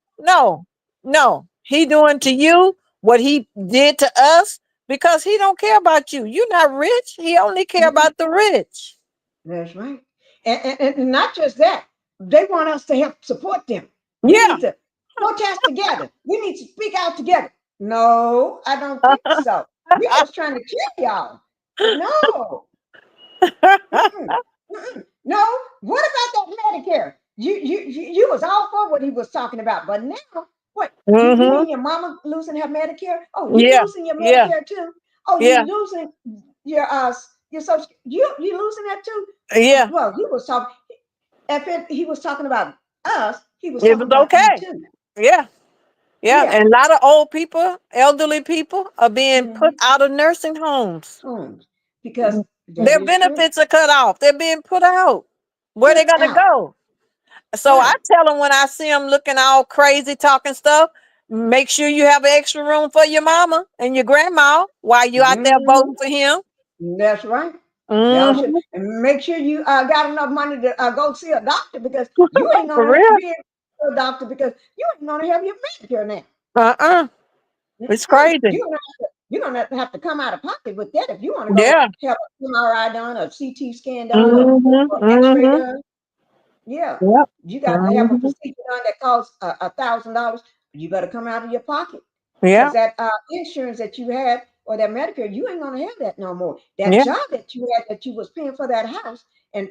He doing to you what he did to us because he don't care about you. You're not rich. He only care about the rich. That's right. And not just that. They want us to help support them. We need to protest together. We need to speak out together. No, I don't think so. We just trying to kill y'all. No. No. What about that Medicare? You was all for what he was talking about, but now what? You mean your mama losing her Medicare? Oh, you losing your Medicare too? Oh, you losing your social? You losing that too? Yeah. Well, he was talking. If he was talking about us, he was It talking was about you okay. too. Yeah. And a lot of old people, elderly people are being put out of nursing homes. Because their benefits are cut off. They're being put out. Where they gonna go? So I tell them when I see them looking all crazy, talking stuff, make sure you have an extra room for your mama and your grandma while you out there voting for him. That's right. Y'all should, and make sure you got enough money to go see a doctor, because you ain't gonna be a doctor, because you ain't gonna have your Medicare now. It's crazy. You're gonna have to come out of pocket with that if you want to go have an MRI done, a CT scan done, or X-ray done. Yeah. You got to have a procedure done that costs $1,000. You better come out of your pocket. Because that insurance that you had, or that Medicare, you ain't gonna have that no more. That job that you had, that you was paying for that house and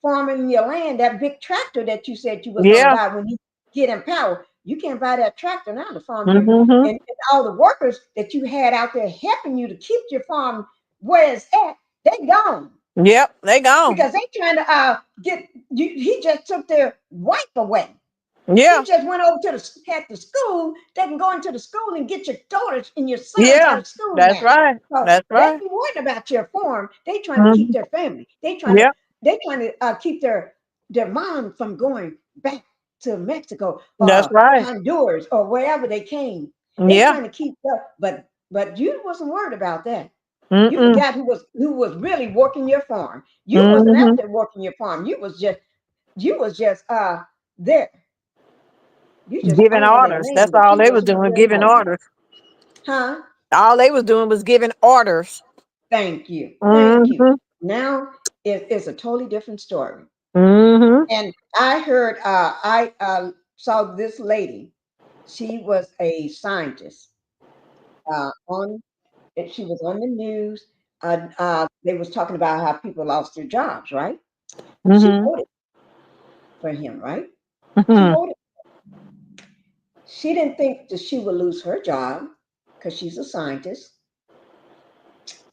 farming your land, that big tractor that you said you was gonna buy when you get in power, you can't buy that tractor now to farm your, and all the workers that you had out there helping you to keep your farm where it's at, they gone. Yep, they gone. because they trying to get you. He just took their wife away. Yeah, He just went over to the school. They can go into the school and get your daughters and your sons out yeah, of school that's now. right. So That's they right. ain't worried about your farm. They trying to keep Mhm. their family. Yep, They trying to keep their mom from going back to Mexico that's or right. Honduras or wherever they came. They Yeah. trying to keep that, but you wasn't worried about that. You Mm-mm. forgot who was really working your farm. You wasn't out Mm-hmm. there working your farm. You was just there. You just Giving under their orders. name, That's but all you they was wasn't doing, really giving working. orders. Huh? All they was doing was giving orders. Thank you. Thank you. Mm-hmm. Now it's a totally different story. Mm-hmm. And I heard, I saw this lady. She was a scientist. On She was on the news. They was talking about how people lost their jobs. Right? She Mm-hmm. voted for him. Right? She Mm-hmm. voted. She didn't think that she would lose her job because she's a scientist,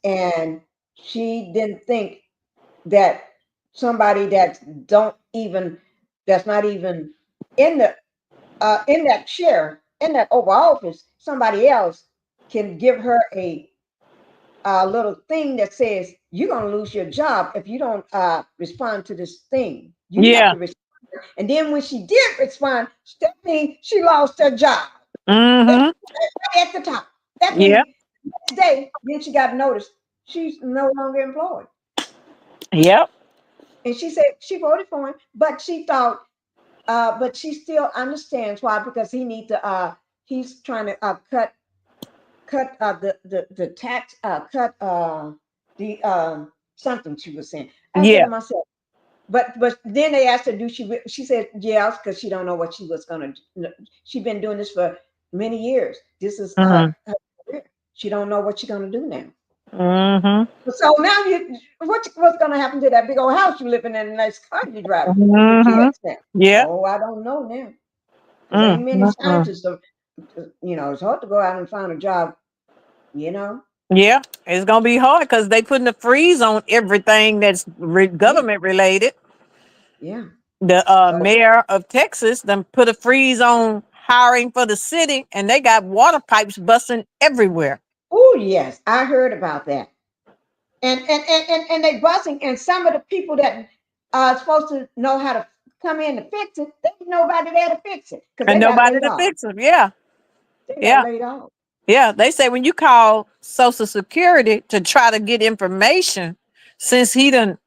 and she didn't think that somebody that's not even in the in that chair in that Oval Office, somebody else can give her a little thing that says you're going to lose your job if you don't respond to this thing. You have Yeah. to respond. And then when she did respond, that means she lost her job. That's Mm-hmm. right at the top. That Yeah. means next day, then she got noticed she's no longer employed. Yep. And she said she voted for him, but she thought, but she still understands why, because he's trying to cut the tax, cut the something she was saying. I said Yeah. to myself, but then they asked her, she said yes, because she don't know what she was gonna do. She's been doing this for many years. This is Mm-hmm. her career. She don't know what she's gonna do now. Mm-hmm. So now what's going to happen to that big old house you living in, and nice car you driving, and your Mm-hmm. kids now? Yeah. Oh, I don't know now, because ain't many Mm-hmm. scientists. It's hard to go out and find a job. You know. Yeah. It's gonna be hard because they putting a freeze on everything that's Yeah, government related. yeah. The So, mayor of Texas then put a freeze on hiring for the city, and they got water pipes busting everywhere. oh yes, I heard about that. And they buzzing, and some of the people that are supposed to know how to come in to fix it, there's nobody there to fix it because And they got nobody laid to off. fix them. Yeah. They got Yeah. laid off. Yeah. They say when you call Social Security to try to get information, since he done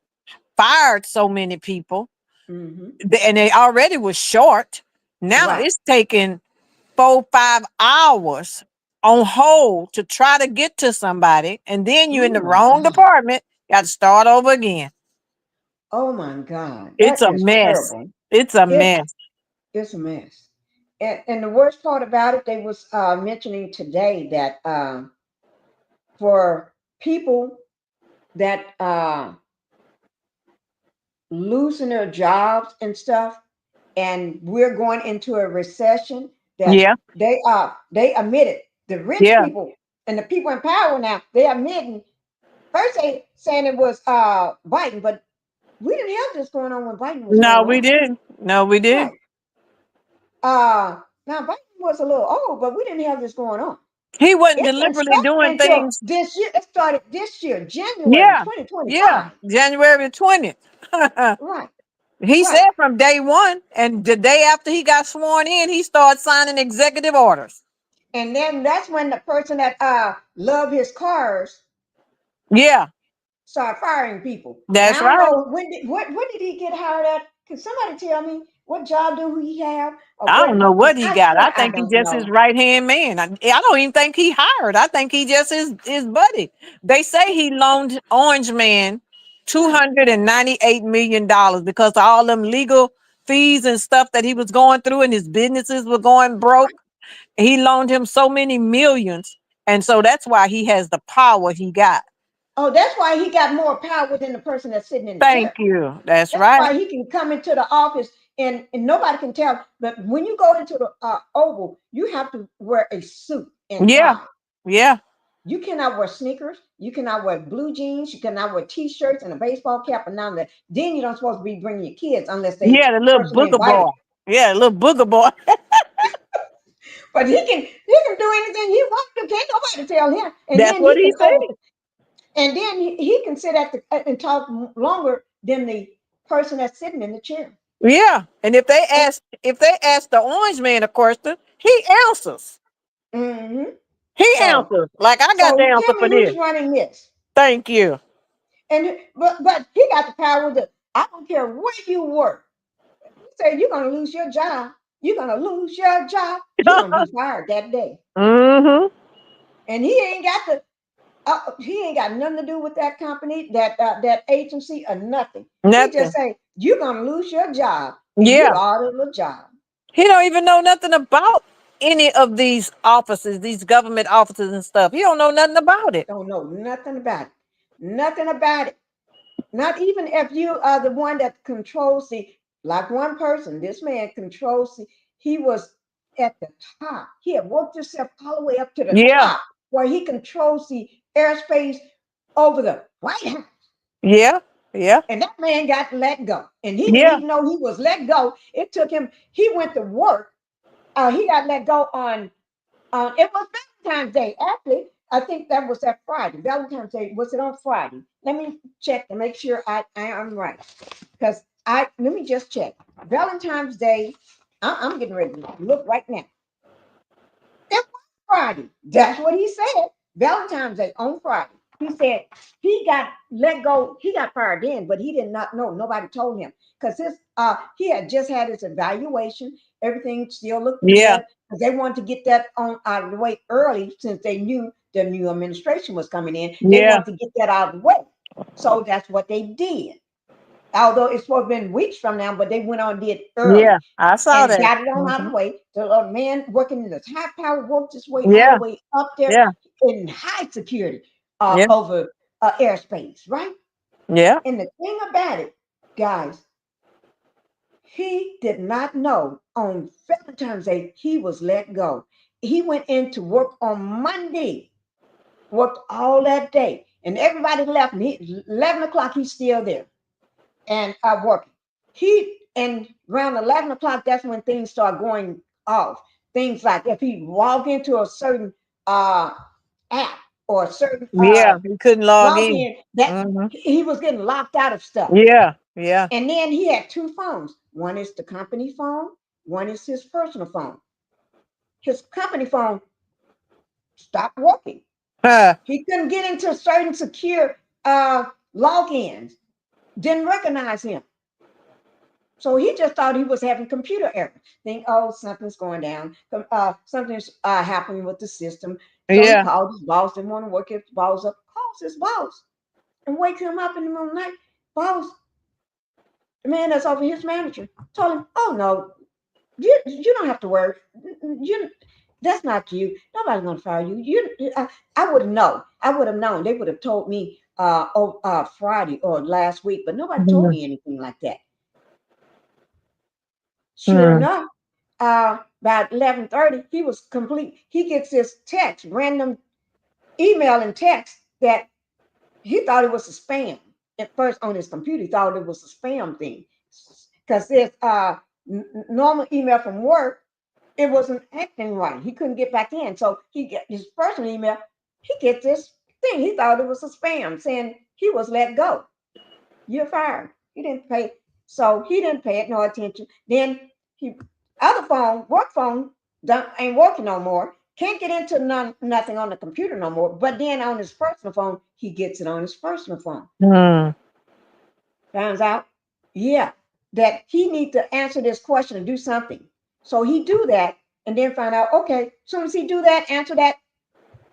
fired so many people, Hmm. and they already was short, now Right. it's taking 4-5 hours on hold to try to get to somebody. And then you're Oh in the my wrong God. department, got to start over again. Oh my God. It's That a is mess. terrible. It's a It's mess. it's a mess. And the worst part about it, they was mentioning today that for people that losing their jobs and stuff, and we're going into a recession, that Yeah. they admitted, the rich Yeah. people and the people in power now, they admitting, first they saying it was Biden, but we didn't have this going on when Biden was No, going we on. didn't. No, we didn't. Right. Now Biden was a little old, but we didn't have this going on. He wasn't It didn't deliberately start doing until things. this year. It started this year, January Yeah. Yeah. 2025. January 20th. Right, He right. said from day one, and the day after he got sworn in, he started signing executive orders. And then that's when the person that loved his cars Yeah, started firing people. And that's I don't right. know what did he get hired at? Can somebody tell me what job do he have or I what? don't know Because what he I got. swear I I think he don't just his know. right hand man. I don't even think he hired. I think he just his buddy. They say he loaned Orange Man Right. $298 million because of all them legal fees and stuff that he was going through, and his businesses were going broke. He loaned him so many millions, and so that's why he has the power he got. Oh, that's why he got more power than the person that's sitting in the Thank chair. you. That's That's right. why he can come into the office and nobody can tell. But when you go into the Oval, you have to wear a suit and Yeah. tie. Yeah. You cannot wear sneakers. You cannot wear blue jeans. You cannot wear t-shirts and a baseball cap. And now that then you don't supposed to be bringing your kids unless they Yeah, the little personally booger invited. boy. Yeah, the little booger boy. But he can do anything he wants to. Can't nobody tell him. And That's then what he he can said. and then he can sit at the and talk longer than the person that's sitting in the chair. Yeah, and if they ask the orange man a question, he answers. Mm-hmm. He So answers like I got the answer tell me for who's this. running this. Thank you. And but he got the power to. I don't care where you work. He said you're gonna lose your job. You're gonna lose your job. You're gonna be fired that day. Mm-hmm. And he ain't got the. He ain't got nothing to do with that company, that agency, or nothing. He just Nothing. say you're gonna lose your job, and Yeah. you out of the job. He don't even know nothing about any of these offices, these government offices and stuff. He don't know nothing about it. Don't know nothing about it. Nothing about it. Not even if you are the one that controls like one person, this man controls he was at the top. He had worked himself all the way up to the Yeah. top where he controls the airspace over the White House. Yeah. Yeah. And that man got let go. And he didn't Yeah. even know he was let go. It took him, he went to work. He got let go on it was Valentine's Day. Actually, I think that was that Friday. Valentine's Day, was it on Friday? Let me check to make sure I am right. Because let me just check. Valentine's Day, I'm getting ready to look right now. It was Friday. That's what he said. Valentine's Day on Friday. He said he got let go. He got fired in, but he did not know. Nobody told him because he had just had his evaluation. Everything still looked Yeah. good because they wanted to get that on out of the way early since they knew the new administration was coming in. They Yeah. wanted to get that out of the way. So that's what they did. Although it's supposed to have been weeks from now, but they went on and did early. Yeah. I saw And that. got it on out of Mhm. the way. The man working in this high power worked his way all Yeah. the way up there Yeah. in high security Yeah. over airspace, right? Yeah. And the thing about it, guys, he did not know on Valentine's Day he was let go. He went in to work on Monday, worked all that day, and everybody left. And 11 o'clock, he's still there and working. And around 11 o'clock, that's when things start going off. Things like if he walk into a certain app or a certain Yeah. He couldn't log in. login, that Hmm. he was getting locked out of stuff. Yeah. Yeah. And then he had two phones. One is the company phone, one is his personal phone. His company phone stopped working. Huh. He couldn't get into certain secure logins, didn't recognize him. So he just thought he was having computer error. Think, oh, something's going down. Something's happening with the system. So he Yeah. called his boss, didn't want to work his boss up, calls his boss and wakes him up in the middle of the night. Boss, the man that's over his manager, told him, oh no, you don't have to worry. That's not you. Nobody's gonna fire you. I would have known. I would have known. They would have told me Friday or last week, but nobody told Mhm. me anything like that. Sure Hmm. enough, about 11:30, he was complete. He gets this text, random email and text that he thought it was a spam. At first on his computer, he thought it was a spam thing. Because this normal email from work, it wasn't acting right. He couldn't get back in. So he get his personal email, he gets this thing. He thought it was a spam saying he was let go. You're fired. He didn't pay. So he didn't pay it no attention. Then he other phone, work phone, ain't working no more. Can't get into nothing on the computer no more. But then on his personal phone, he gets it on his personal phone. Hmm. Finds out, yeah, that he need to answer this question and do something. So he do that and then find out, okay, as soon as he do that, answer that,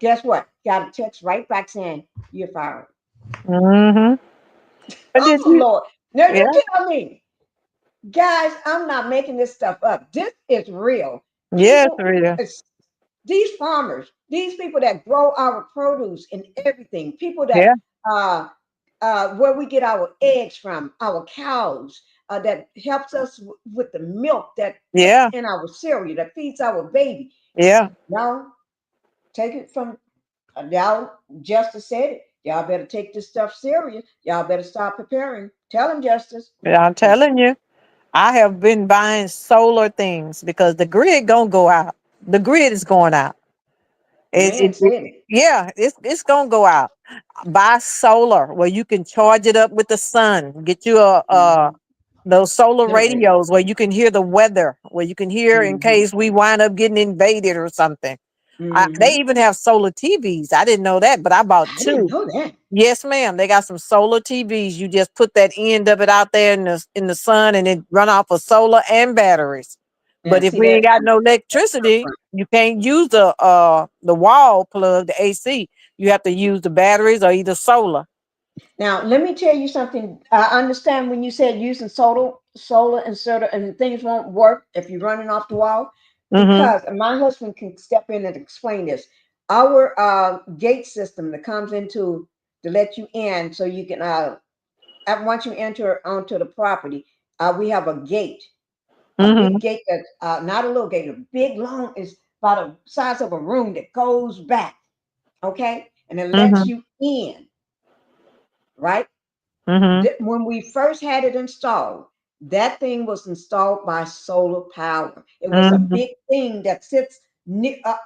guess what? Got a text right back saying, you're fired. Mm-hmm. But did Oh, you? Lord. Now Yeah. you tell me. Guys, I'm not making this stuff up. This is real. Yes, People, Rita. these farmers, these people that grow our produce and everything, people that Yeah. where we get our eggs from, our cows, that helps us with the milk that puts Yeah. in our cereal, that feeds our baby. Yeah. Now, take it from Y'all, Justice said it. Y'all better take this stuff serious. Y'all better start preparing. Tell him, Justice. Yeah, I'm telling you, I have been buying solar things because the grid gonna go out. The grid is going out. The man said it. Yeah, it's gonna go out. Buy solar where you can charge it up with the sun. Get you Mhm. those solar Generator. radios where you can hear the weather, where you can hear in Hmm. case we wind up getting invaded or something. They Hmm. even have solar TVs. I didn't know that, but I bought I didn't two. know that. Yes, ma'am. They got some solar TVs. You just put that end of it out there in the sun, and it run off of solar and batteries. Yeah, But if see we that. ain't got no electricity, you can't use the wall plug, the AC. You have to use the batteries or either solar. Now, let me tell you something. I understand when you said using solar and solar, and things won't work if you're running off the wall. Mm-hmm. Because and my husband can step in and explain this. Our gate system that comes into to let you in, so you can once you enter onto the property, we have a big Mm-hmm. gate that's not a little gate, a big long is about the size of a room that goes back. Okay, and it lets Mm-hmm. you in, right? Mm-hmm. When we first had it installed, that thing was installed by solar power. It was a Mm-hmm. big thing that sits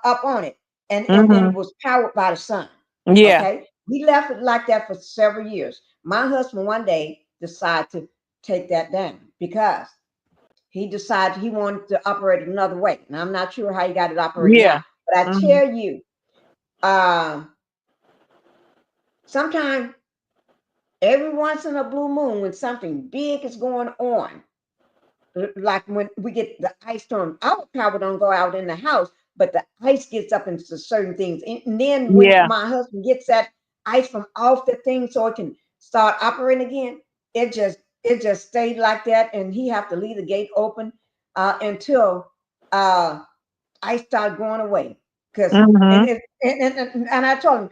up on it, and it Mm-hmm. was powered by the sun. Yeah. Okay, we left it like that for several years. My husband one day decided to take that down because he decided he wanted to operate it another way. And I'm not sure how he got it operating Yeah. now, but I Mm-hmm. tell you, uh, sometimes every once in a blue moon, when something big is going on, like when we get the ice storm, our power don't go out in the house, but the ice gets up into certain things. And then when Yeah. my husband gets that ice from off the thing so it can start operating again, it just stayed like that, and he have to leave the gate open until ice started going away. Because Mm-hmm. and I told him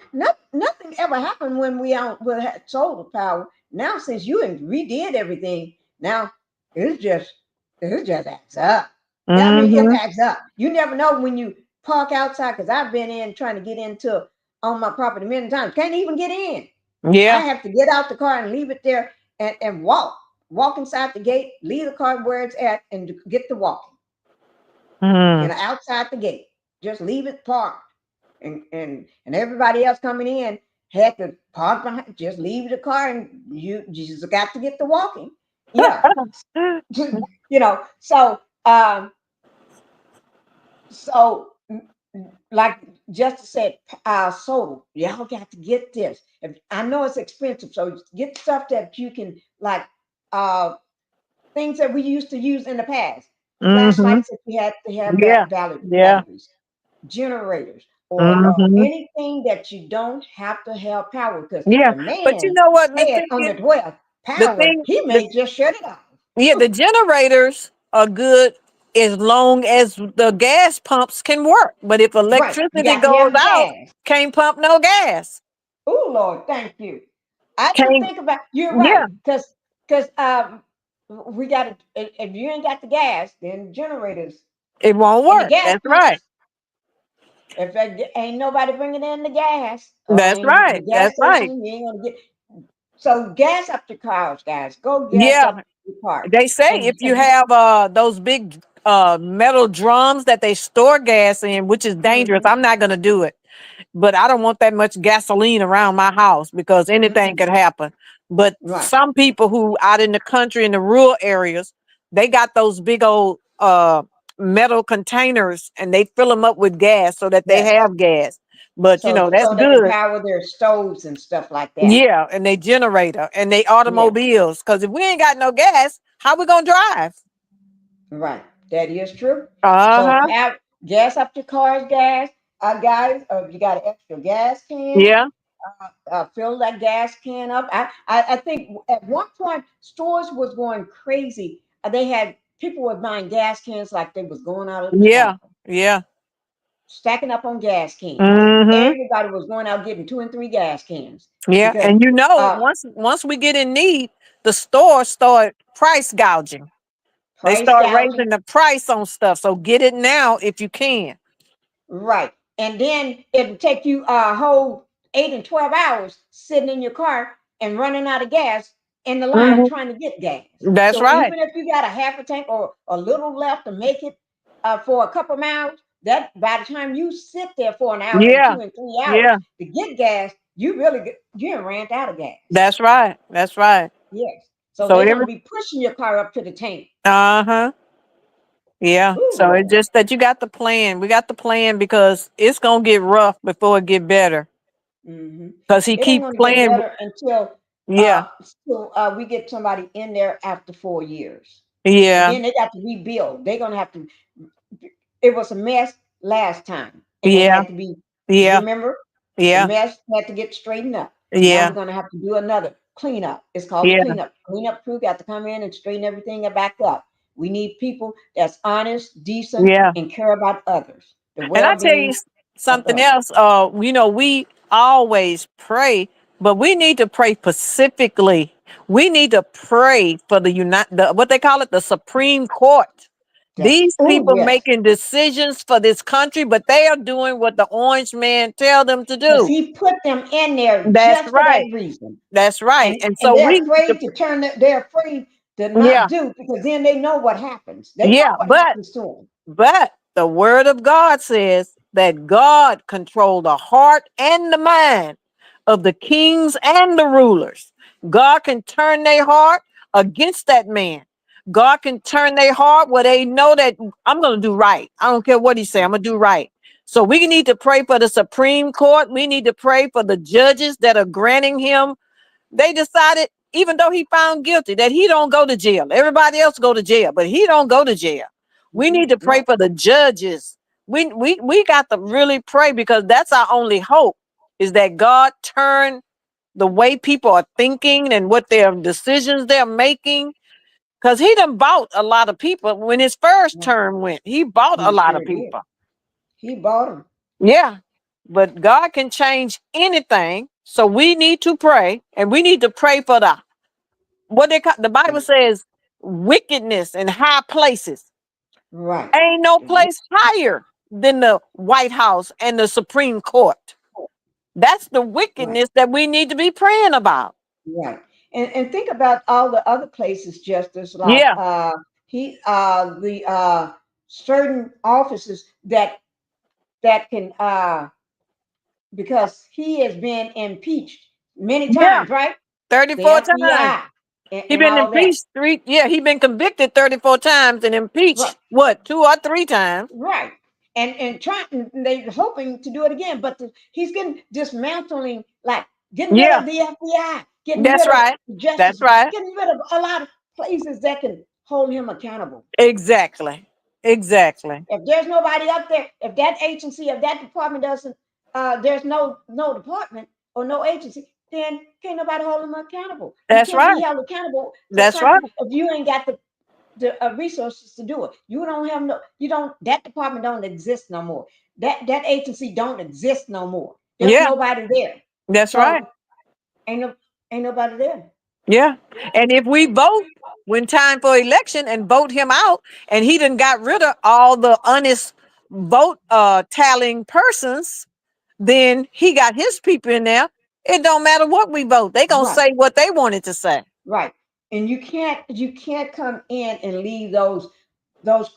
nothing ever happened when we had solar power. Now since you redid everything, now it's just it just acts up. I mean, it Mm-hmm. acts up. You never know when you park outside. Because I've been in trying to get into on my property many times. Can't even get in. I Yeah. have to get out the car and leave it there and walk inside the gate, leave the car where it's at, and get to walking. Mm-hmm. Outside the gate, just leave it parked, and everybody else coming in had to park behind. Just leave the car, and you just got to get to walking. Yeah, So, so like Justice said, soda. Y'all got to get this. If I know it's expensive, so get stuff that you can like uh things that we used to use in the past. Mm-hmm. Flashlights if you had to have Yeah. valid Yeah. batteries, generators, or Mm-hmm. anything that you don't have to have power. Because Yeah. the But you man know what, Miss said on Pinky? the 12th The power, thing, he the may just shut it off. yeah, the generators are good as long as the gas pumps can work. But if Right. You electricity got to goes have the out, gas. can't pump no gas. Oh Lord, thank you. I didn't Can't. think about you're right. Yeah, Because we got to if you ain't got the gas, then generators it won't and the work. gas That's right. pumps. If ain't nobody bringing in the gas, That's the right. gas That's right. station, you ain't gonna get. So gas up your cars, guys. Go gas Yeah. up your car, They say if you and have those big metal drums that they store gas in, which is dangerous, mhm, I'm not gonna do it. But I don't want that much gasoline around my house because anything mm-mm, could happen. But right, some people who out in the country in the rural areas, they got those big old metal containers and they fill them up with gas so that they yes. have gas. But you So know, that's they can good. power their stoves and stuff like that. Yeah, and they generator and they Yeah, automobiles. Because if we ain't got no gas, how we gonna drive? right. That is true. So Uh-huh. gas up your car's gas, guys. If you got an extra gas can, Yeah. fill that gas can up. I think at one point stores was going crazy. They had people were buying gas cans like they was going out of the Yeah. store, Yeah. stacking up on gas cans. Mm-hmm. Everybody was going out getting 2 and 3 gas cans Yeah. because And you know, uh, once we get in need, the stores start price gouging. They price start gouging. raising the price on stuff. So get it now if you can. Right. and then it'll take you a whole 8 and 12 hours sitting in your car and running out of gas in the line trying to get gas. That's So right. even if you got a half a tank or a little left to make it for a couple miles, that by the time you sit there for an hour and Yeah. 2 and 3 hours Yeah. to get gas, you really you ran out of gas. That's right. That's right. Yes. So So they're every gonna be pushing your car up to the tank. uh-huh. Yeah. Ooh, So it's Lord. just that you got the plan. We got the plan because it's gonna get rough before it get better. Because he It ain't keep gonna get playing. better until Yeah. we get somebody in there after 4 years. And Yeah. then they got to rebuild. They're gonna have to. It was a mess last time, and it Yeah. had to be. Yeah. Remember, the Yeah. mess had to get straightened up. Now Yeah. we're gonna have to do another cleanup. It's called a Yeah. cleanup. Cleanup crew got to come in and straighten everything back up. We need people that's honest, decent, Yeah. and care about others, the And I tell you well-being of something others. else. We always pray, but we need to pray specifically. We need to pray for what they call it, the Supreme Court. These Oh people yes, making decisions for this country, but they are doing what the orange man tell them to because do. he put them in there That's just for that right. reason. That's right. and And and so they're we need to, afraid to turn that they're afraid to yeah, not do because then they know what happens. They know yeah, what but happens to them. the word of God says that God controlled the heart and the mind of the kings and the rulers. God can turn their heart against that man. God can turn their heart where they know that I'm going to do right. I don't care what he say. I'm going to do right. So we need to pray for the Supreme Court. We need to pray for the judges that are granting him. They decided, even though he found guilty, that he don't go to jail. Everybody else go to jail, but he don't go to jail. We need to pray No, for the judges. We got to really pray because that's our only hope is that God turn the way people are thinking and what their decisions they're making. Because he done bought a lot of people. When his first term went, he bought a he lot of sure did. people. He bought them. Yeah. But God can change anything. So we need to pray, and we need to pray for the Bible says wickedness in high places. Right. Ain't no place higher than the White House and the Supreme Court. That's the Right. wickedness that we need to be praying about. Right. And think about all the other places, Justice, like Yeah. the certain offices that can because he has been impeached many Yeah. times, right? The 34 times. FBI He and been all that. impeached he been convicted 34 times and Right. impeached what, 2 or 3 times? Right. And trying they're hoping to do it again, but he's getting dismantling, like getting rid Yeah. of the FBI, getting That's rid of right. That's justice, right. getting rid of a lot of places that can hold him accountable. Exactly. Exactly. If there's nobody up there, if that agency, if that department doesn't, there's no department or no agency, then can't nobody hold him accountable. You That's can't be right. held accountable for That's right. something if you ain't got the resources to do it. You don't have that department don't exist no more. That agency don't exist no more. There's Yeah. nobody there. That's right. So ain't nobody there. Yeah. And if we vote when time for election and vote him out, and he done got rid of all the honest vote tallying persons, then he got his people in there. It don't matter what we vote. They gonna Right. say what they wanted to say. Right. And you can't come in and leave those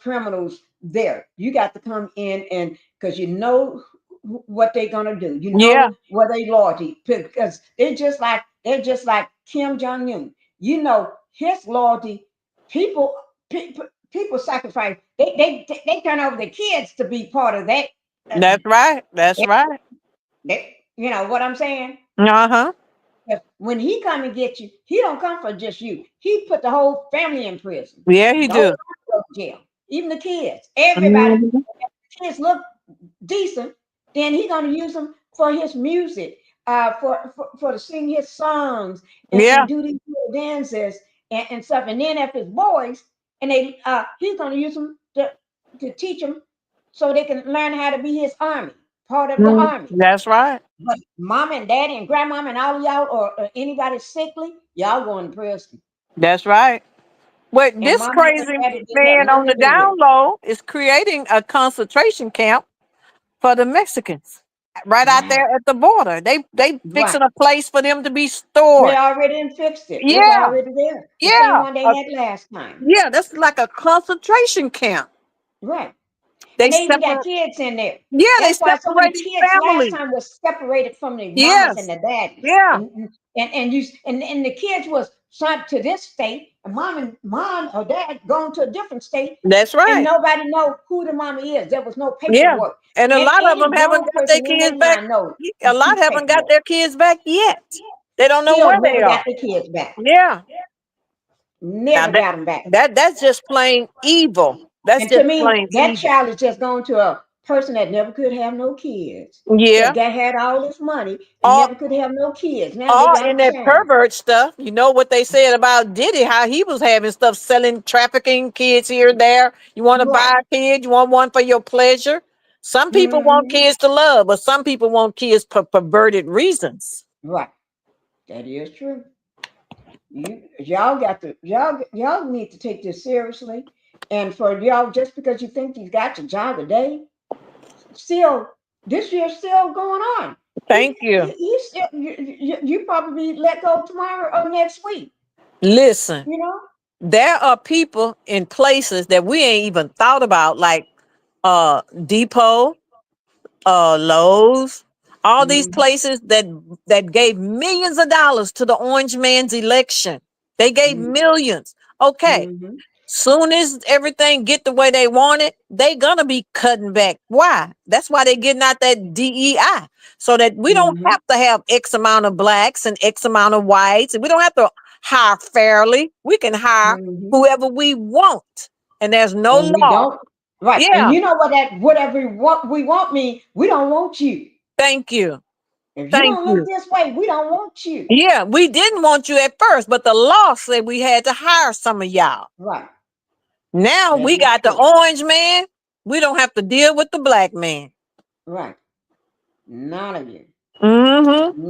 criminals there. You got to come in and because you know what they're gonna do. You Yeah. know what they loyalty because they're just like Kim Jong Un. You know his loyalty. People sacrifice. They turn over their kids to be part of that. That's right. That's right. You know what I'm saying? Uh-huh. When he come and get you, he don't come for just you. He put the whole family in prison. Yeah, he The whole do. family go to jail. Even the kids. Everybody. Mhm. If the kids look decent, then he gonna use them for his music, for to sing his songs Yeah. and do these little dances and stuff. And then if it's boys, and he's gonna use them to teach them so they can learn how to be his army, part of the army. That's right. But mom and daddy and grandmama and all of y'all or anybody sickly, y'all going to prison. That's right. But And this mama and crazy daddy didn't have man on nothing the to do with down it. low is creating a concentration camp for the Mexicans. Right out there at the border. They Right. fixing a place for them to be They stored. already done fixed it. It's Yeah, already there. The same yeah. one they had last time. Yeah, that's like a concentration camp. Right. They And they even got separate. kids in there. Yeah, they That's why so many separated kids last families. time was separated from their mamas and Yes. their daddies. Yeah. And the kids was sent to this state, and mom or dad going to a different state, That's and right. nobody know who the mama is. There was no Yeah. paperwork. And a And lot of any them haven't grown got their person in kids their back. mind knows A you lot keep haven't got paperwork. their kids back yet. They don't know Still where they never are. got the kids back. Yeah. Now Never got them back. that's just plain evil. That's And to just me, plain that evil. child is just going to a person that never could have no kids. Yeah. That had all this money and All never could have no kids. Now they all got in a that chance. pervert stuff. You know what they said about Diddy, how he was having stuff selling, trafficking kids here, there. You want to Right. buy a kid, you want one for your pleasure. Some people want Hmm. kids to love, but some people want kids for perverted reasons. Right. That is true. Y'all got to y'all need to take this seriously. And for y'all, just because you think you got your job today, still this year's still going on. Thank you. He still, you probably let go tomorrow or next week. Listen, You know. there are people in places that we ain't even thought about, like Depot, Lowe's, all these Hmm. places that gave millions of dollars to the orange man's election. They gave millions. Okay. Hmm. Soon as everything get the way they want it, they gonna be cutting back. Why? That's why they getting out that DEI, so that we don't Hmm. have to have X amount of blacks and X amount of whites, and we don't have to hire fairly. We can hire Hmm. whoever we want, and there's no And we law. don't. Right. And Yeah, you know what that whatever we want mean, we don't want you. thank you, If you thank don't look you. this way, we don't want you. Yeah, we didn't want you at first, but the law said we had to hire some of y'all. Right. Now That we is got the true. orange man. We don't have to deal with the black man. Right. None of you.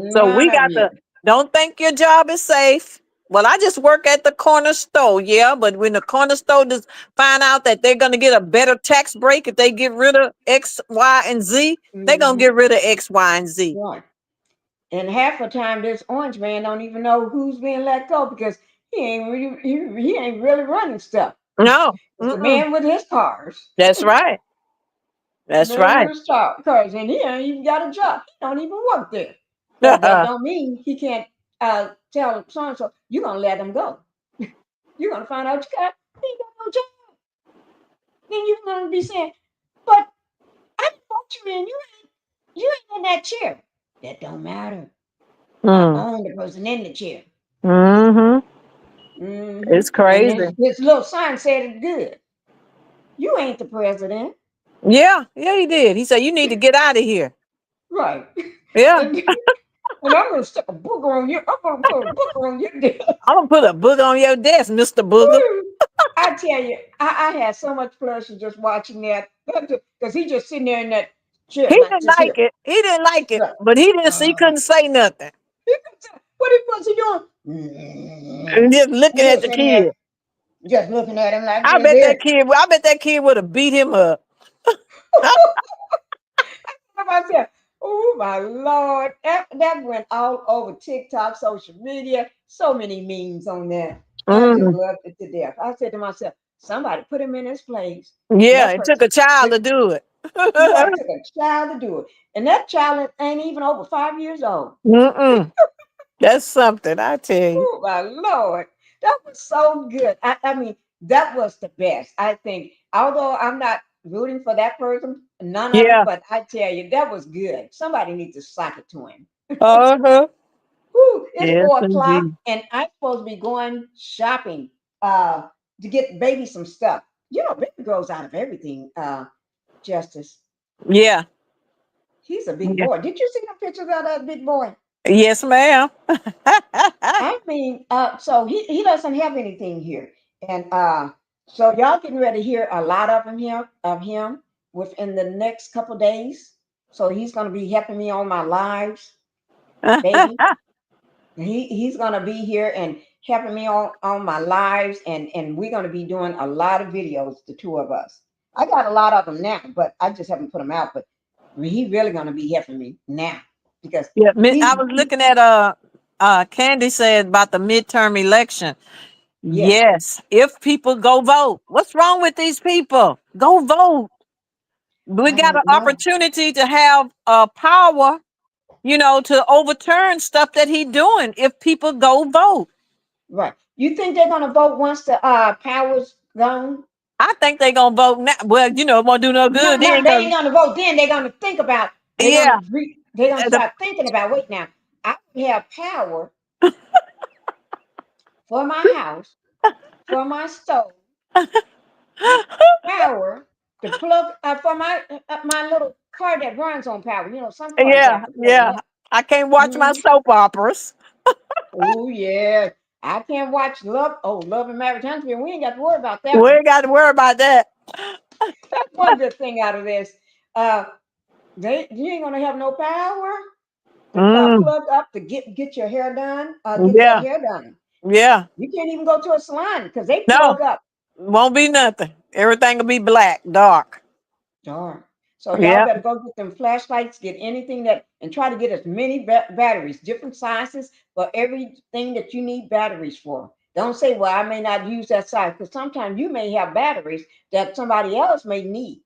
So we None of got you. to, don't think your job is safe. Well, I just work at the corner store, yeah. But when the corner store does find out that they're gonna get a better tax break if they get rid of X, Y, and Z, they're gonna Hmm. get rid of X, Y, and Z. Right. And half the time, this orange man don't even know who's being let go because he ain't really running stuff. No, It's the man with his cars. that's right. The That's man with right. his cars, and he ain't even got a job. He don't even work there. But that don't mean he can't tell so and so you're gonna let him go. You're gonna find out he ain't got no job. Then you're gonna be saying, "But I didn't vote you in. You ain't in that chair." That don't matter. I Mm. own the person in the chair. Mm-hmm. It's And crazy. this little sign said it good. You ain't the president. Yeah, yeah, he did. He said you need to get out of here. Right. Yeah, And, and I'm gonna stick a booger on you. I'm gonna put a booger on your desk. I'm gonna put a booger on your desk, Mr. Booger. I tell you, I had so much pleasure just watching that because he just sitting there in that chair He like didn't this like here. it. He didn't like it, Right. but he didn't. He couldn't say nothing. What was he doing? And just He looking at just the sitting there, kid. just looking at him like I this bet that here. kid. I bet that kid would have beat him up. I said, oh my Lord. That went all over TikTok, social media, so many memes on that. I just Mm. loved it to death. I said to myself, somebody put him in his place. And Yeah, that it took person, a child to do it. yeah, it took a child to do it. And that child ain't even over 5 years old. Mm-mm. That's something, I tell you. Oh my Lord. That was so good. I mean, that was the best. I think, although I'm not rooting for that person, none of them, Yeah. but I tell you, that was good. Somebody needs to sock it to him. Uh-huh. Whew, it's Yes, 4 o'clock, indeed. and I'm supposed to be going shopping to get baby some stuff. You know, baby grows out of everything, Justice. Yeah. He's a big Yeah. boy. Did you see the pictures of that big boy? Yes, ma'am. I mean, so he doesn't have anything here, and so y'all getting ready to hear a lot of him within the next couple days. So he's gonna be helping me on my lives, baby. He's gonna be here and helping me on my lives, and we're gonna be doing a lot of videos, the two of us. I got a lot of them now, but I just haven't put them out. But I mean, he really gonna be helping me now because Yeah, I he, was looking at Candy said about the midterm election. yeah, Yes, if people go vote, what's wrong with these people? Go vote. We I got an don't know. opportunity to have power, to overturn stuff that he doing if people go vote. Right. You think they're gonna vote once the power's gone? I think they gonna vote now. Well, it won't do no No, good then, no, they cause ain't gonna vote then. They're gonna think about. yeah, They're gonna the- start thinking about. Wait now, I have power for my house, for my stove, power to plug for my little car that runs on power. You know, some cars yeah, have to plug yeah. that. I can't watch my Mm-hmm. soap operas. Oh yeah, I can't watch Love. Oh, Love and Marriage Huntsville. We ain't got to worry about that We one. ain't got to worry about that. That's one good thing out of this. Uh, you ain't gonna have no power to Mm, plug up to get your hair done. Get that yeah, hair done. yeah. You can't even go to a salon because they No, plug up. won't be nothing. Everything will be black, dark. Darn. So y'all Yeah, better go get them flashlights, get anything that, and try to get as many batteries, different sizes for everything that you need batteries for. Don't say, well, I may not use that size, because sometimes you may have batteries that somebody else may need.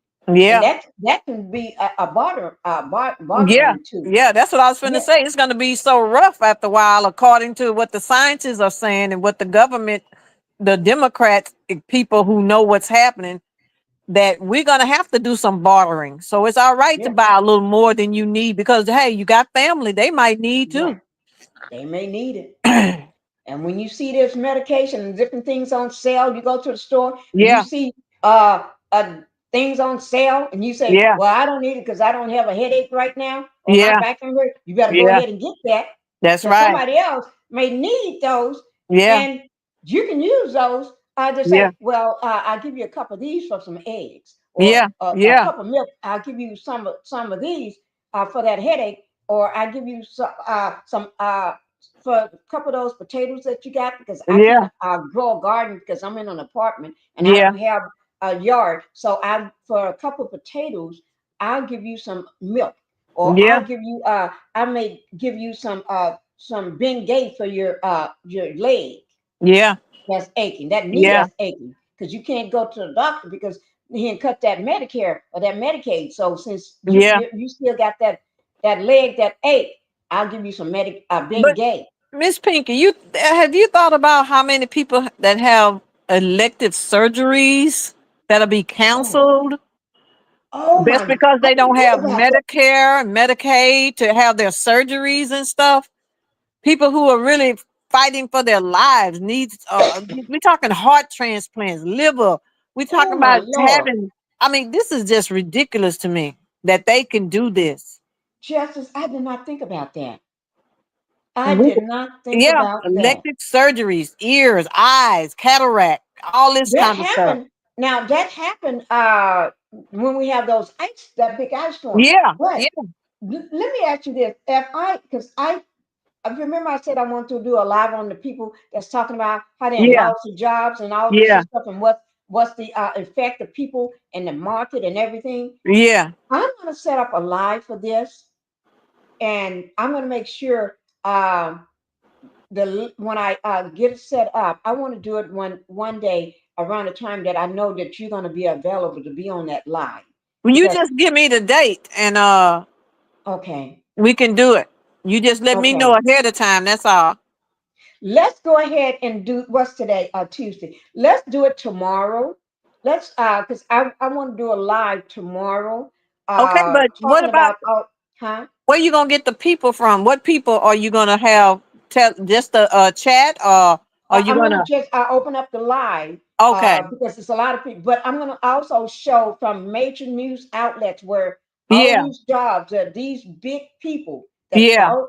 And yeah, that can be a yeah, bothering too. yeah. That's what I was finna Yeah, say. It's gonna be so rough after a while, according to what the scientists are saying and what the government, the Democrats, people who know what's happening, that we're gonna have to do some bartering. So it's all right to yeah, buy a little more than you need because hey, you got family, they might need right. too. They may need it. And when you see this medication and different things on sale, you go to the store and you Yeah, see uh, uh things on sale, and you say, yeah, "Well, I don't need it because I don't have a headache right now, or my yeah, back ain't hurt." You better go yeah. ahead and get that That's because right. somebody else may need those, Yeah, and you can use those. To yeah, say, "Well, I'll give you a cup of these for some eggs, or yeah, a yeah, cup of milk. I'll give you some of these for that headache, or I give you some for a couple of those potatoes that you got because yeah, I grow a garden because I'm in an apartment and I yeah, don't have a yard. So I for a couple of potatoes, I'll give you some milk, or yeah, I'll give you I may give you some Bengay for your leg yeah, that's aching, that knee yeah, that's aching, because you can't go to the doctor because he didn't cut that Medicare or that Medicaid. So since yeah. you still got that leg that ache, I'll give you some But Bengay. Miss Pinky, have you thought about how many people that have elective surgeries that'll be Oh, canceled oh just my! because I they didn't don't think have about that. Medicare and Medicaid to have their surgeries and stuff? People who are really fighting for their lives needs. We talking heart transplants, liver. We Oh talking my about Lord, having. I mean, this is just ridiculous to me that they can do this. Justice! I did not think about that. I We- did not think Yeah, about that. elective surgeries, ears, eyes, cataract, all this That kind of stuff. happened. Now that happened when we have those that big ice storm. Yeah, But yeah, let me ask you this: because I remember I said I want to do a live on the people that's talking about how they yeah, lost their jobs and all this yeah, stuff and what's the effect of people in the market and everything. yeah. I'm going to set up a live for this, and I'm going to make sure when I get it set up, I want to do it one day around the time that I know that you're going to be available to be on that live When you because just give me the date and okay, we can do it. You just let me know okay. ahead of time. That's all. Let's go ahead and do what's today, Tuesday. Let's do it tomorrow. Let's because I want to do a live tomorrow, Okay, but what talking about about huh? where you gonna get the people from? What people are you gonna have tell just a chat or are you I'm gonna gonna just open up the live okay. because it's a lot of people, but I'm gonna also show from major news outlets where all Yeah, these jobs, these big people that yeah, all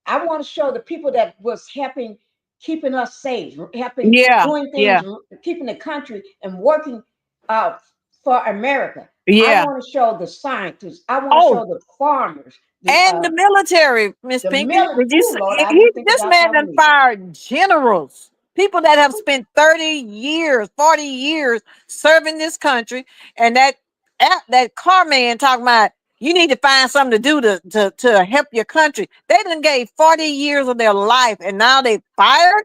I want to show the people that was helping keeping us safe, helping yeah, doing things, yeah. keeping the country and working uh, for America. I Yeah. want to show the scientists. I want to Oh, show the farmers, and the military, Miss the Pinky. military. Did you Oh see Lord, I didn't think this about man that done one either. fired generals, people that have spent 30 years, 40 years serving this country, and that car man talking about, You need to find something to do to help your country. They done gave 40 years of their life and now they fired.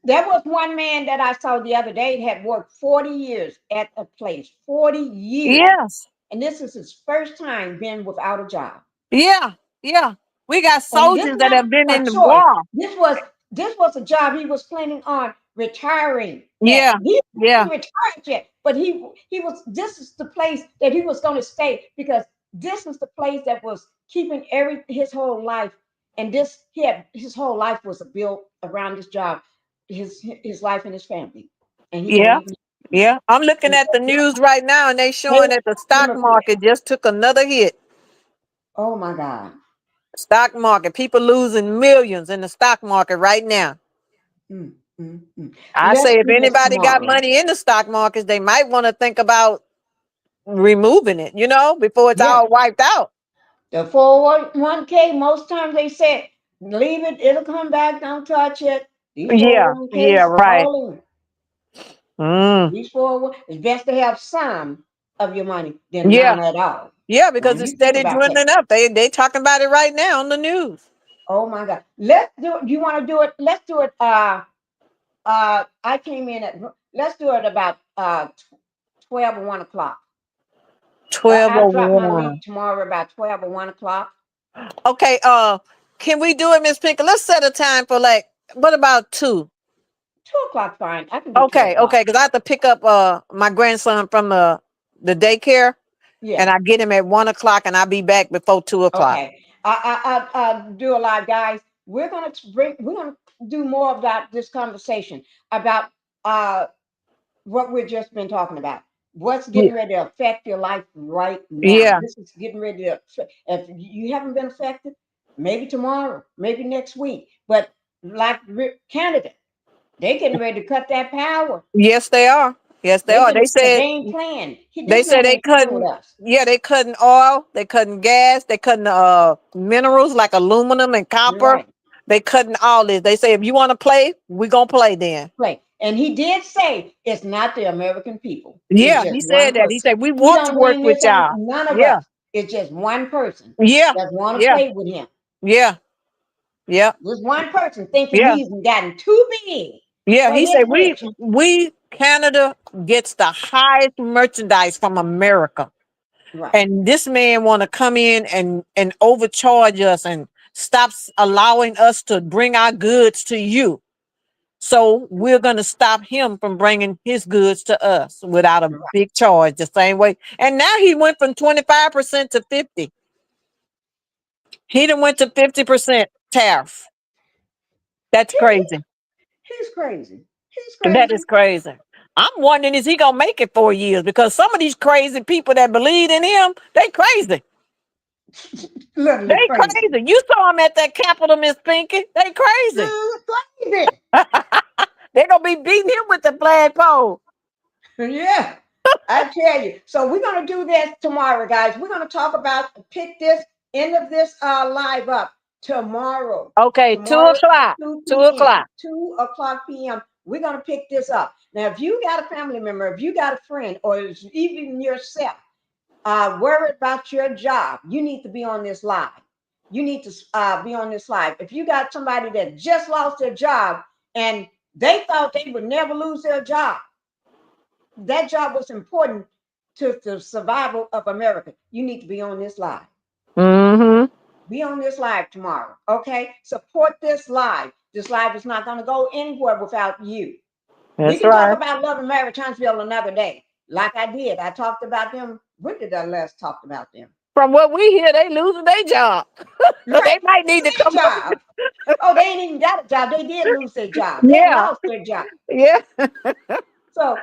There was one man that I saw the other day had worked 40 years at a place. 40 years. Yes. And this is his first time being without a job. Yeah. Yeah. We got And this soldiers that not have been a in the choice. war. This was a job he was planning on retiring. Yeah. He Yeah. wasn't retired yet, but he was. This is the place that he was going to stay because this is the place that was keeping his whole life. And his whole life was built around this job, his life and his family. And he Yeah. won't even. Yeah. I'm looking at the news right now and they showing that the stock market just took another hit. Oh my God. Stock market, people losing millions in the stock market right now. I Let's say if do this anybody got tomorrow. money in the stock markets, they might want to think about removing it, before it's all wiped out. The 401k, most times they said, leave it, it'll come back, don't touch it. These Yeah, 401ks are right. falling. These 401, it's best to have some of your money than none at all. Yeah, because Now, it's you think steady about that. dwindling up. They talking about it right now on the news. Oh my God. Let's do it. Do you want to do it? Let's do it. I came in let's do it about 12 or 1 o'clock. 12 I'll or drop my 1. link tomorrow about 12 or 1 o'clock. Okay, can we do it, Miss Pinker? Let's set a time for what about 2? 2 o'clock, fine. I can do 2 Okay, o'clock. because I have to pick up my grandson from the daycare. Yeah. And I get him at 1 o'clock and I'll be back before 2 o'clock. Okay. I do a live, guys. We're gonna do more of this conversation about what we've just been talking about. What's getting ready to affect your life right now? Yeah. This is getting ready to. If you haven't been affected, maybe tomorrow, maybe next week. But like Canada, they're getting ready to cut that power. Yes, they are. Yes, they are. They said they ain't playing. they said they cutting. Yeah, they cutting oil. They cutting gas. They cutting minerals like aluminum and copper. Right. They cutting all this. They say if you want to play, we gonna play then. Play. And he did say it's not the American people. Yeah, he said that. He said we want to work with y'all. None of us. It's just one person. Yeah. That want to play with him. Yeah. Yeah. There's one person thinking he's gotten too big. Yeah, he said we Canada gets the highest merchandise from America. Right. And this man want to come in and overcharge us and stops allowing us to bring our goods to you. So we're going to stop him from bringing his goods to us without a big charge the same way. And now he went from 25% to 50. He done went to 50% tariff. That's crazy. He's crazy. That is crazy. I'm wondering, is he gonna make it 4 years? Because some of these crazy people that believe in him, they crazy. They crazy. You saw him at that Capitol, Miss Pinky. They crazy. Crazy. They're gonna be beating him with the flagpole. Yeah, I tell you. So we're gonna do this tomorrow, guys. We're gonna talk about pick this end of this live up tomorrow. Okay, tomorrow, 2 o'clock. 2 o'clock. 2 o'clock p.m. We're gonna pick this up. Now, if you got a family member, if you got a friend, or even yourself, worried about your job, you need to be on this live. You need to be on this live. If you got somebody that just lost their job and they thought they would never lose their job, that job was important to the survival of America, you need to be on this live. Be on this live tomorrow. Okay, support this live. This live is not going to go anywhere without you. We can talk about Love and Marriage Huntsville another day. Like I did. I talked about them. When did I last talk about them? From what we hear, they losing their job. They might need to come job. Oh, they ain't even got a job. They did lose their job. They lost their job. Yeah. So,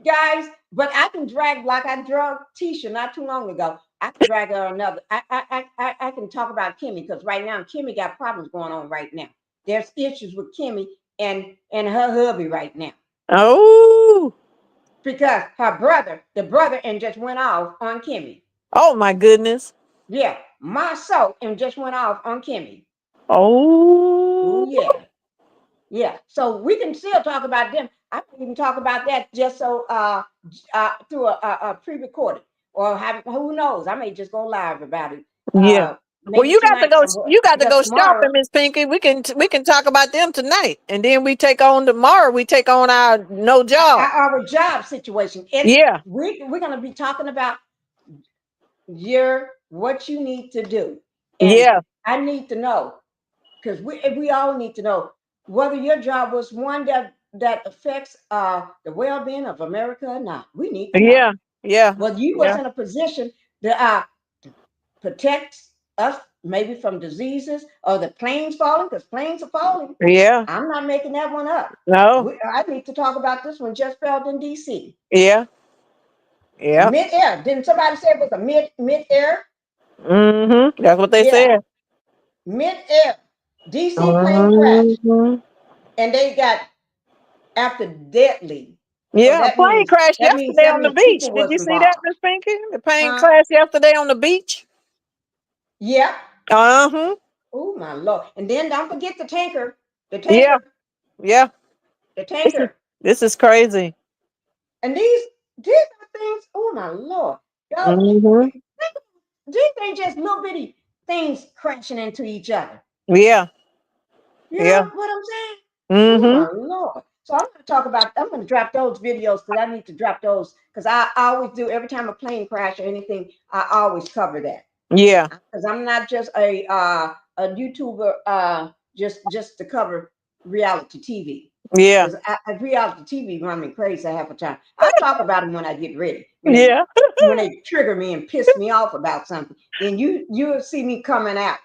guys, but I can drag, like I drug Tisha not too long ago. I can drag her another. I can talk about Kimmy, because right now Kimmy got problems going on right now. There's issues with Kimmy and her hubby right now. Oh. Because her brother, the brother, and just went off on Kimmy. Oh my goodness. Yeah, my soul, and just went off on Kimmy. Oh. Yeah. Yeah. So we can still talk about them. I can even talk about that just so through a pre-recorded. or who knows? I may just go live about it. Yeah. Well, Maybe tonight. you got to Because go tomorrow, shopping, Miss Pinky. We can talk about them tonight, and then we take on tomorrow. We take on our no job. Our job situation. Yeah. We're going to be talking about what you need to do. And Yeah. I need to know, because we all need to know whether your job was one that affects the well-being of America or not. We need to know. Yeah. Yeah. Whether you was in a position that protect us maybe from diseases or the planes falling, because planes are falling. Yeah. I'm not making that one up. No. I need to talk about this one just fell in DC. Yeah. Yeah. Mid-air. Didn't somebody say it was a mid-air? Mm-hmm. That's what they said. Mid-air. DC plane crash. Mm-hmm. And they got after deadly. Yeah, So a plane crashed yesterday on the beach. people Did was you see that, involved. Miss Pinky? The plane crashed yesterday on the beach. Yeah. Uh-huh. Oh my Lord. And then don't forget the tanker. The Yeah. tanker. Yeah. The tanker. This is crazy. And these are things, oh my Lord. Mm-hmm. These ain't just little bitty things crashing into each other. Yeah. You know what I'm saying? Mm-hmm. Oh my Lord. So I'm going to drop those videos because I need to drop those because I always do. Every time a plane crash or anything, I always cover that. Yeah. Because I'm not just a YouTuber just to cover reality TV. Yeah. Because reality TV run me crazy half the time. I talk about them when I get ready. When they trigger me and piss me off about something, then you'll see me coming out.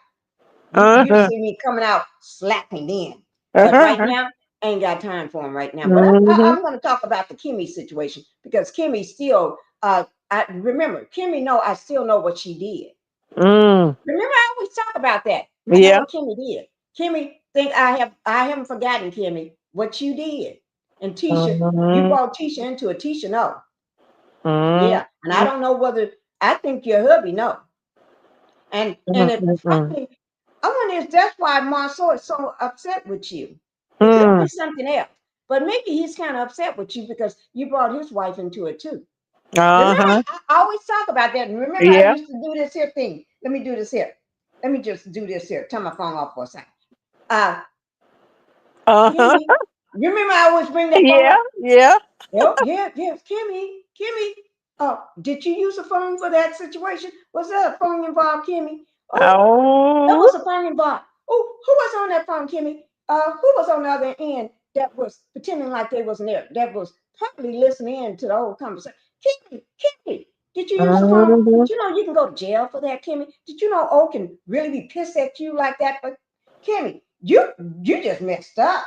You see me coming out slapping then. But right now, I ain't got time for them right now. But I'm going to talk about the Kimmy situation because Kimmy still, I remember, Kimmy I still know what she did. Remember, I always talk about that. I know what Kimmy did. Kimmy, I haven't forgotten, Kimmy, what you did. And Tisha, you brought Tisha into it. Tisha, no. Yeah. And I don't know I think your hubby, no. And I wonder if that's why Marceau is so upset with you. It could be something else. But maybe he's kind of upset with you because you brought his wife into it too. Remember, I always talk about that. And remember, I used to do this here thing. Let me do this here. Let me just do this here. Turn my phone off for a second. Kimmy, you remember I always bring that phone up? Yeah. Yeah. Kimmy. Did you use a phone for that situation? Was there a phone involved, Kimmy? Oh, there was a phone involved. Oh, who was on that phone, Kimmy? Who was on the other end that was pretending like they wasn't there? That was probably listening in to the whole conversation. Kimmy, did you use the phone? Did you know you can go to jail for that, Kimmy? Did you know O can really be pissed at you like that? But Kimmy, you just messed up.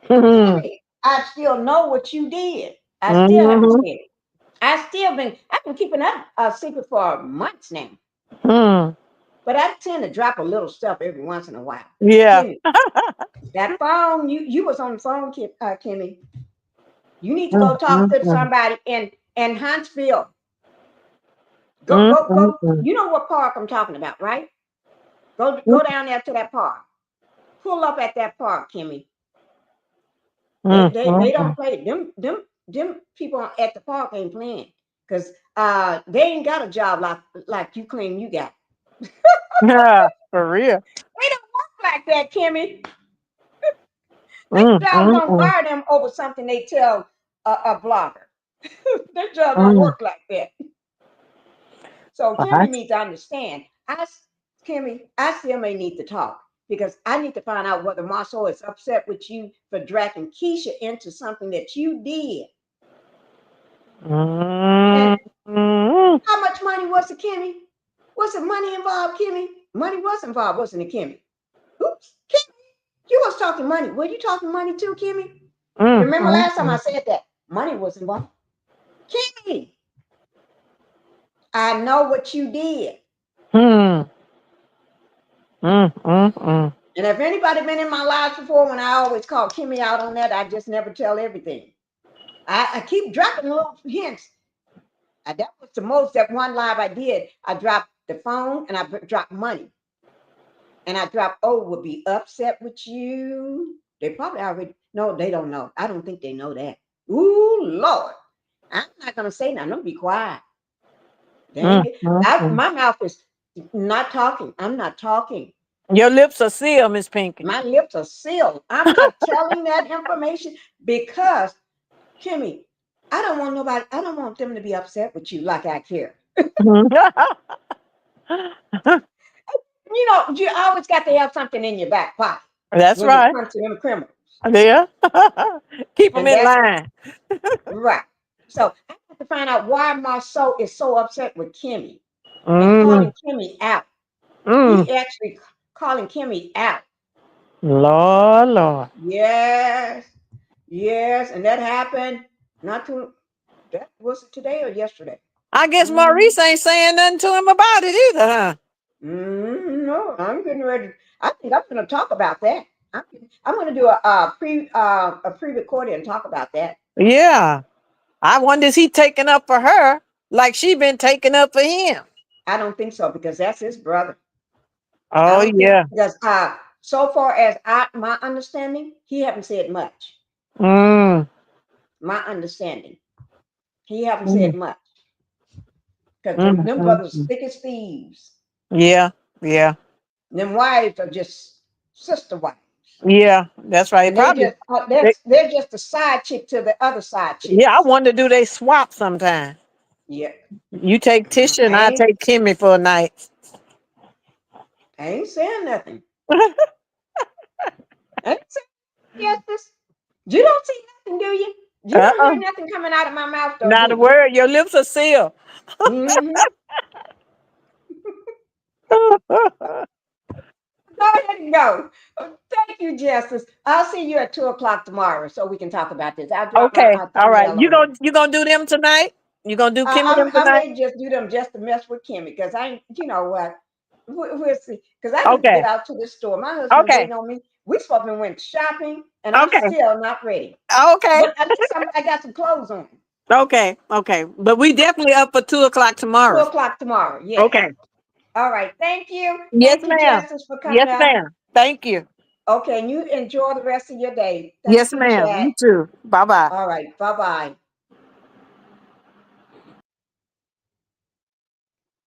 Kimmy, I still know what you did. I still haven't said it. I've been keeping that a secret for months now. But I tend to drop a little stuff every once in a while. Yeah. Kimmy, that phone, you was on the phone, Kimmy. You need to go talk to somebody in Huntsville. Go. You know what park I'm talking about, right? Go down there to that park. Pull up at that park, Kimmy. They don't play. Them people at the park ain't playing because they ain't got a job like you claim you got. Yeah, for real. They don't work like that, Kimmy. They gonna fire them over something they tell a blogger. Their job don't work like that. So Kimmy needs to understand. Kimmy, I still may need to talk because I need to find out whether Marceau is upset with you for dragging Keisha into something that you did. And how much money was it, Kimmy? Was it money involved, Kimmy? Money was involved, wasn't it, Kimmy? Oops, Kimmy, you was talking money. Were you talking money too, Kimmy? Remember last time I said that money was involved? Kimmy, I know what you did. And if anybody been in my lives before, when I always call Kimmy out on that, I just never tell everything. I keep dropping little hints. That was the most, that one live I did. I dropped the phone and I dropped money. And I dropped, would be upset with you. They probably already, no, they don't know. I don't think they know that. Ooh, Lord. I'm not going to say nothing. I'm going to be quiet. Dang it. My mouth is not talking. I'm not talking. Your lips are sealed, Miss Pinky. My lips are sealed. I'm not telling that information because, Kimmy, I don't want them to be upset with you like I care. You know, you always got to have something in your back pocket. That's when right. it comes to them criminals. Yeah. Keep them in line. Right. So I have to find out why Marceau is so upset with Kimmy and calling Kimmy out. He actually calling Kimmy out. Lord. Yes. Yes. And that happened that was it today or yesterday? I guess Maurice ain't saying nothing to him about it either, huh? No, I'm getting ready. I think I'm going to talk about that. I'm going to do a pre-recording and talk about that. Yeah. I wonder is he taking up for her like she been taking up for him? I don't think so because that's his brother. Oh yeah. Because so far as my understanding, he haven't said much. My understanding, he haven't said much because them brothers thick as thieves. Yeah. Yeah. Them wives are just sister wives. Yeah, that's right. Probably they're just a side chick to the other side chick. Yeah, I wonder do they swap sometime? Yeah. You take Tisha and I take Kimmy for a night. I ain't saying nothing. I ain't saying yes. You don't see nothing, do you? You don't hear nothing coming out of my mouth, though. Not a word. Your lips are sealed. Go ahead and go. Thank you, Justice. I'll see you at 2:00 tomorrow so we can talk about this. I'll drop All right. You gonna do them tonight? You gonna do Kimmy them tonight? I may just do them just to mess with Kimmy because you know what? We'll see. Because I need to get out to the store. My husband waiting on me. We supposed to went shopping, and I'm still not ready. Okay. But at least I got some clothes on. Okay. But we definitely up for 2:00 tomorrow. 2:00 tomorrow. Yeah. Okay. All right. Thank you. Yes, Thank you, ma'am. Justice, for coming out. Yes, ma'am. Thank you. Okay, and you enjoy the rest of your day. Yes, ma'am. You too. Bye-bye. All right. Bye-bye.